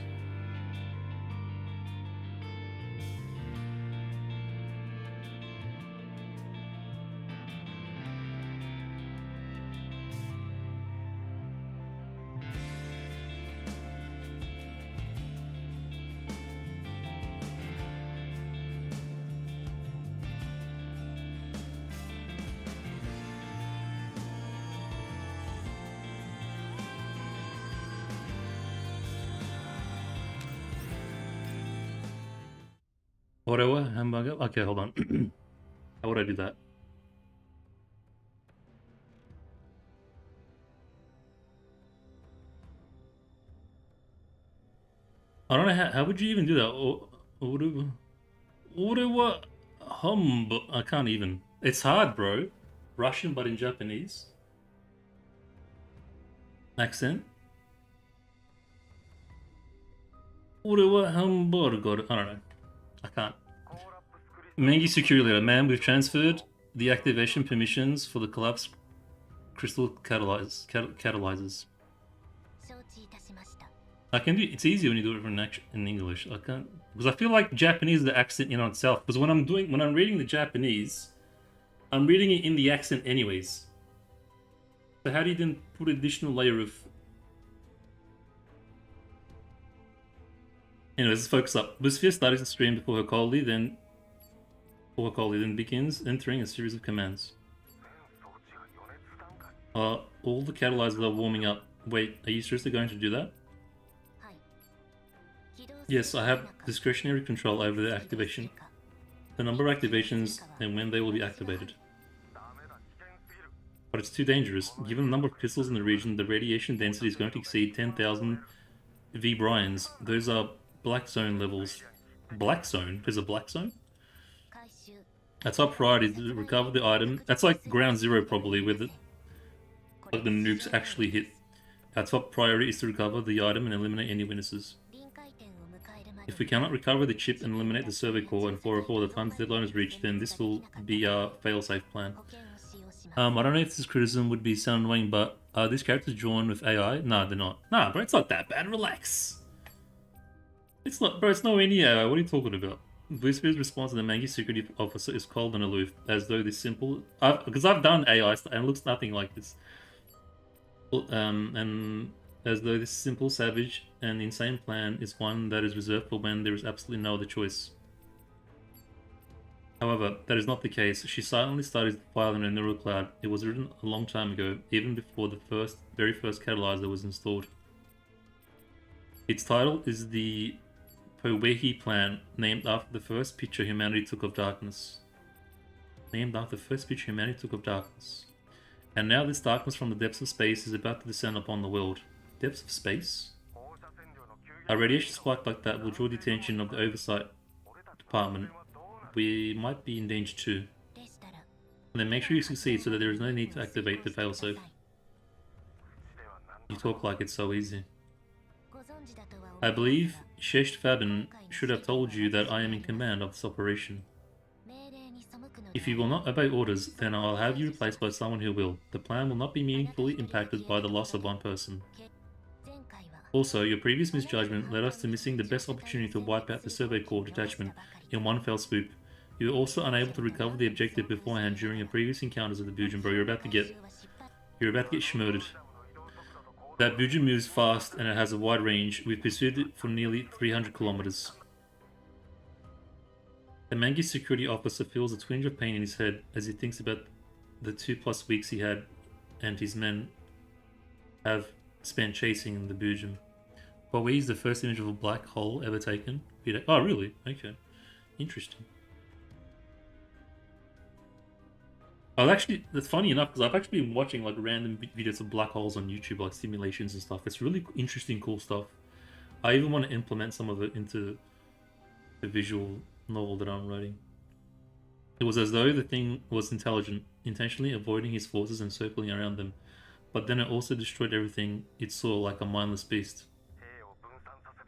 Whatever, hamburger. Okay, hold on. How would I do that? I don't know how would you even do that? Whatever, I can't even. It's hard, bro. Russian, but in Japanese. Accent. Whatever, hamburger. I don't know. I can't. Mangi security leader. Man, we've transferred the activation permissions for the collapsed crystal catalyzers. I can do. It's easier when you do it in English. I can't because I feel like Japanese is the accent in on itself. Because when I'm reading the Japanese, I'm reading it in the accent anyways. So how do you then put an additional layer of? Anyways, let's focus up. Lucifer started the stream before her colleague, then begins entering a series of commands. All the catalyzers are warming up. Wait, are you seriously going to do that? Yes, I have discretionary control over the activation. The number of activations and when they will be activated. But it's too dangerous. Given the number of crystals in the region, the radiation density is going to exceed 10,000 V bryons. Those are black zone levels. Black zone? There's a black zone? Our top priority is to recover the item. That's like ground zero probably, where the nukes actually hit. Our top priority is to recover the item and eliminate any witnesses. If we cannot recover the chip and eliminate the server core and 404 the time the deadline is reached, then this will be our fail-safe plan. I don't know if this criticism would be sound annoying, but are these characters drawn with AI? Nah, they're not. Nah, bro, it's not that bad. Relax. It's not, bro, it's nowhere near AI. What are you talking about? Whisper's response to the Mangi security officer is cold and aloof, as though this simple... Because I've done AI stuff and it looks nothing like this. And as though this simple, savage, and insane plan is one that is reserved for when there is absolutely no other choice. However, that is not the case. She silently studies the file in her neural cloud. It was written a long time ago, even before the very first catalyzer was installed. Its title is the Powehi Plan, named after the first picture humanity took of darkness. And now this darkness from the depths of space is about to descend upon the world. Depths of space? A radiation spike like that will draw the attention of the oversight department. We might be in danger too. And then make sure you succeed so that there is no need to activate the failsafe. You talk like it's so easy. I believe Shesh Fabin should have told you that I am in command of this operation. If you will not obey orders, then I'll have you replaced by someone who will. The plan will not be meaningfully impacted by the loss of one person. Also, your previous misjudgment led us to missing the best opportunity to wipe out the Survey Corps detachment in one fell swoop. You were also unable to recover the objective beforehand during your previous encounters with the Bujin, bro. You're about to get schmurdered. That Bujin moves fast and it has a wide range. We've pursued it for nearly 300 kilometers. The Mangi security officer feels a twinge of pain in his head as he thinks about the 2+ weeks he had and his men have spent chasing the Bujin. Huawei is the first image of a black hole ever taken. Oh, really? Okay. Interesting. That's funny enough, because I've actually been watching like random videos of black holes on YouTube, like simulations and stuff. It's really interesting, cool stuff. I even want to implement some of it into the visual novel that I'm writing. It was as though the thing was intelligent, intentionally avoiding his forces and circling around them. But then it also destroyed everything it saw like a mindless beast.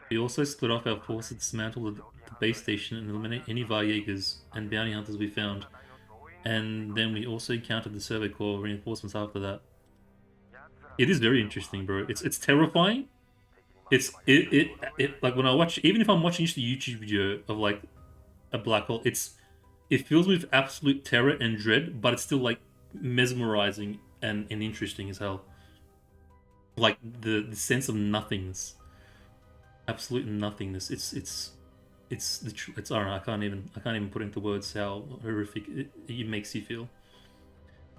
We also split off our forces to dismantle the base station and eliminate any Varjägers and bounty hunters we found. And then we also encountered the Survey Corps reinforcements after that. It is very interesting, bro. It's terrifying. It like when I watch, even if I'm watching just a YouTube video of like a black hole, it fills me with absolute terror and dread, but it's still like mesmerizing and interesting as hell. Like the sense of nothingness, absolute nothingness. It's I don't know. I can't even put into words how horrific it makes you feel.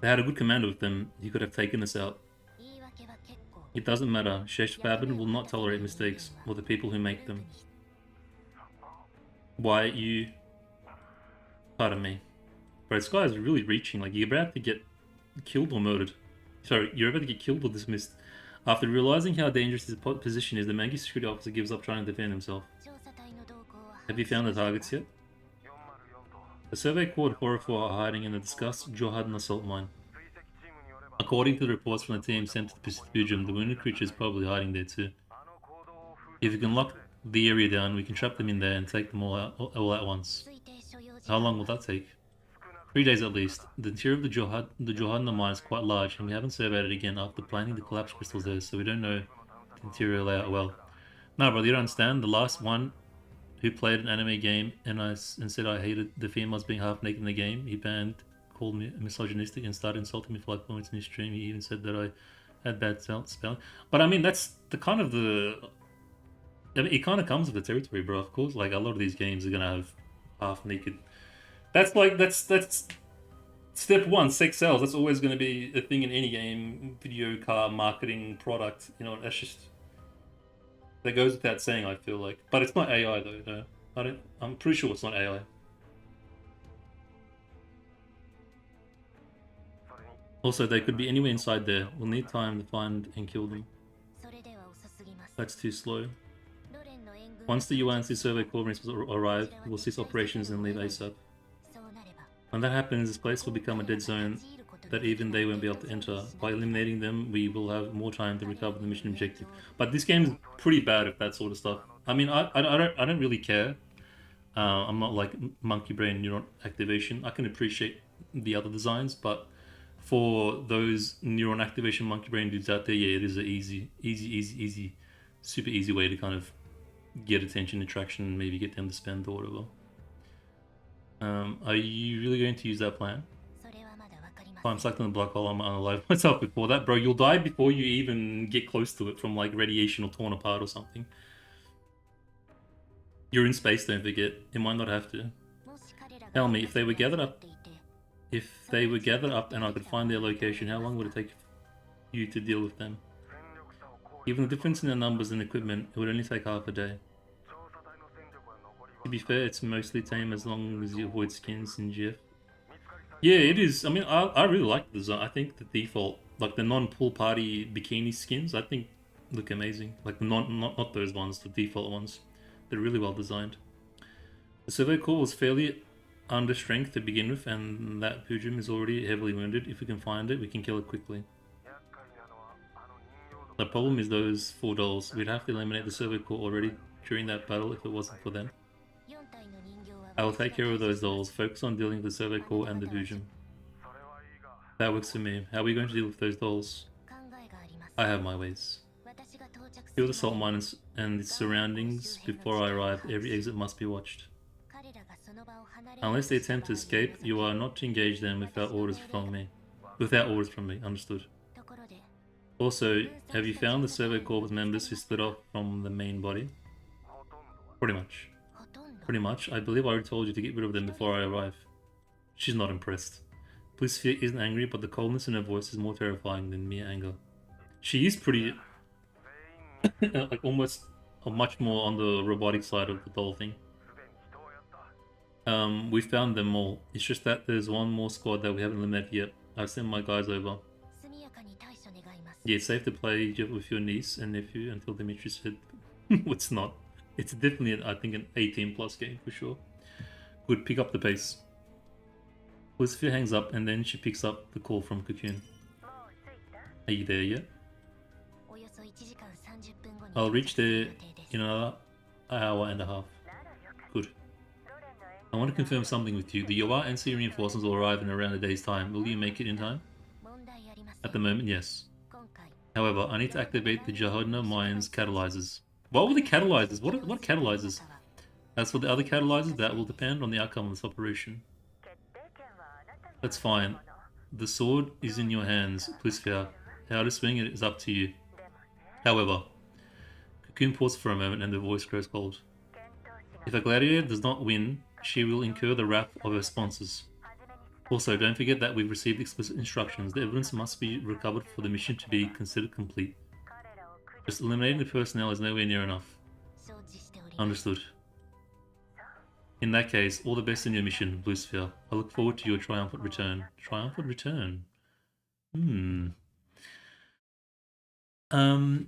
They had a good commander with them. He could have taken us out. It doesn't matter. Shesh Babin will not tolerate mistakes or the people who make them. Why you? Pardon me. Bro, this guy is really reaching. Like, you're about to get killed or murdered. Sorry, you're about to get killed or dismissed. After realizing how dangerous his position is, the Mangi security officer gives up trying to defend himself. Have you found the targets yet? The Survey Corps Horror 4 are hiding in the discussed Johadna salt mine. According to the reports from the team sent to the Pacific Bujum, the wounded creature is probably hiding there too. If we can lock the area down, we can trap them in there and take them all at once. How long will that take? 3 days at least. The interior of the Johadna mine is quite large, and we haven't surveyed it again after planting the collapsed crystals there, so we don't know the interior layout well. No, brother, you don't understand. The last one who played an anime game and said I hated the females being half naked in the game, he called me misogynistic and started insulting me for like points in his stream. He even said that I had bad spelling. But I mean, that's the kind of it kind of comes with the territory, bro. Of course, like a lot of these games are gonna have half naked. That's step one. Sex sells. That's always gonna be a thing in any game, video, car, marketing, product. You know, that's just that goes without saying. I feel like, but it's not AI though. No, I'm pretty sure it's not AI. Also, they could be anywhere inside there. We'll need time to find and kill them. That's too slow. Once the UNC Survey Corps arrive, we'll cease operations and leave ASAP. When that happens, this place will become a dead zone that even they won't be able to enter. By eliminating them, we will have more time to recover the mission objective. But this game is pretty bad at that sort of stuff. I mean, I don't really care. I'm not like monkey brain neuron activation. I can appreciate the other designs, but for those neuron activation monkey brain dudes out there, yeah, it is an easy, super easy way to kind of get attention, attraction, and maybe get them to spend or whatever. Are you really going to use that plan? If I'm stuck in the black hole, I'm unalive myself before that. Bro, you'll die before you even get close to it from like radiation or torn apart or something. You're in space, don't forget. You might not have to. Tell me, if they were gathered up and I could find their location, how long would it take you to deal with them? Given the difference in the numbers and equipment, it would only take half a day. To be fair, it's mostly tame as long as you avoid skins in GF. Yeah, it is. I mean, I really like the design. I think the default, like the non-pool party bikini skins, I think look amazing. Like not those ones, the default ones. They're really well designed. The Survey Corps was fairly under strength to begin with, and that Pujum is already heavily wounded. If we can find it, we can kill it quickly. The problem is those 4 dolls. We'd have to eliminate the Survey Corps already during that battle if it wasn't for them. I will take care of those dolls. Focus on dealing with the survey core and the fusion. That works for me. How are we going to deal with those dolls? I have my ways. Kill the salt mine and its surroundings before I arrive. Every exit must be watched. Unless they attempt to escape, you are not to engage them without orders from me. Understood. Also, have you found the survey corps with members who split off from the main body? Pretty much. I believe I already told you to get rid of them before I arrive. She's not impressed. Blissfear isn't angry, but the coldness in her voice is more terrifying than mere anger. She is pretty... like almost much more on the robotic side of the doll thing. We found them all. It's just that there's one more squad that we haven't eliminated yet. I've sent my guys over. Yeah, it's safe to play with your niece and nephew until Dimitri said... It's not. It's definitely, I think, an 18+ game for sure. Good, pick up the pace. Blissfear hangs up and then she picks up the call from Cocoon. Are you there yet? I'll reach there in another hour and a half. Good. I want to confirm something with you. The Yowa NC reinforcements will arrive in around a day's time. Will you make it in time? At the moment, yes. However, I need to activate the Jahodna Mine's catalyzers. What were the catalyzers? What catalyzers? As for the other catalyzers, that will depend on the outcome of this operation. That's fine. The sword is in your hands, Blissfear. How to swing it is up to you. However, Cocoon pauses for a moment and the voice grows cold. If a gladiator does not win, she will incur the wrath of her sponsors. Also, don't forget that we've received explicit instructions. The evidence must be recovered for the mission to be considered complete. Just eliminating the personnel is nowhere near enough. Understood. In that case, all the best in your mission, Blissfear. I look forward to your triumphant return. Triumphant return?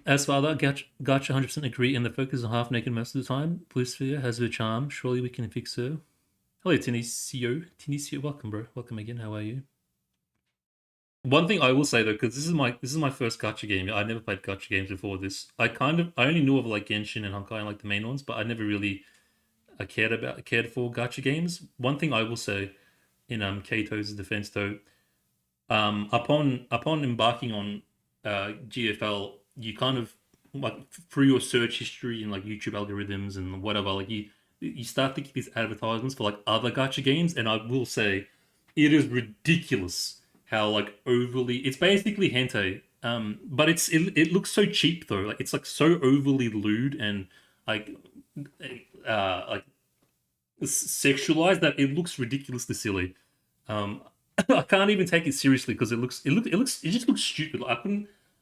As for other, Gotcha 100% agree, and the focus is half-naked most of the time. Blissfear has her charm. Surely we can fix her. Hello, Tinicio. Tinicio, welcome, bro. Welcome again. How are you? One thing I will say though, because this is my first gacha game. I never played gacha games before this. I only knew of like Genshin and Honkai and like the main ones, but I never really cared for gacha games. One thing I will say in Keito's defense though, upon embarking on GFL, you kind of like through your search history and like YouTube algorithms and whatever, like you start to get these advertisements for like other gacha games, and I will say it is ridiculous how like overly it's basically hentai, but it looks so cheap though. Like it's like so overly lewd and like sexualized that it looks ridiculously silly. I can't even take it seriously because it just looks stupid. Like,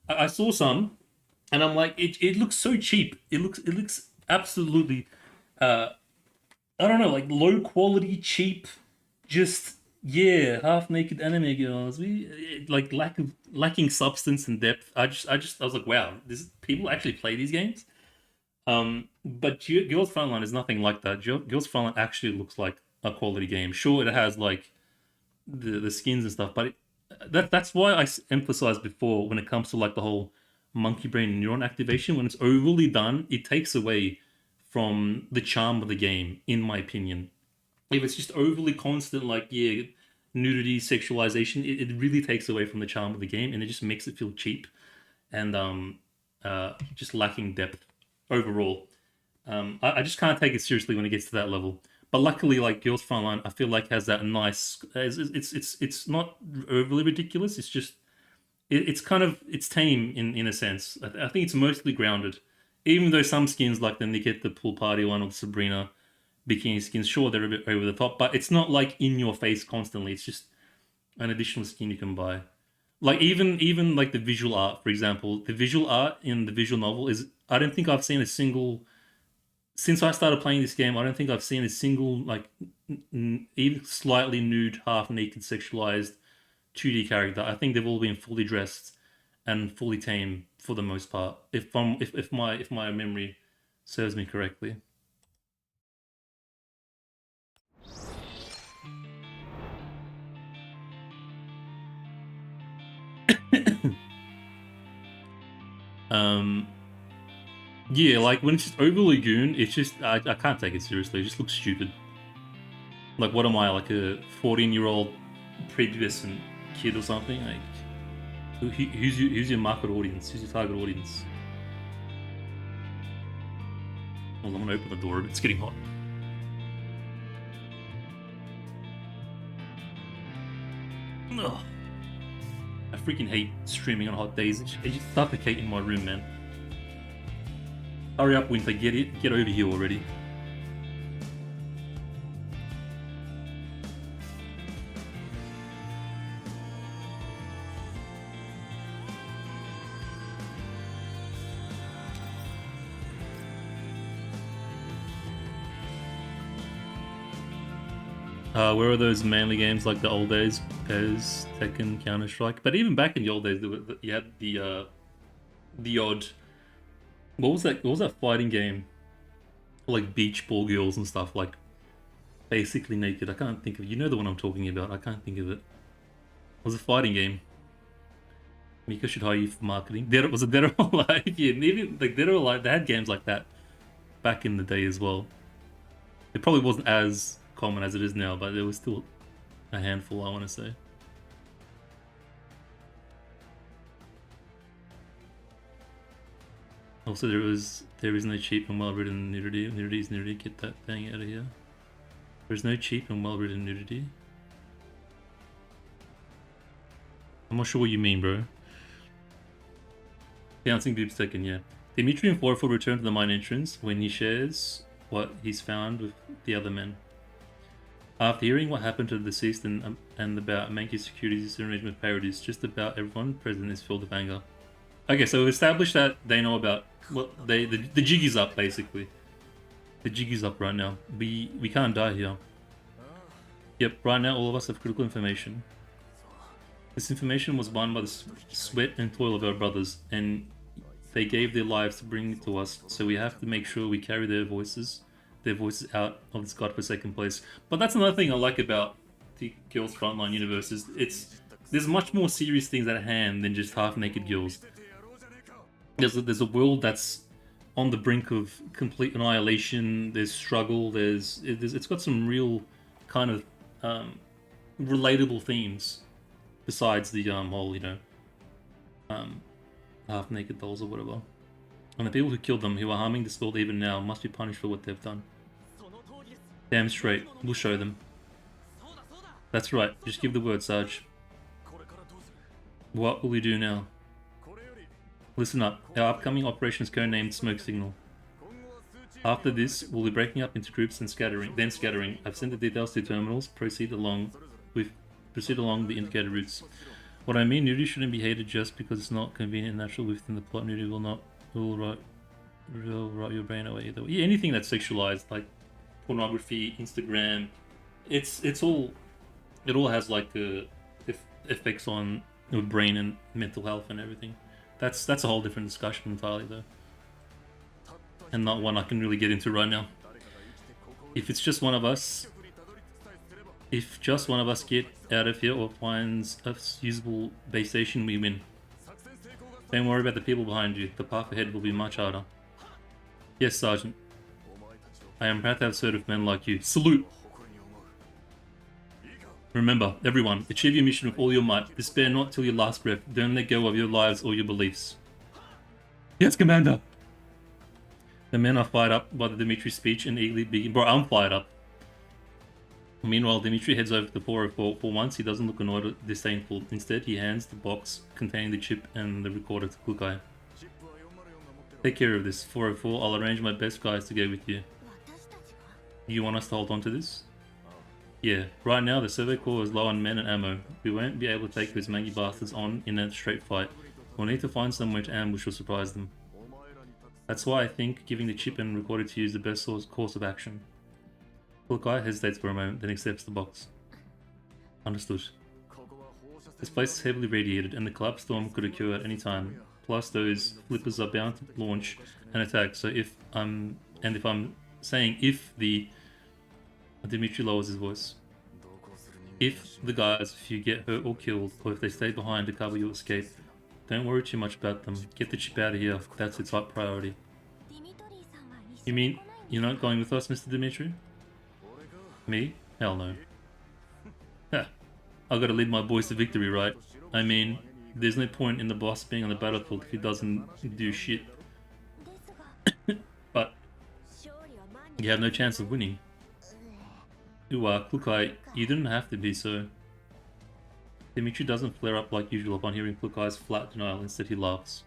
I saw some, and I'm like, it looks so cheap. It looks absolutely, I don't know, like low quality, cheap, just half naked anime girls. We like lacking substance and depth. I was like, wow, people actually play these games. But Girls Frontline is nothing like that. Girls Frontline actually looks like a quality game. Sure, it has like the skins and stuff, but that's why I emphasized before when it comes to like the whole monkey brain neuron activation. When it's overly done, it takes away from the charm of the game, in my opinion. If it's just overly constant, like nudity, sexualization, it really takes away from the charm of the game, and it just makes it feel cheap and just lacking depth overall. I just can't take it seriously when it gets to that level. But luckily, like Girls Frontline, I feel like has that nice. It's not overly ridiculous. It's just it's kind of tame in a sense. I think it's mostly grounded, even though some skins like the Niket, the Pool Party one, or the Sabrina bikini skins, sure they're a bit over the top, but it's not like in your face constantly. It's just an additional skin you can buy. Like even like the visual art, for example, the visual art in the visual novel is I don't think I've seen a single. Since I started playing this game, I don't think I've seen a single, like, even slightly nude, half-naked, sexualized 2D character. I think they've all been fully dressed and fully tame for the most part, if my memory serves me correctly. Yeah, like when it's just overly goon, it's just I can't take it seriously. It just looks stupid. Like, what am I, like a 14-year-old prepubescent kid or something? Like, who's your market audience? Who's your target audience? Well, I'm gonna open the door. It's getting hot. Ugh. I freaking hate streaming on hot days. It just suffocate in my room, man. Hurry up, Winter. Get over here already. Where are those manly games like the old days? PES, Tekken, Counter-Strike. But even back in the old days, you had the odd. What was that? What was that fighting game? Like beach ball girls and stuff, like basically naked. I can't think of. You know the one I'm talking about. I can't think of it. It was a fighting game. Mika should hire you for marketing. Was it Dead or Alive? Yeah, even like Dead or Alive. They had games like that back in the day as well. It probably wasn't as common as it is now, but there was still a handful, I want to say. Also, there is no cheap and well-written nudity. Nudity is nudity. Get that thing out of here. There's no cheap and well-written nudity. I'm not sure what you mean, bro. Bouncing boobs taken, yeah. Dimitri and 404 return to the mine entrance when he shares what he's found with the other men. After hearing what happened to the deceased and about Mankey's security's arrangement with parodies, just about everyone present is filled with anger. Okay, so we've established that they know about what the jig is up, basically. The jig is up right now. We can't die here. Yep, right now all of us have critical information. This information was won by the sweat and toil of our brothers, and they gave their lives to bring it to us, so we have to make sure we carry their voices out of this godforsaken place. But that's another thing I like about the Girls Frontline universe, is there's much more serious things at hand than just half-naked girls. There's a world that's on the brink of complete annihilation. There's struggle. It's got some real kind of relatable themes besides the whole, you know, half-naked dolls or whatever. And the people who killed them, who are harming this world even now, must be punished for what they've done. Damn straight. We'll show them. That's right. Just give the word, Sarge. What will we do now? Listen up. Our upcoming operation is codenamed Smoke Signal. After this, we'll be breaking up into groups and scattering. I've sent the details to terminals. Proceed along the indicated routes. What I mean, nudity shouldn't be hated just because it's not convenient and natural within the plot. Nudity will rot your brain away either way. Yeah, anything that's sexualized, like pornography, Instagram, it all has like effects on your brain and mental health and everything. That's a whole different discussion entirely, though, and not one I can really get into right now. If just one of us get out of here or finds a usable base station, we win. Don't worry about the people behind you. The path ahead will be much harder. Yes, Sergeant. I am proud to have served with men like you. Salute! Remember, everyone, achieve your mission with all your might. Despair not till your last breath. Don't let go of your lives or your beliefs. Yes, Commander! The men are fired up by the Dimitri speech and eagerly begin. Bro, I'm fired up. Meanwhile, Dimitri heads over to the 404. For once, he doesn't look annoyed or disdainful. Instead, he hands the box containing the chip and the recorder to Kukai. Take care of this, 404. I'll arrange my best guys to go with you. You want us to hold on to this? Yeah, right now the Survey Corps is low on men and ammo. We won't be able to take those mangy bastards on in a straight fight. We'll need to find somewhere to ambush or surprise them. That's why I think giving the chip and recorder to you is the best course of action. Kukai hesitates for a moment, then accepts the box. Understood. This place is heavily radiated, and the collapse storm could occur at any time. Plus, those flippers are bound to launch an attack. So if Dimitri lowers his voice. If the guys, if you get hurt or killed, or if they stay behind to cover your escape, don't worry too much about them. Get the chip out of here. That's its top priority. You mean you're not going with us, Mr. Dimitri? Me? Hell no. Ha. I gotta lead my boys to victory, right? I mean, there's no point in the boss being on the battlefield if he doesn't do shit. But you have no chance of winning. You are, Klukai, you didn't have to be so. Dimitri doesn't flare up like usual upon hearing Klukai's flat denial, instead he laughs.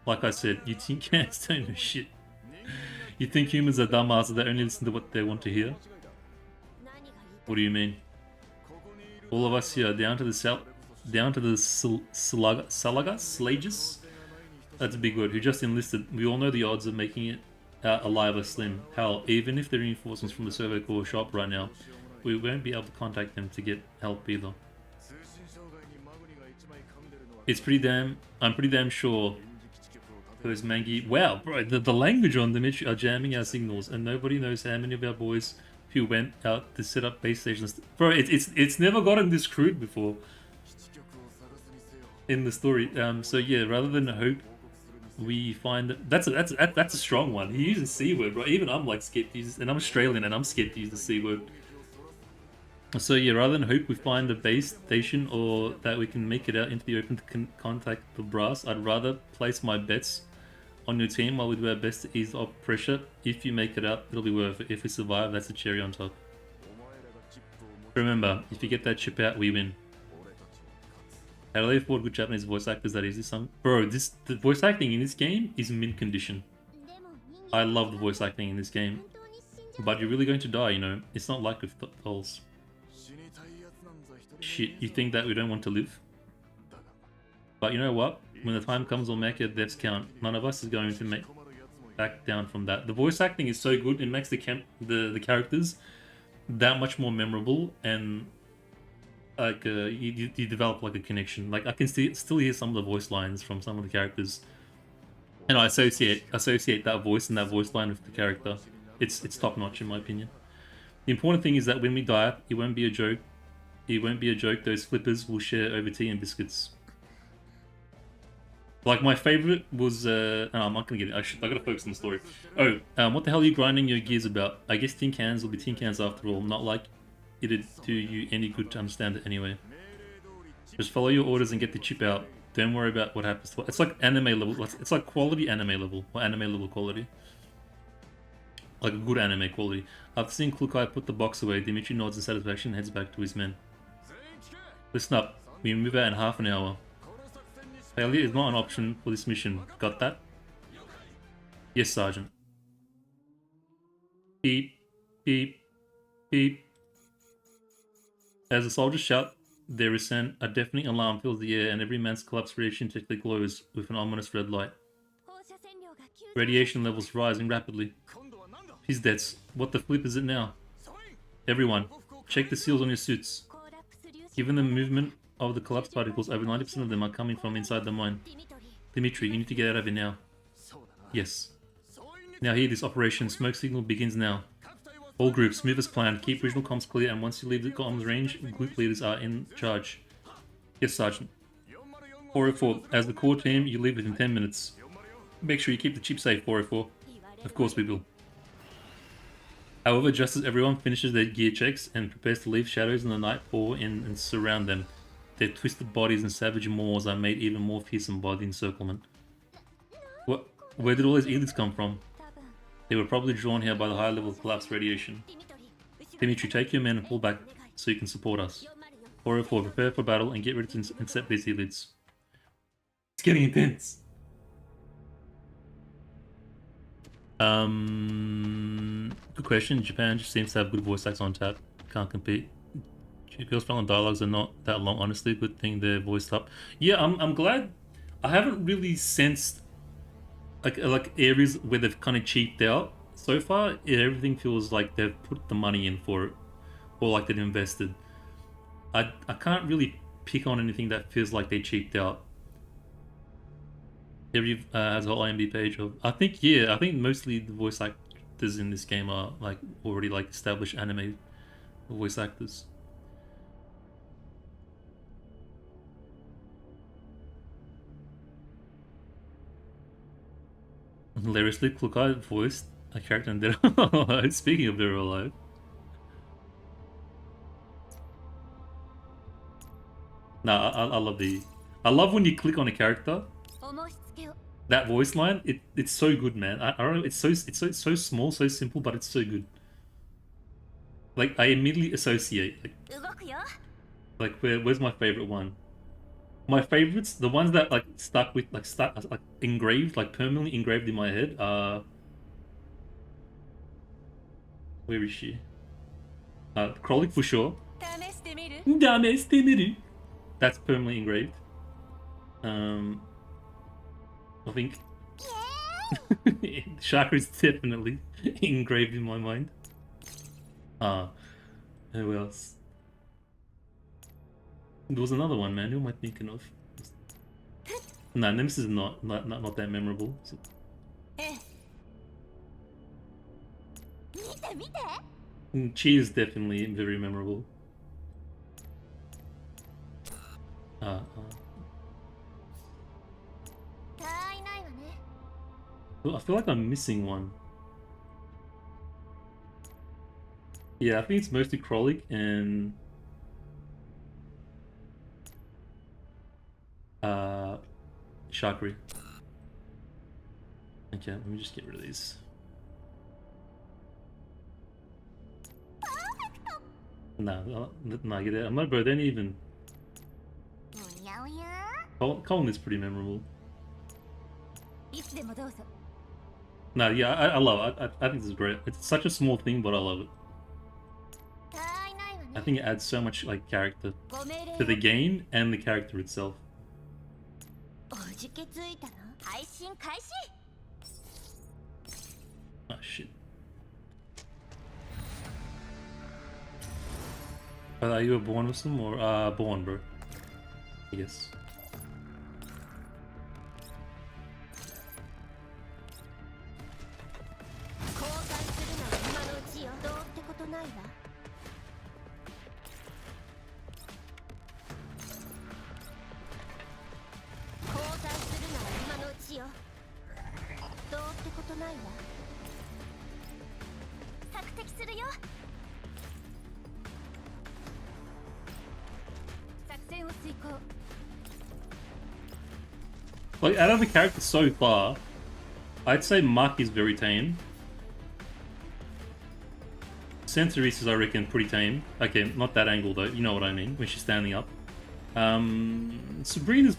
Like I said, you think cats don't know shit. You think humans are dumbasses that only listen to what they want to hear? What do you mean? All of us here, down to the Salagas? That's a big word, who just enlisted, we all know the odds of making it out alive are slim. Hell, even if the reinforcements from the Servo Corps shop right now, we won't be able to contact them to get help either. It's I'm pretty damn sure those Mangi... Wow, bro, the language on them are jamming our signals, and nobody knows how many of our boys who went out to set up base stations... Bro, it's never gotten this crude before in the story. So yeah, rather than hope, we find... That's a strong one. He uses C word, bro. Even I'm like scared to use... And I'm Australian, and I'm scared to use the C word. So yeah, rather than hope we find a base station or that we can make it out into the open to contact the brass, I'd rather place my bets on your team while we do our best to ease off pressure. If you make it out, it'll be worth it. If we survive, that's a cherry on top. Remember, if you get that chip out, we win. How do they afford good Japanese voice actors that easy? Bro, the voice acting in this game is mint condition. I love the voice acting in this game. But you're really going to die, you know. It's not like with dolls. Shit, you think that we don't want to live? But you know what? When the time comes, we'll make our deaths count. None of us is going to make back down from that. The voice acting is so good, it makes the characters that much more memorable, and like you develop like a connection. Like I can still hear some of the voice lines from some of the characters, and I associate that voice and that voice line with the character. It's top notch in my opinion. The important thing is that when we die, it won't be a joke. It won't be a joke. Those flippers will share over tea and biscuits. Like my favorite was no, I'm not gonna get it. I gotta focus on the story. Oh, what the hell are you grinding your gears about? I guess tin cans will be tin cans after all. Not like it'd do you any good to understand it anyway. Just follow your orders and get the chip out. Don't worry about what happens to it. It's like anime level. It's like quality anime level, or anime level quality. Like a good anime quality. After seeing Klukai put the box away, Dimitri nods in satisfaction and heads back to his men. Listen up. We move out in half an hour. Failure is not an option for this mission. Got that? Yes, Sergeant. Beep, beep, beep. As the soldiers shout their assent, a deafening alarm fills the air and every man's collapse radiation detector glows with an ominous red light. Radiation levels rising rapidly. He's dead. What the flip is it now? Everyone, check the seals on your suits. Given the movement of the collapsed particles, over 90% of them are coming from inside the mine. Dimitri, you need to get out of here now. Yes. Now hear this operation. Smoke signal begins now. All groups, move as planned. Keep regional comms clear, and once you leave the comms range, group leaders are in charge. Yes, Sergeant. 404, as the core team, you leave within 10 minutes. Make sure you keep the chip safe, 404. Of course we will. However, just as everyone finishes their gear checks and prepares to leave, shadows in the night pour in and surround them. Their twisted bodies and savage maws are made even more fearsome by the encirclement. Where did all these elites come from? They were probably drawn here by the high level of collapsed radiation. Dimitri, take your men and pull back so you can support us. 404, prepare for battle and get ready to intercept these elites. It's getting intense. Good question. Japan just seems to have good voice acts on tap. Can't compete. Girls' Final dialogues are not that long, honestly. Good thing they're voiced up. Yeah, I'm glad. I haven't really sensed like areas where they've kind of cheaped out. So far, everything feels like they've put the money in for it, or like they've invested. I can't really pick on anything that feels like they cheaped out. Every has a whole IMDb page of. I think mostly the voice actors in this game are like already like established anime voice actors. Hilariously, Klukai voiced a character in Dead or Alive. Speaking of Dead or Alive, No, I love the... I love when you click on a character, that voice line, it's so good, man. I don't know, it's so small, so simple, but it's so good. Like, I immediately associate, where's my favorite one? My favorites, the ones that like stuck with like engraved, like permanently engraved in my head, where is she? Krolik for sure. That's permanently engraved. I think Chakra is definitely engraved in my mind. Who else? There was another one, man. Who am I thinking of? No, Nemesis is not that memorable. So... Chi is definitely very memorable. I feel like I'm missing one. Yeah, I think it's mostly Krolik and Shakri. Okay, let me just get rid of these. No, get it. I'm not, bro. They didn't even. Colin is pretty memorable. No, yeah, I love it. I think this is great. It's such a small thing, but I love it. I think it adds so much like character to the game and the character itself. Oh shit. Are you a born Muslim or born, bro? Yes. Like, out of the characters so far, I'd say Mark is very tame. Centaurus is, I reckon, pretty tame. Okay, not that angle though, you know what I mean, when she's standing up. Sabrina's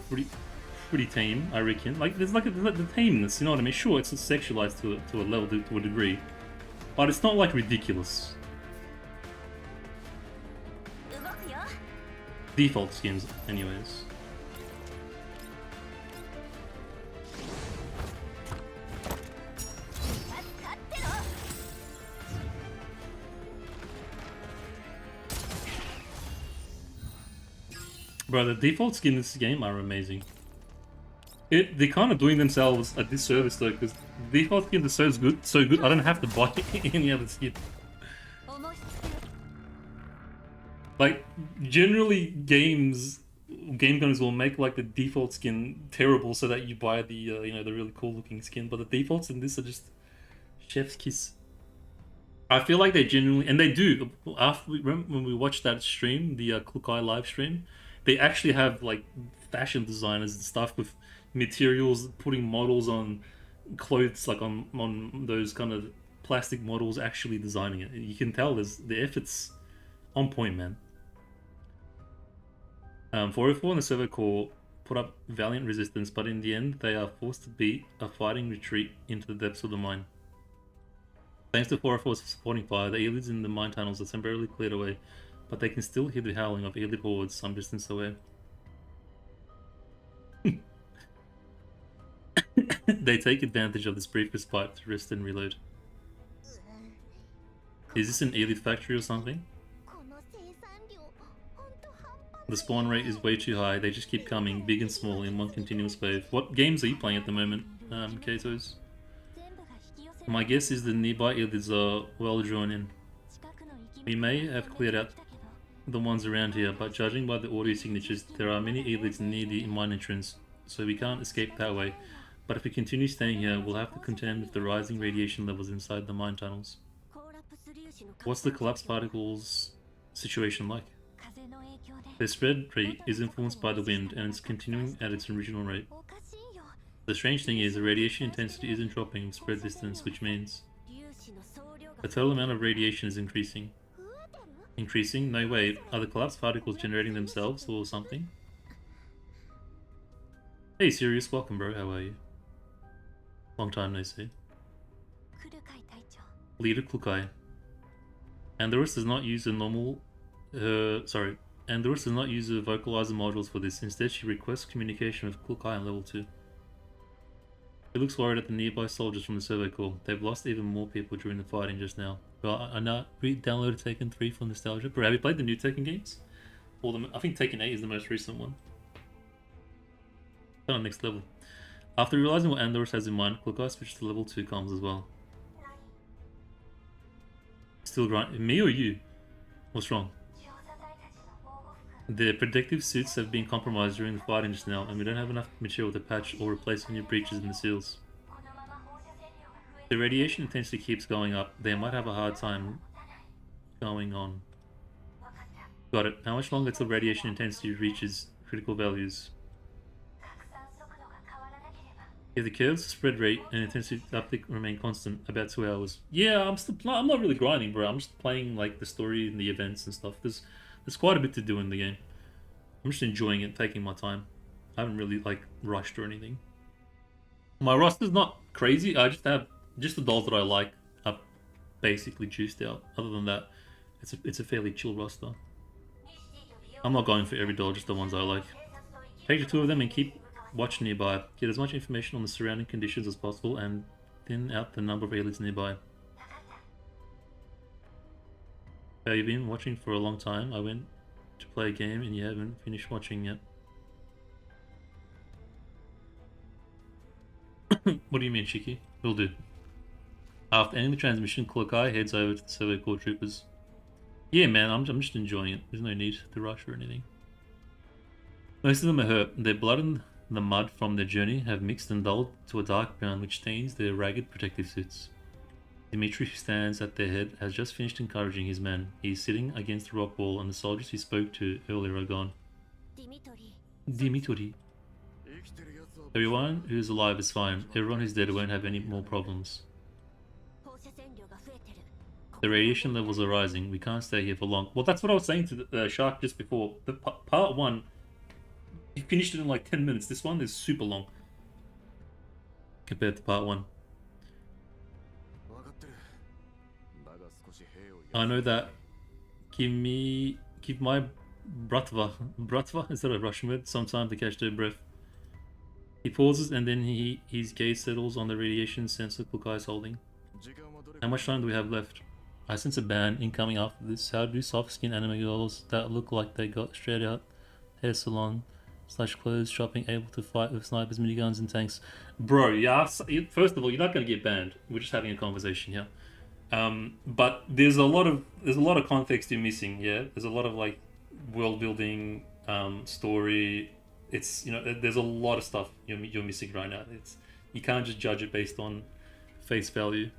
pretty tame, I reckon. Like, there's like the tameness, you know what I mean? Sure, it's sexualized to a level, to a degree, but it's not like ridiculous. Default skins, anyways. Bro, the default skins in this game are amazing. They're kind of doing themselves a disservice though, because the default skins are so good, I don't have to buy any other skin. Like, generally game companies will make like the default skin terrible so that you buy the you know, the really cool looking skin, but the defaults in this are just chef's kiss. I feel like they genuinely, and they do. After when we watched that stream, the Klukai live stream, they actually have like fashion designers and stuff with materials, putting models on clothes, like on those kind of plastic models, actually designing it. You can tell the effort's on point, man. 404 and the server core put up valiant resistance, but in the end, they are forced to beat a fighting retreat into the depths of the mine. Thanks to 404's supporting fire, the Elids in the mine tunnels are temporarily cleared away, but they can still hear the howling of Elid hordes some distance away. They take advantage of this brief respite to rest and reload. Is this an Elid factory or something? The spawn rate is way too high, they just keep coming, big and small, in one continuous wave. What games are you playing at the moment, Katos? My guess is the nearby Elids are well drawn in. We may have cleared out the ones around here, but judging by the audio signatures, there are many Elids near the mine entrance, so we can't escape that way. But if we continue staying here, we'll have to contend with the rising radiation levels inside the mine tunnels. What's the collapse particles situation like? The spread rate is influenced by the wind and it's continuing at its original rate. The strange thing is the radiation intensity isn't dropping with spread distance, which means the total amount of radiation is increasing. Increasing? No way. Are the collapsed particles generating themselves or something? Hey Sirius, welcome bro, how are you? Long time no see. Leader Klukai. Andorus does not use a normal... Andorus does not use the vocalizer modules for this. Instead, she requests communication with Klukai on level 2. He looks worried at the nearby soldiers from the survey corps. They've lost even more people during the fighting just now. Well, I now re-downloaded Taken 3 for nostalgia. Bro, have you played the new Taken games? I think Taken 8 is the most recent one. Kind of next level. After realizing what Andorus has in mind, Klukai switches to level 2 comms as well. Still grind? Me or you? What's wrong? The protective suits have been compromised during the fighting just now, and we don't have enough material to patch or replace any breaches in the seals. The radiation intensity keeps going up. They might have a hard time going on. Got it. How much longer till radiation intensity reaches critical values? If the curves, spread rate, and intensity uptick remain constant, about 2 hours. Yeah, I'm not really grinding, bro. I'm just playing like the story and the events and stuff. There's quite a bit to do in the game. I'm just enjoying it, taking my time. I haven't really like rushed or anything. My roster's not crazy. I just have the dolls that I like are basically juiced out. Other than that, it's a fairly chill roster. I'm not going for every doll, just the ones I like. Take the 2 of them and keep watch nearby. Get as much information on the surrounding conditions as possible and thin out the number of elites nearby. You've been watching for a long time. I went to play a game and you haven't finished watching yet. What do you mean, Shiki? Will do. After ending the transmission, Klukai heads over to the survey corps troopers. Yeah, man, I'm just enjoying it. There's no need to rush or anything. Most of them are hurt. Their blood and the mud from their journey have mixed and dulled to a dark brown which stains their ragged protective suits. Dimitri, who stands at their head, has just finished encouraging his men. He is sitting against the rock wall and the soldiers he spoke to earlier are gone. Dimitri. Everyone who is alive is fine. Everyone who's dead won't have any more problems. The radiation levels are rising. We can't stay here for long. Well, that's what I was saying to the Shark just before. The part 1, you finished it in like 10 minutes. This one is super long compared to part 1. I know that. Give my bratva, is that a Russian word? Some time to catch their breath. He pauses and then his gaze settles on the radiation sensor Klukai is holding. How much time do we have left? I sense a ban incoming after this. How do soft-skinned anime girls that look like they got straight out hair salon / clothes shopping able to fight with snipers, miniguns, and tanks? Bro, yeah. First of all, you're not gonna get banned. We're just having a conversation here. But there's a lot of context you're missing. Yeah, there's a lot of like world building, story. It's there's a lot of stuff you're missing right now. You can't just judge it based on face value.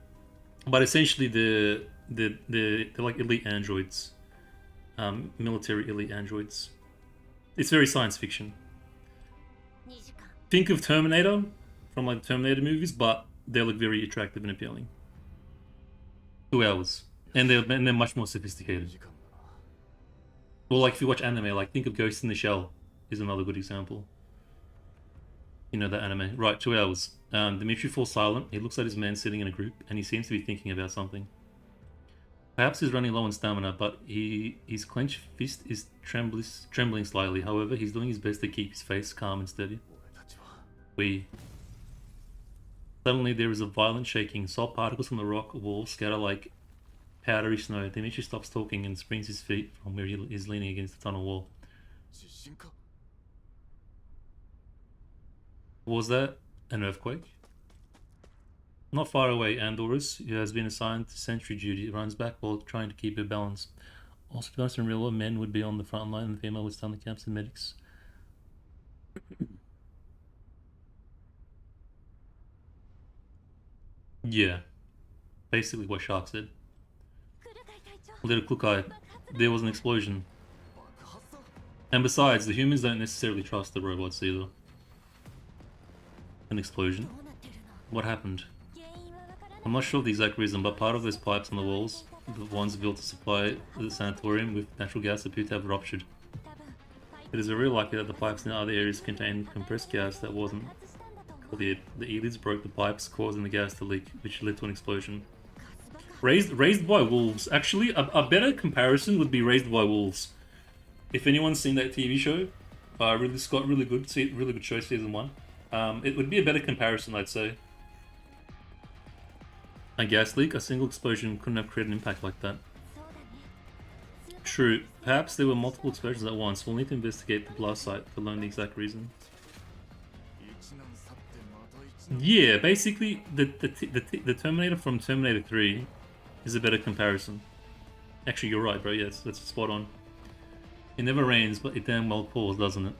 But essentially, they're like elite androids, military elite androids. It's very science fiction. Think of Terminator from like Terminator movies, but they look very attractive and appealing. 2 hours, and they're much more sophisticated. Well, like if you watch anime, like think of Ghost in the Shell is another good example. You know that anime, right? 2 hours. Dimitri falls silent. He looks at his men sitting in a group, and he seems to be thinking about something. Perhaps he's running low on stamina, but his clenched fist is trembling slightly. However, he's doing his best to keep his face calm and steady. Suddenly, there is a violent shaking. Salt particles from the rock wall scatter like powdery snow. Dimitri stops talking and springs his feet from where he is leaning against the tunnel wall. Was that an earthquake? Not far away, Andorus, who has been assigned to sentry duty, runs back while trying to keep her balance. Also, to be honest, in real life, men would be on the front line and the female would stay on the camps and medics. Yeah, basically what Shark said. Little Klukai, there was an explosion. And besides, the humans don't necessarily trust the robots either. An explosion. What happened? I'm not sure the exact reason, but part of those pipes on the walls, the ones built to supply the sanatorium with natural gas, appear to have ruptured. It is very likely that the pipes in other areas contained compressed gas that wasn't cleared. The elites broke the pipes, causing the gas to leak, which led to an explosion. Raised by Wolves. Actually, a better comparison would be Raised by Wolves. If anyone's seen that TV show, really good show, season 1. It would be a better comparison, I'd say. A gas leak, a single explosion couldn't have created an impact like that. True, perhaps there were multiple explosions at once. We'll need to investigate the blast site to learn the exact reason. Yeah, basically, the Terminator from Terminator 3 is a better comparison. Actually, you're right, bro. Yes, that's spot on. It never rains, but it damn well pours, doesn't it?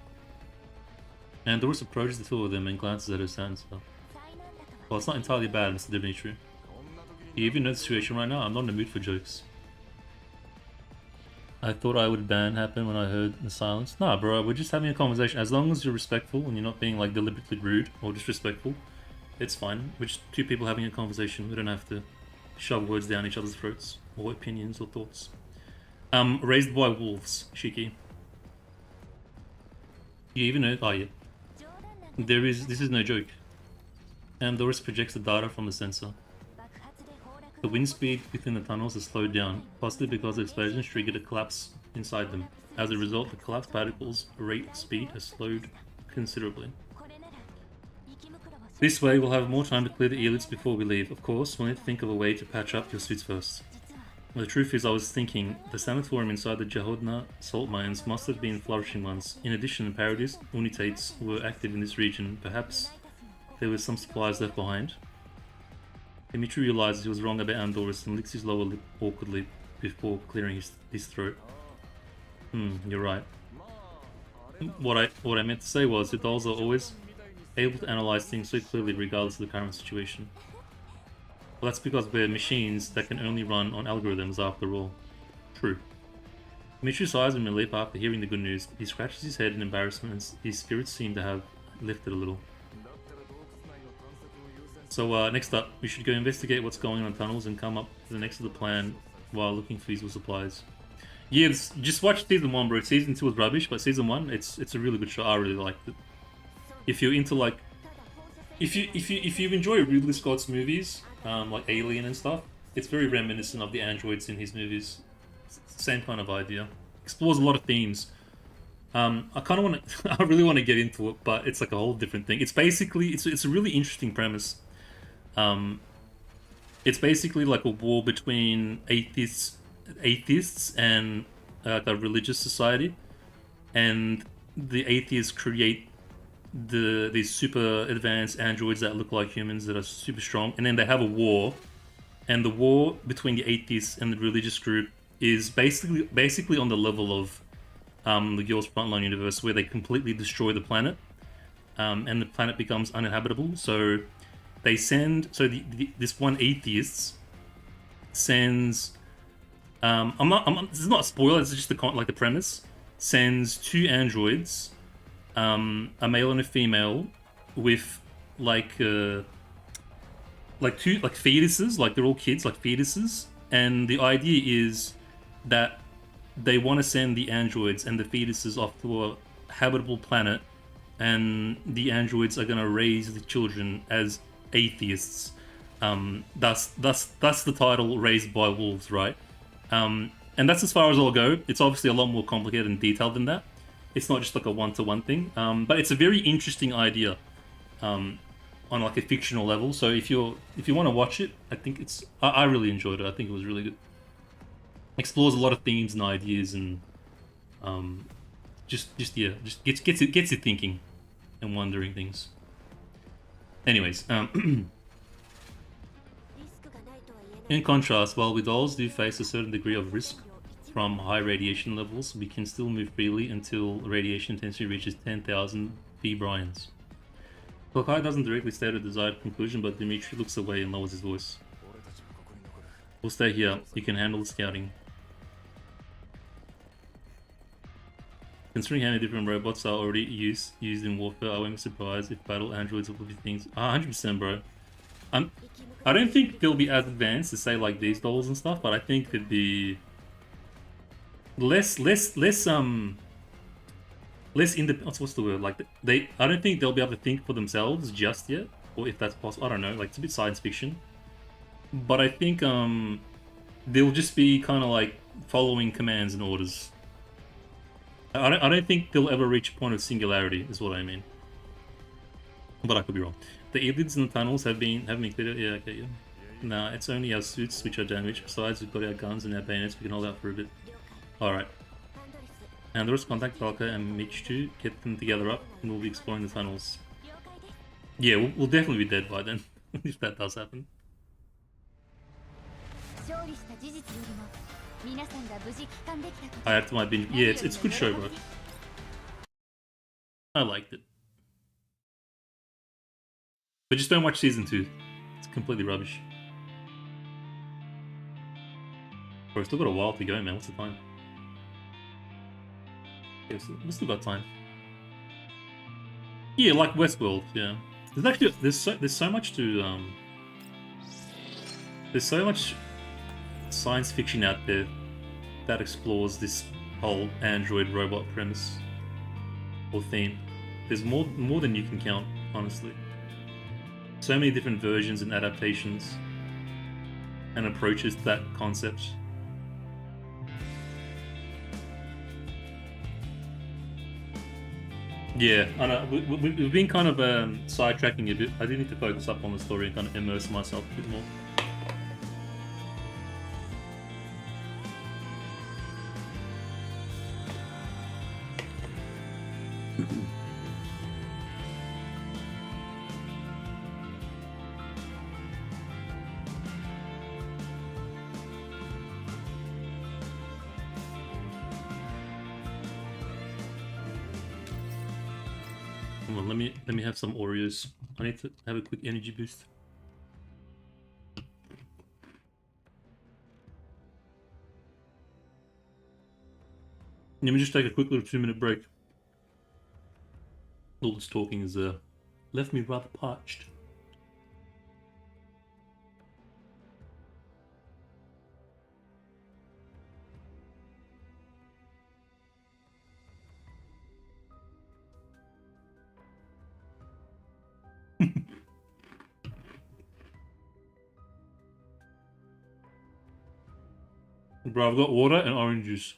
And Doris approaches the two of them and glances at her sandspell. Well, it's not entirely bad, Mr. Dimitri. You even know the situation right now? I'm not in the mood for jokes. I thought I would ban happen when I heard the silence. Nah, bro, we're just having a conversation. As long as you're respectful and you're not being like deliberately rude or disrespectful, it's fine. We're just two people having a conversation. We don't have to shove words down each other's throats or opinions or thoughts. Raised by Wolves, Shiki. You even know? Oh yeah. This is no joke. And Doris projects the data from the sensor. The wind speed within the tunnels has slowed down, possibly because the explosions triggered a collapse inside them. As a result, the collapse particles' rate speed has slowed considerably. This way, we'll have more time to clear the elites before we leave. Of course, we'll need to think of a way to patch up your suits first. The truth is, I was thinking, the sanatorium inside the Jahodna salt mines must have been flourishing ones. In addition, parodies, unitates were active in this region. Perhaps there were some supplies left behind. Dimitri realizes he was wrong about Andoris and licks his lower lip awkwardly before clearing his throat. You're right. What I meant to say was, the dolls are always able to analyze things so clearly regardless of the current situation. Well, that's because we're machines that can only run on algorithms after all. True. Dimitri sighs in relief after hearing the good news. He scratches his head in embarrassment and his spirits seem to have lifted a little. So next up, we should go investigate what's going on in tunnels and come up to the next of the plan while looking for useful supplies. Yeah, just watch season 1, bro. Season 2 was rubbish, but season 1, it's a really good show. I really liked it. If you're into like, if you enjoy Ridley Scott's movies, like Alien and stuff, it's very reminiscent of the androids in his movies. Same kind of idea. Explores a lot of themes. I kind of want to, I really want to get into it, but it's like a whole different thing. It's basically, it's a really interesting premise. It's basically like a war between atheists and a religious society, and the atheists create these super advanced androids that look like humans that are super strong, and then they have a war, and the war between the atheists and the religious group is basically on the level of the Girls Frontline universe, where they completely destroy the planet, and the planet becomes uninhabitable. So they send, this one atheist sends, this is not a spoiler, it's just the premise, sends 2 androids, a male and a female, with two fetuses, like they're all kids, like fetuses, and the idea is that they want to send the androids and the fetuses off to a habitable planet, and the androids are going to raise the children as atheists. That's the title, Raised by Wolves, right? And that's as far as I'll go. It's obviously a lot more complicated and detailed than that. It's not just like a one-to-one thing, but it's a very interesting idea on like a fictional level. So if you want to watch it, I think I really enjoyed it. I think it was really good. Explores a lot of themes and ideas, and just gets you thinking and wondering things. Anyways, in contrast, while we dolls do face a certain degree of risk from high radiation levels, we can still move freely until radiation intensity reaches 10,000 B Bryans. Kokai doesn't directly state a desired conclusion, but Dimitri looks away and lowers his voice. We'll stay here. You can handle the scouting. Considering how many different robots are already used in warfare, I won't be surprised if battle androids will be things. 100%, bro. I don't think they'll be as advanced as say like these dolls and stuff, but I think they'd be less independent. What's the word? Like I don't think they'll be able to think for themselves just yet, or if that's possible. I don't know. Like it's a bit science fiction, but I think they'll just be kind of like following commands and orders. I don't think they'll ever reach a point of singularity, is what I mean. But I could be wrong. The aliens in the tunnels haven't been cleared. Yeah, okay, yeah. Nah, it's only our suits which are damaged. Besides, we've got our guns and our bayonets. We can hold out for a bit. Alright. Andros, contact Valka and Mechty, get them together up, and we'll be exploring the tunnels. Yeah, we'll definitely be dead by then, if that does happen. I had to my binge. Yeah, it's a good show, bro. I liked it. But just don't watch season 2. It's completely rubbish. Bro, we've still got a while to go, man. What's the time? Yeah, we've still got time. Yeah, like Westworld, yeah. There's actually there's so much to there's so much science fiction out there that explores this whole android robot premise or theme. There's more than you can count, honestly. So many different versions and adaptations and approaches to that concept. Yeah, I know. We've been kind of sidetracking a bit. I do need to focus up on the story and kind of immerse myself a bit more. Come on, let me have some Oreos. I need to have a quick energy boost. Let me just take a quick little 2-minute break. All this talking has left me rather parched. Bro, I've got water and orange juice.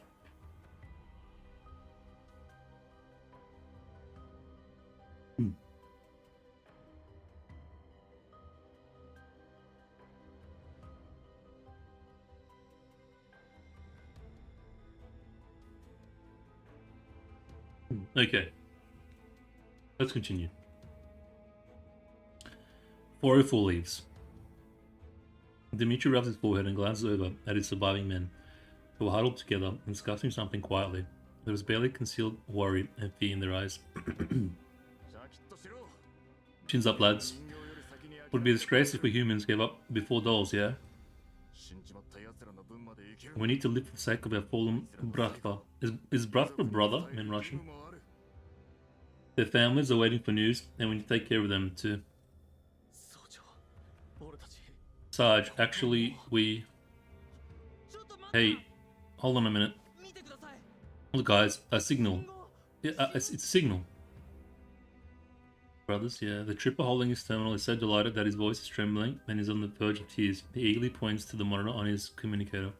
Okay. Let's continue. 404 leaves. Dimitri rubs his forehead and glances over at his surviving men, who were huddled together and discussing something quietly. There was barely concealed worry and fear in their eyes. Chins up, lads. Would be a disgrace if we humans gave up before dolls, yeah? We need to live for the sake of our fallen brother. Is brother brother in Russian? Their families are waiting for news, and we need to take care of them too. Sarge, actually, we... Hey, hold on a minute. Look, guys, a signal. Yeah, it's a signal. Brothers, yeah. The tripper holding his terminal is so delighted that his voice is trembling and is on the verge of tears. He eagerly points to the monitor on his communicator.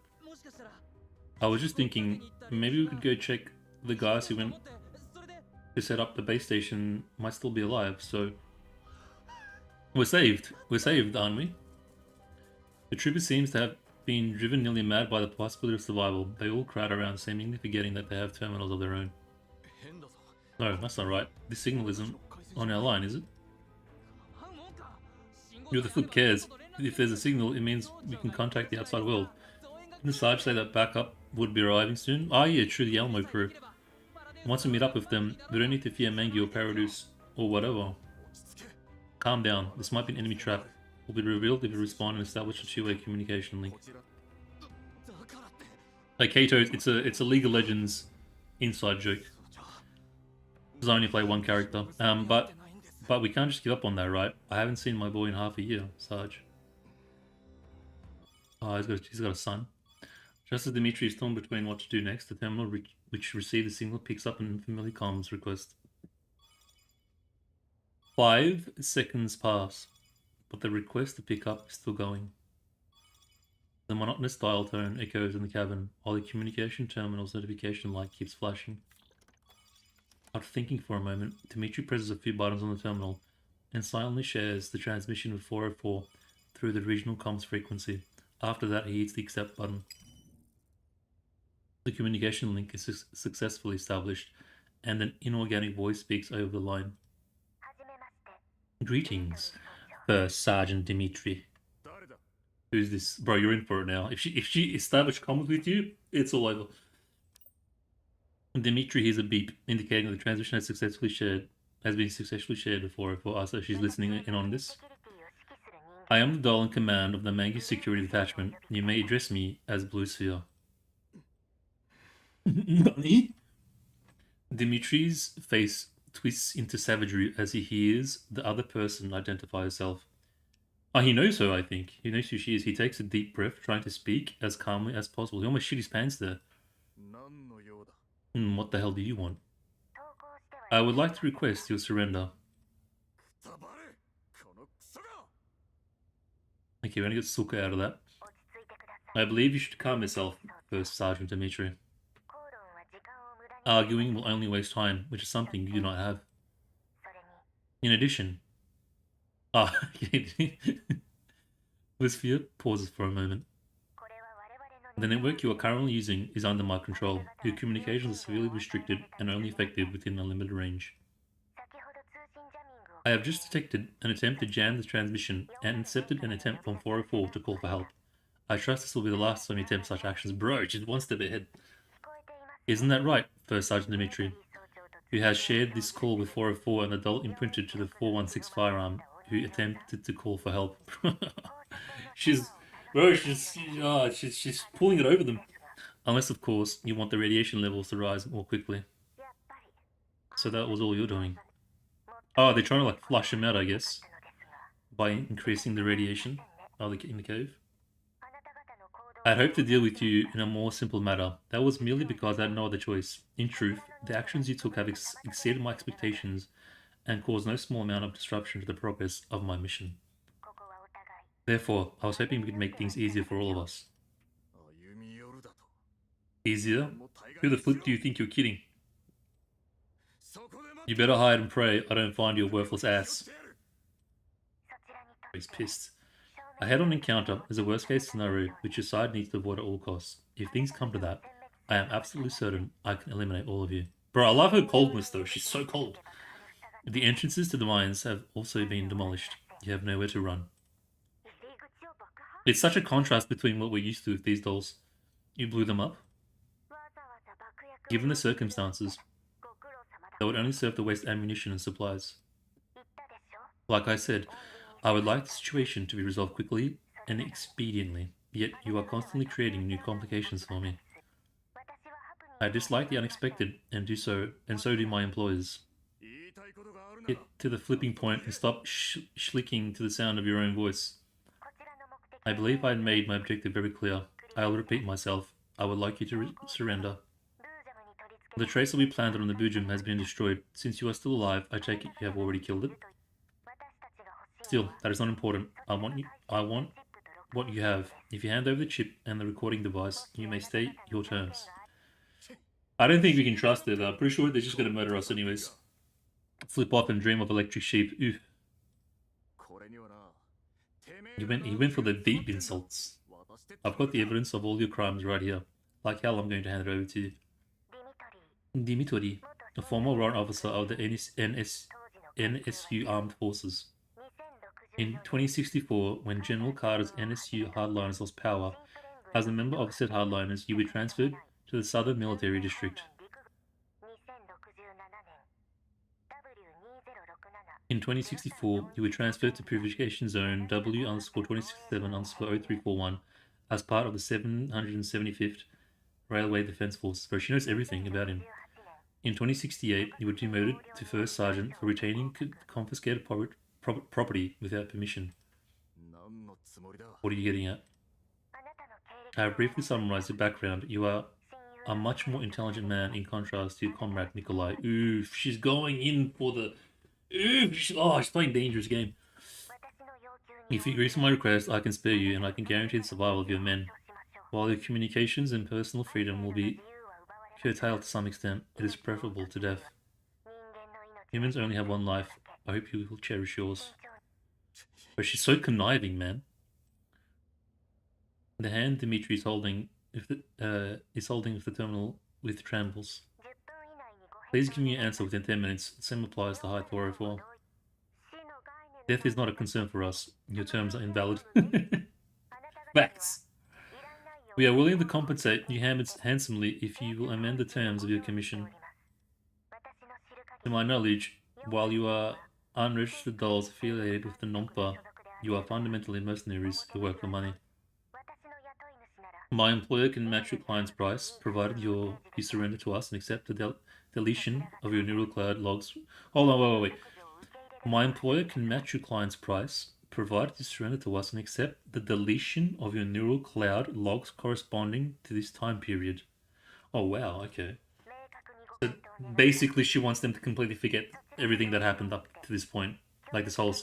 I was just thinking, maybe we could go check the guys who went to set up the base station might still be alive, so... We're saved. We're saved, aren't we? The trooper seems to have been driven nearly mad by the possibility of survival. They all crowd around, seemingly forgetting that they have terminals of their own. No, that's not right. This signal isn't on our line, is it? Who the flip cares? If there's a signal, it means we can contact the outside world. Didn't Sarge say that backup would be arriving soon? Oh yeah, true, the Elmo crew. Once we meet up with them, we don't need to fear Mangi or Paradise or whatever. Calm down. This might be an enemy trap. Will be revealed if we respond and establish a two-way communication link. Like Kato, it's a League of Legends inside joke. because I only play one character. But we can't just give up on that, right? I haven't seen my boy in half a year, Sarge. Oh, he's got a son. Just as Dimitri is torn between what to do next, the terminal which received the signal picks up an unfamiliar comms request. 5 seconds pass, but the request to pick up is still going. The monotonous dial tone echoes in the cabin, while the communication terminal's notification light keeps flashing. After thinking for a moment, Dimitri presses a few buttons on the terminal and silently shares the transmission with 404 through the regional comms frequency. After that, he hits the accept button. The communication link is successfully established, and an inorganic voice speaks over the line. Greetings, First Sergeant Dimitri. Who's this? Bro, you're in for it now. If she established comms with you, it's all over. Dimitri hears a beep, indicating that the transmission has been successfully shared before for us, so she's listening in on this. I am the doll in command of the Mangi Security Detachment. You may address me as Blue Sphere. Nani? Dimitri's face twists into savagery as he hears the other person identify herself. Oh, he knows her, I think. He knows who she is. He takes a deep breath, trying to speak as calmly as possible. He almost shit his pants there. What the hell do you want? I would like to request your surrender. Okay, we're gonna get Suka out of that. I believe you should calm yourself, First Sergeant Dimitri. Arguing will only waste time, which is something you do not have. In addition... Blissfear pauses for a moment. The network you are currently using is under my control. Your communications are severely restricted and only effective within a limited range. I have just detected an attempt to jam the transmission and intercepted an attempt from 404 to call for help. I trust this will be the last time you attempt such actions. Bro, just one step ahead. Isn't that right, First Sergeant Dimitri? Who has shared this call with 404 and the adult imprinted to the 416 firearm who attempted to call for help. she's pulling it over them. Unless, of course, you want the radiation levels to rise more quickly. So that was all you're doing. Oh, they're trying to like flush him out, I guess, by increasing the radiation in the cave. I'd hoped to deal with you in a more simple matter. That was merely because I had no other choice. In truth, the actions you took have exceeded my expectations and caused no small amount of disruption to the progress of my mission. Therefore, I was hoping we could make things easier for all of us. Easier? Who the flip do you think you're kidding? You better hide and pray I don't find you a worthless ass. He's pissed. A head-on encounter is a worst-case scenario which your side needs to avoid at all costs. If things come to that, I am absolutely certain I can eliminate all of you. Bro, I love her coldness though, she's so cold. The entrances to the mines have also been demolished. You have nowhere to run. It's such a contrast between what we're used to with these dolls. You blew them up? Given the circumstances, they would only serve to waste ammunition and supplies. Like I said, I would like the situation to be resolved quickly and expediently, yet you are constantly creating new complications for me. I dislike the unexpected and so do my employers. Get to the flipping point and stop schlicking to the sound of your own voice. I believe I had made my objective very clear. I'll repeat myself. I would like you to surrender. The tracer we planted on the Bujum has been destroyed. Since you are still alive, I take it you have already killed it. Still, that is not important. I want what you have. If you hand over the chip and the recording device, you may state your terms. I don't think we can trust it. I'm pretty sure they're just going to murder us anyways. Flip off and dream of electric sheep. Ooh. He went for the deep insults. I've got the evidence of all your crimes right here. Like hell, I'm going to hand it over to you. Dimitri, a former warrant officer of the NSU Armed Forces. In 2064, when General Carter's NSU hardliners lost power, as a member of said hardliners, you were transferred to the Southern Military District. In 2064, you were transferred to Purification Zone W_267_0341 as part of the 775th Railway Defense Force, where she knows everything about him. In 2068, you were demoted to First Sergeant for retaining confiscated property without permission. What are you getting at? I have briefly summarized your background. You are a much more intelligent man in contrast to your comrade Nikolai. Oof, she's going in for the... Oof, she's playing dangerous game. If you agree to my request, I can spare you, and I can guarantee the survival of your men. While your communications and personal freedom will be curtailed to some extent, it is preferable to death. Humans only have one life. I hope you will cherish yours. But she's so conniving, man. The hand Dimitri is holding, with the terminal with trembles. Please give me your answer within 10 minutes. The same applies to Height 404. Death is not a concern for us. Your terms are invalid. Facts. We are willing to compensate you handsomely if you will amend the terms of your commission. To my knowledge, while you are unregistered dolls affiliated with the Nompa, you are fundamentally mercenaries who work for money. My employer can match your client's price, provided you surrender to us and accept the deletion of your neural cloud logs. Hold on, wait. My employer can match your client's price, provided you surrender to us and accept the deletion of your neural cloud logs corresponding to this time period. Oh wow, okay. So basically, she wants them to completely forget everything that happened up to this point, like this whole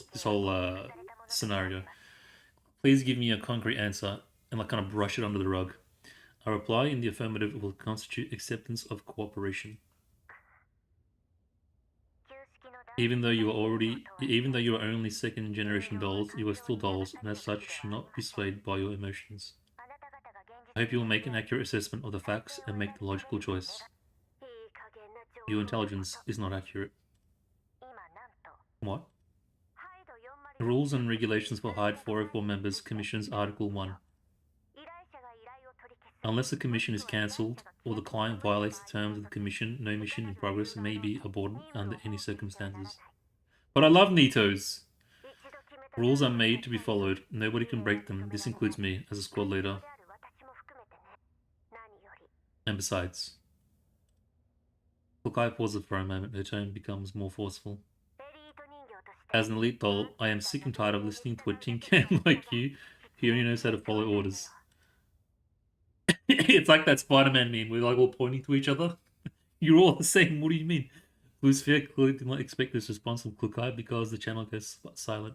scenario. Please give me a concrete answer and like kind of brush it under the rug. A reply in the affirmative will constitute acceptance of cooperation. Even though you are only second generation dolls, you are still dolls, and as such should not be swayed by your emotions. I hope you will make an accurate assessment of the facts and make the logical choice. Your intelligence is not accurate. What? Rules and regulations for Hyde 404 members, Commission's Article 1. Unless the commission is cancelled or the client violates the terms of the commission, no mission in progress may be aborted under any circumstances. But I love Nitos! Rules are made to be followed. Nobody can break them. This includes me, as a squad leader. And besides... Look, I pauses for a moment. Her tone becomes more forceful. As an elite doll, I am sick and tired of listening to a tin can like you who only knows how to follow orders. It's like that Spider-Man meme. We're like all pointing to each other. You're all the same. What do you mean? Lucifer clearly did not expect this response from Klukai because the channel goes silent.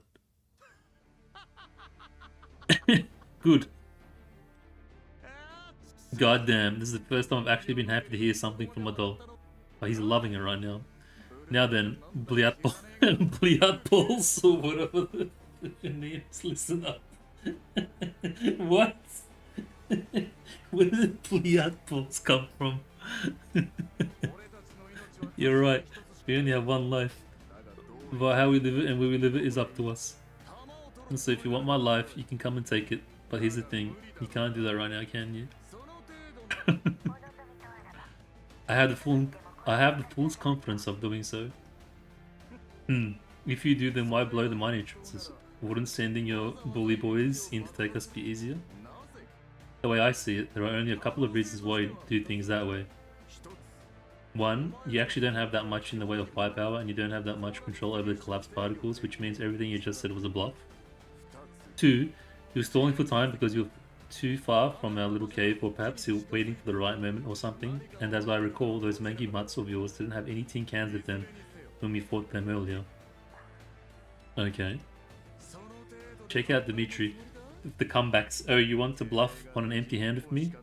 Good. Goddamn, this is the first time I've actually been happy to hear something from a doll. Oh, he's loving it right now. Now then, Bliatballs or whatever the name is. Listen up. What? Where did Bliatballs come from? You're right. We only have one life. But how we live it and where we live it is up to us. And so if you want my life, you can come and take it. But here's the thing. You can't do that right now, can you? I have the fullest confidence of doing so. If you do, then why blow the money entrances? Wouldn't sending your bully boys in to take us be easier? The way I see it, there are only a couple of reasons why you do things that way. One, you actually don't have that much in the way of firepower, and you don't have that much control over the collapsed particles, which means everything you just said was a bluff. Two, you're stalling for time because you're too far from our little cave, or perhaps you're waiting for the right moment or something, and as I recall, those mangy mutts of yours didn't have any tin cans with them when we fought them earlier. Okay. Check out Dimitri. The comebacks. Oh, you want to bluff on an empty hand with me?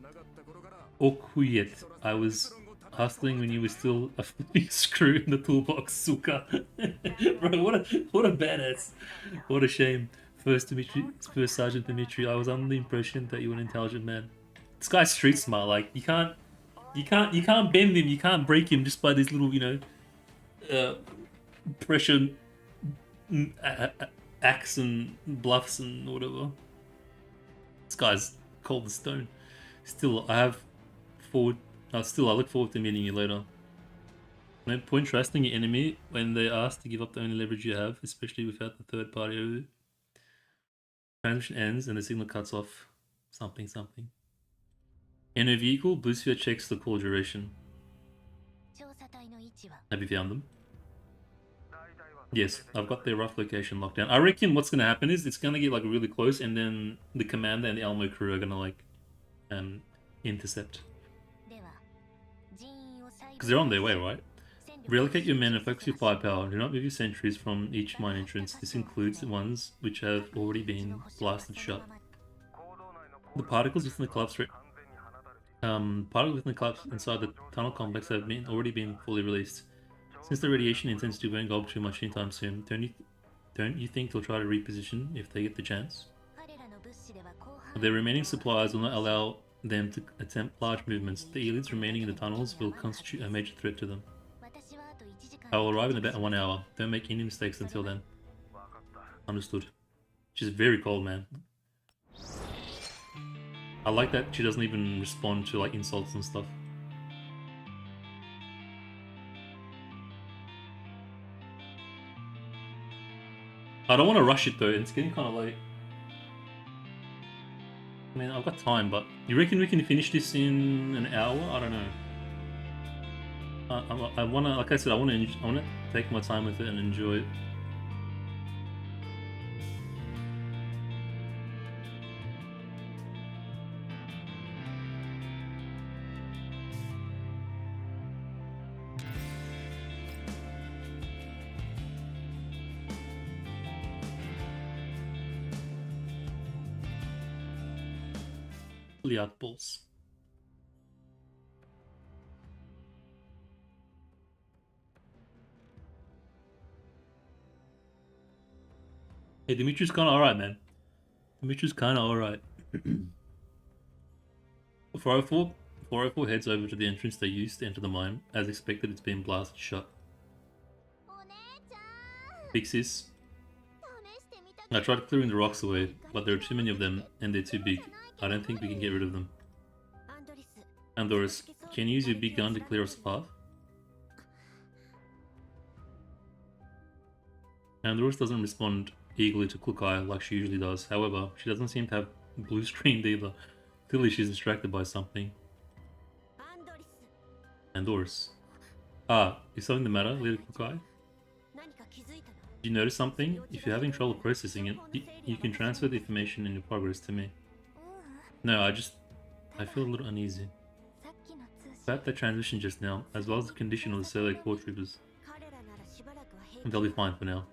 Okuyet. I was hustling when you were still a flipping screw in the toolbox, Suka. Bro, what a badass. What a shame. First Sergeant Dimitri, I was under the impression that you were an intelligent man. This guy's street smart. Like you can't bend him. You can't break him just by these little, you know, pressure acts and bluffs and whatever. This guy's cold as stone. Still, I look forward to meeting you later. No point trusting your enemy when they ask to give up the only leverage you have, especially without the third party over. Transmission ends and the signal cuts off. Something. In a vehicle, Boosphere checks the call duration. Have you found them? Yes, I've got their rough location locked down. I reckon what's gonna happen is it's gonna get like really close, and then the commander and the Elmo crew are gonna like intercept. Because they're on their way, right? Relocate your men and focus your firepower. Do not move your sentries from each mine entrance. This includes the ones which have already been blasted shut. The particles within the collapse inside the tunnel complex have already been fully released. Since the radiation intensity won't go up too much anytime soon, don't you think they'll try to reposition if they get the chance? Their remaining supplies will not allow them to attempt large movements. The elites remaining in the tunnels will constitute a major threat to them. I will arrive in about 1 hour. Don't make any mistakes until then. Understood. She's very cold, man. I like that she doesn't even respond to like insults and stuff. I don't want to rush it though, it's getting kind of late. I mean, I've got time, but you reckon we can finish this in an hour? I don't know. I wanna, like I said, I wanna take my time with it and enjoy it. Balls. Hey, Dimitri's kinda alright, man. Dimitri's kinda alright. 404 heads over to the entrance they used to enter the mine. As expected, it's been blasted shut. Big sis. I tried clearing the rocks away, but there are too many of them and they're too big. I don't think we can get rid of them. Andoris, can you use your big gun to clear us a path? Andoris doesn't respond eagerly to Klukai like she usually does. However, she doesn't seem to have blue screened either. Clearly she's distracted by something. Andoris. Ah, is something the matter, Leader Klukai? Did you notice something? If you're having trouble processing it, you can transfer the information in your progress to me. No, I feel a little uneasy. About that transition just now, as well as the condition of the Cellular Core Troopers. They'll be fine for now.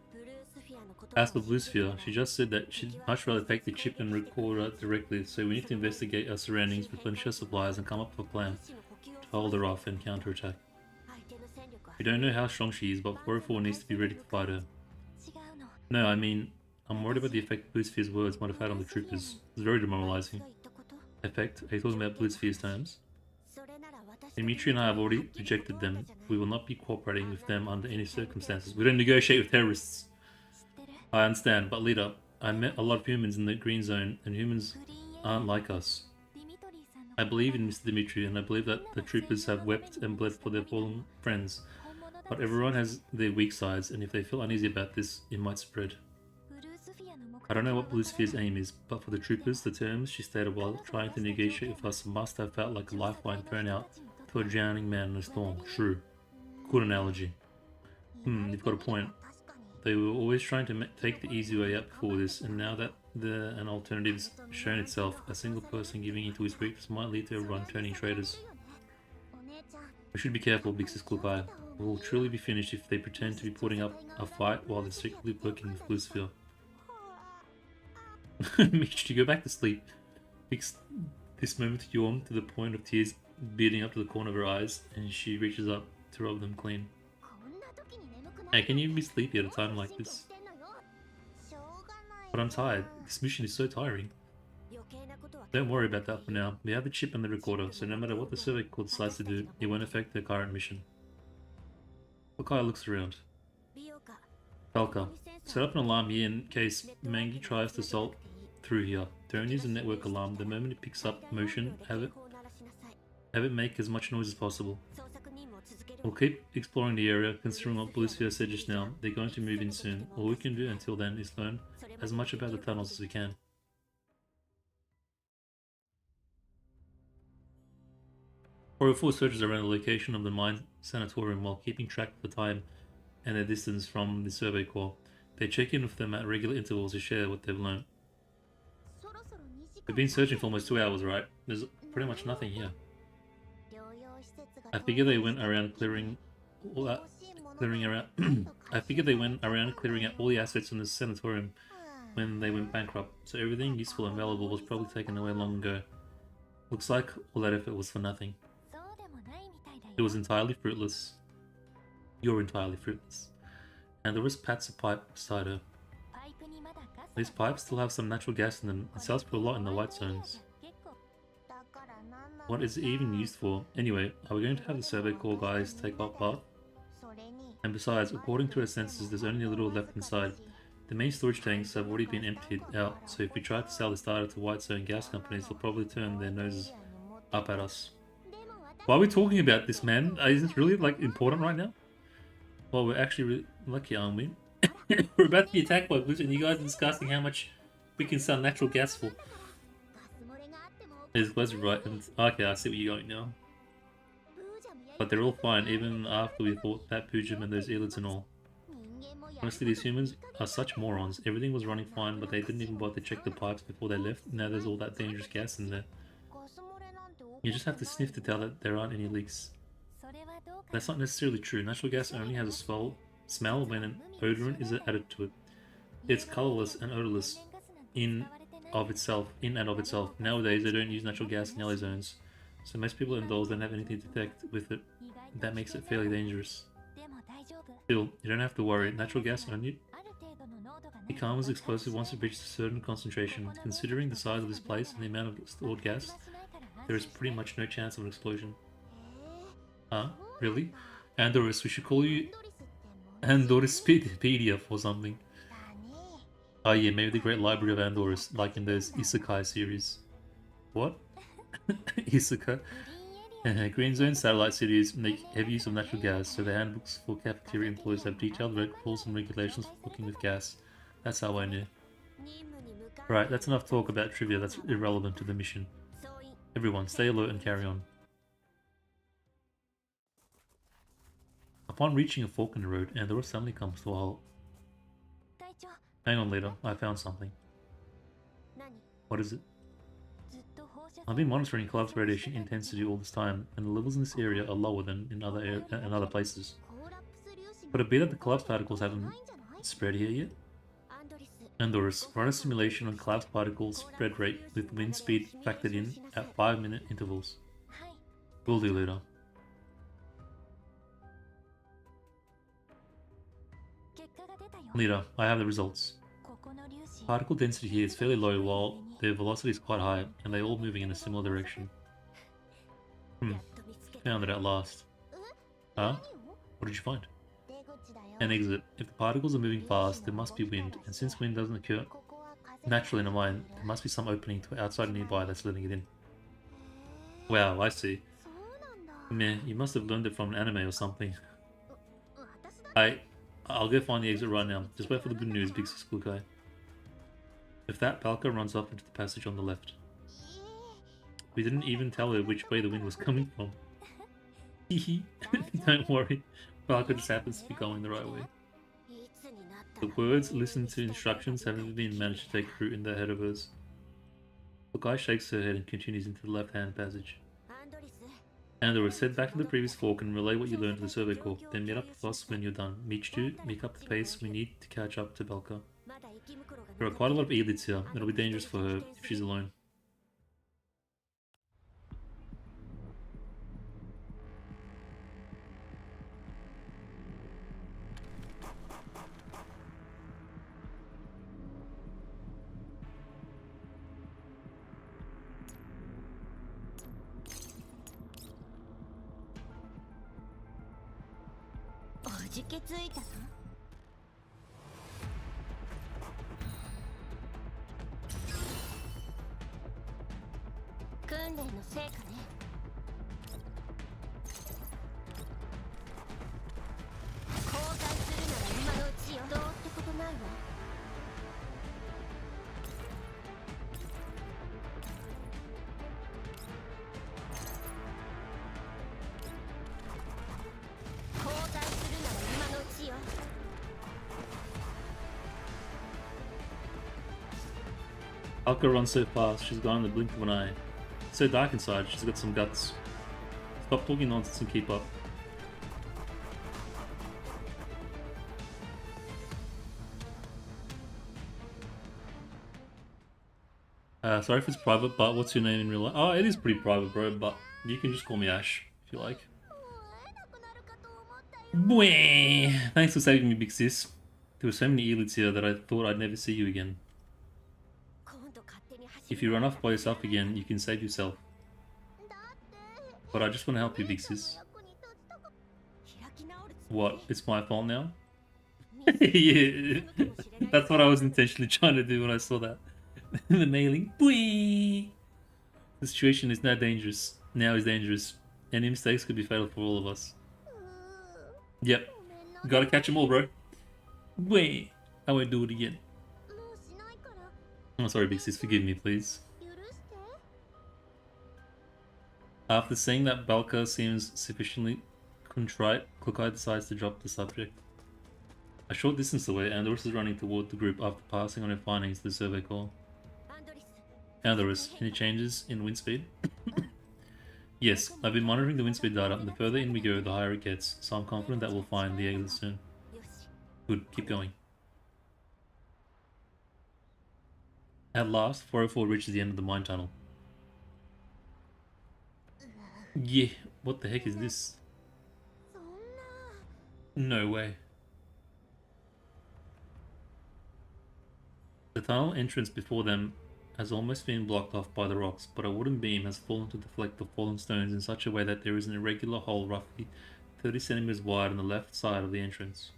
As for Blue Sphere, she just said that she'd much rather take the chip and record her directly, so we need to investigate our surroundings, replenish our supplies, and come up with a plan to hold her off and counterattack. We don't know how strong she is, but 404 needs to be ready to fight her. No, I mean, I'm worried about the effect Blue Sphere's words might have had on the troopers. It's very demoralizing. Effect? Are you talking about Blue Sphere's terms? Dimitri and I have already rejected them. We will not be cooperating with them under any circumstances. We don't negotiate with terrorists. I understand, but leader, I met a lot of humans in the green zone, and humans aren't like us. I believe in Mr. Dimitri, and I believe that the troopers have wept and bled for their fallen friends. But everyone has their weak sides, and if they feel uneasy about this, it might spread. I don't know what Blue Sphere's aim is, but for the troopers, the terms she stated while trying to negotiate with us must have felt like a lifeline thrown out to a drowning man in a storm. True. Good analogy. You've got a point. They were always trying to take the easy way out before this, and now that an alternative's shown itself, a single person giving into his weakness might lead to everyone turning traitors. We should be careful, Big Sis Klukai. We will truly be finished if they pretend to be putting up a fight while they're secretly working with Blue Sphere. Mechty, go back to sleep. Fix this moment to yawn to the point of tears beating up to the corner of her eyes, and she reaches up to rub them clean. Hey, can you be sleepy at a time like this? But I'm tired. This mission is so tiring. Don't worry about that for now. We have the chip and the recorder, so no matter what the survey core decides to do, it won't affect the current mission. Lukai looks around. Falca, set up an alarm here in case Mangi tries to assault through here. Don't use the network alarm. The moment it picks up motion, have it make as much noise as possible. We'll keep exploring the area, considering what Blue Sphere said just now. They're going to move in soon. All we can do until then is learn as much about the tunnels as we can. 404 searches around the location of the mine sanatorium while keeping track of the time and their distance from the survey corps. They check in with them at regular intervals to share what they've learned. We've been searching for almost 2 hours, right? There's pretty much nothing here. I figure they went around clearing all that, I figured they went around clearing out all the assets in the sanatorium when they went bankrupt, so everything useful and valuable was probably taken away long ago. Looks like all that effort was for nothing. It was entirely fruitless. You're entirely fruitless. And the wrist pats a pipe beside her. These pipes still have some natural gas in them. It sells for a lot in the white zones. What is it even used for? Anyway, are we going to have the survey corps guys take off path? And besides, according to our senses, there's only a little left inside. The main storage tanks have already been emptied out, so if we try to sell this data to white zone gas companies, they'll probably turn their noses up at us. Why are we talking about this, man? Is this really, like, important right now? Well, we're actually really lucky, aren't we? We're about to be attacked by Blues, and you guys are discussing how much we can sell natural gas for. It's Leslie right, and okay, I see where you're going now. But they're all fine, even after we fought that Pujum and those elites and all. Honestly, these humans are such morons. Everything was running fine, but they didn't even bother to check the pipes before they left. Now there's all that dangerous gas in there. You just have to sniff to tell that there aren't any leaks. That's not necessarily true. Natural gas only has a smell when an odorant is added to it. It's colorless and odorless in and of itself. Nowadays, they don't use natural gas in LA zones, so most people indoors don't have anything to detect with it. That makes it fairly dangerous. Still, you don't have to worry. Natural gas only becomes explosive once it reaches a certain concentration. Considering the size of this place and the amount of stored gas, there is pretty much no chance of an explosion. Really? Andoris, we should call you Andorispedipedia or something. Oh yeah, maybe the Great Library of Andoris, like in those Isekai series. What? Isekai? Green Zone satellite cities make heavy use of natural gas, so the handbooks for cafeteria employees have detailed rules and regulations for cooking with gas. That's how I knew. Right, that's enough talk about trivia that's irrelevant to the mission. Everyone, stay alert and carry on. Upon reaching a fork in the road, Andorra suddenly comes to a halt. Hang on, leader. I found something. What is it? I've been monitoring collapse radiation intensity all this time, and the levels in this area are lower than in other places. Could it be that the collapse particles haven't spread here yet? Andorus, run a simulation on collapse particles spread rate with wind speed factored in at 5-minute intervals. Will do, leader. Leader, I have the results. Particle density here is fairly low while their velocity is quite high, and they're all moving in a similar direction. Found it at last. Huh? What did you find? An exit. If the particles are moving fast, there must be wind, and since wind doesn't occur naturally in a mine, there must be some opening to outside nearby that's letting it in. Wow, I see. Meh, you must have learned it from an anime or something. I'll go find the exit right now. Just wait for the good news, Big Sis Cool Guy. If that Balka runs off into the passage on the left. We didn't even tell her which way the wind was coming from. Hehe. Don't worry. Balka just happens to be going the right way. The words listen to instructions haven't been managed to take root in the head of hers. The guy shakes her head and continues into the left-hand passage. Andorus, head back to the previous fork and relay what you learned to the survey corps. Then meet up with us when you're done. Mechty, make up the pace we need to catch up to Belka. There are quite a lot of elites here. It'll be dangerous for her if she's alone. Alka runs so fast, she's gone in the blink of an eye. So dark inside, she's got some guts. Stop talking nonsense and keep up. Sorry if it's private, but what's your name in real life? Oh, it is pretty private, bro, but you can just call me Ash, if you like. Bwee! Thanks for saving me, big sis. There were so many elites here that I thought I'd never see you again. If you run off by yourself again, you can save yourself. But I just want to help you, big sis. What? It's my fault now? Yeah. That's what I was intentionally trying to do when I saw that. The mailing. Bwee! The situation is now dangerous. Now is dangerous. Any mistakes could be fatal for all of us. Yep. Gotta catch them all, bro. Wait. I won't do it again. I'm sorry, big sis. Forgive me, please. After seeing that Balka seems sufficiently contrite, Kukai decides to drop the subject. A short distance away, Andorus is running toward the group after passing on her findings to the survey call. Andorus, any changes in wind speed? Yes, I've been monitoring the wind speed data. The further in we go, the higher it gets, so I'm confident that we'll find the exit soon. Good, keep going. At last, 404 reaches the end of the mine tunnel. Yeah, what the heck is this? No way. The tunnel entrance before them has almost been blocked off by the rocks, but a wooden beam has fallen to deflect the fallen stones in such a way that there is an irregular hole roughly 30 centimeters wide on the left side of the entrance.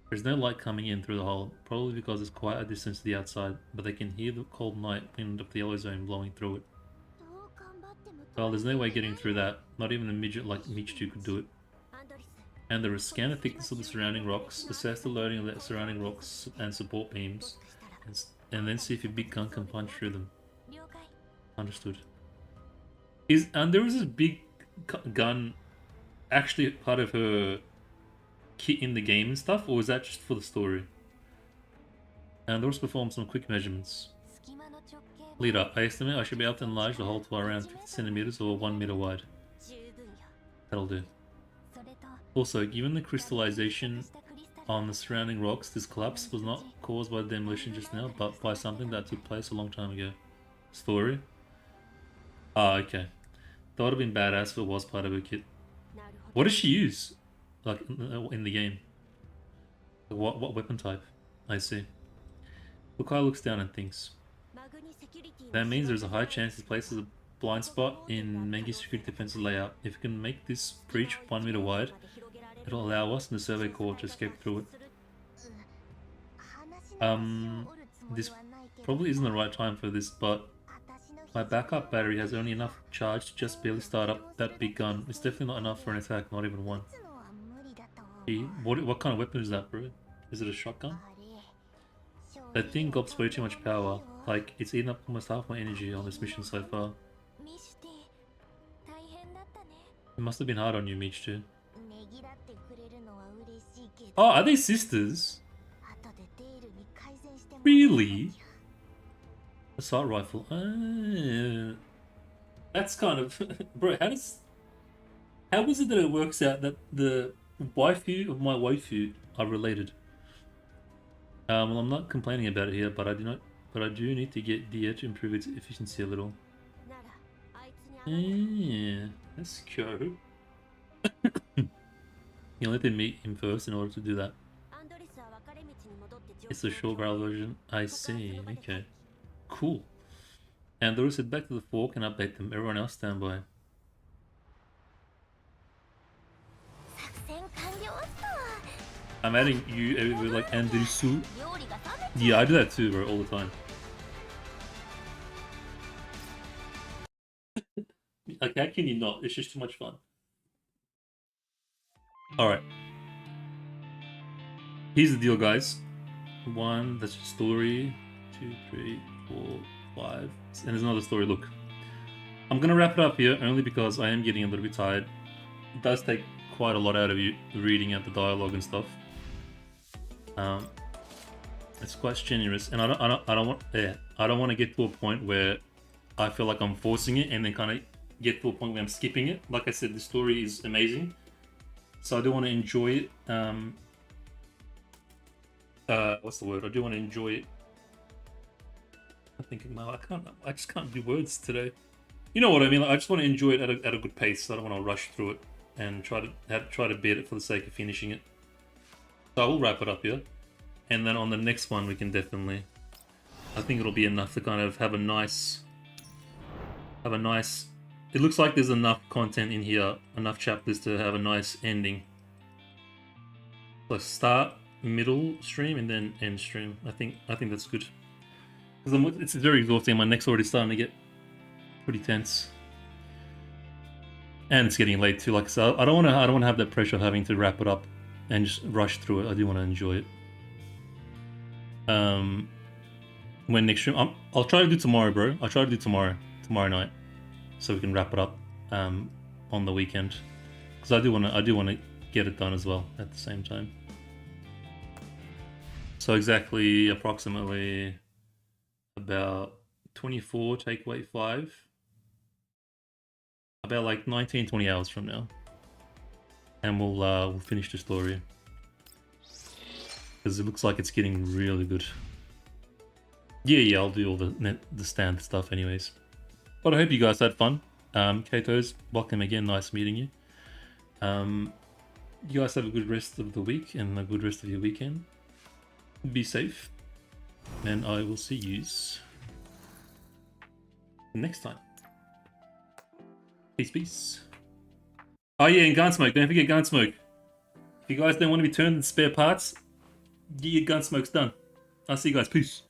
There's no light coming in through the hole, probably because it's quite a distance to the outside, but they can hear the cold night wind of the yellow zone blowing through it. Well, there's no way getting through that. Not even a midget like Mechty could do it. And there is scan the thickness of the surrounding rocks, assess the loading of the surrounding rocks and support beams, and then see if your big gun can punch through them. Understood. And there is this big gun actually part of her kit in the game and stuff, or is that just for the story? And those perform some quick measurements. Leader, I estimate I should be able to enlarge the hole to around 50 centimeters or 1 meter wide. That'll do. Also, given the crystallization on the surrounding rocks, this collapse was not caused by the demolition just now, but by something that took place a long time ago. Story? Ah, okay. That would have been badass if it was part of her kit. What does she use? Like, in the game? What weapon type? I see. Kukai looks down and thinks. That means there's a high chance this places a blind spot in Mengi's security defensive layout. If we can make this breach 1 meter wide, it'll allow us and the survey corps to escape through it. This probably isn't the right time for this, but my backup battery has only enough charge to just barely start up that big gun. It's definitely not enough for an attack, not even one. What kind of weapon is that, bro? Is it a shotgun? That thing gobs way too much power. Like, it's eaten up almost half my energy on this mission so far. It must have been hard on you, Mechty. Oh, are they sisters? Really? Assault rifle. That's kind of... Bro, how is it that it works out that the waifu of my waifu are related? Well, I'm not complaining about it here, but I do need to get Dia to improve its efficiency a little. Yeah, that's cool. You'll let them meet him first in order to do that. It's a short barrel version. I see. Okay. Cool. And Andorus head back to the fork and update them. Everyone else stand by. I'm adding you with like Andrisu. Yeah, I do that too, bro, all the time. Like, how can you not? It's just too much fun. Alright. Here's the deal, guys. One, that's your story. 2, 3, 4, 5. And there's another story. Look. I'm gonna wrap it up here only because I am getting a little bit tired. It does take quite a lot out of you reading out the dialogue and stuff. It's quite generous, and I don't want to get to a point where I feel like I'm forcing it, and then kind of get to a point where I'm skipping it. Like I said, the story is amazing, so I do want to enjoy it. What's the word? I do want to enjoy it. I think I just can't do words today. You know what I mean? Like, I just want to enjoy it at a good pace. I don't want to rush through it and try to beat it for the sake of finishing it. So I will wrap it up here, and then on the next one we can definitely. I think it'll be enough to kind of have a nice. It looks like there's enough content in here, enough chapters to have a nice ending. So start, middle stream, and then end stream. I think that's good. Because it's very exhausting. My neck's already starting to get pretty tense, and it's getting late too. Like I said, I don't want to have that pressure of having to wrap it up and just rush through it. I do want to enjoy it. When next stream, I'll try to do tomorrow, bro. I'll try to do tomorrow night, so we can wrap it up on the weekend. Because I do want to get it done as well at the same time. So exactly, approximately about 24 take away 5. About like 19-20 hours from now, and we'll finish the story. Because it looks like it's getting really good. Yeah, I'll do all the standard stuff anyways. But I hope you guys had fun. Kato's, welcome again, nice meeting you. You guys have a good rest of the week and a good rest of your weekend. Be safe, and I will see yous next time. Peace. Oh yeah, and Gunsmoke, don't forget Gunsmoke. If you guys don't want to be turned into spare parts, get your Gunsmokes done. I'll see you guys, peace.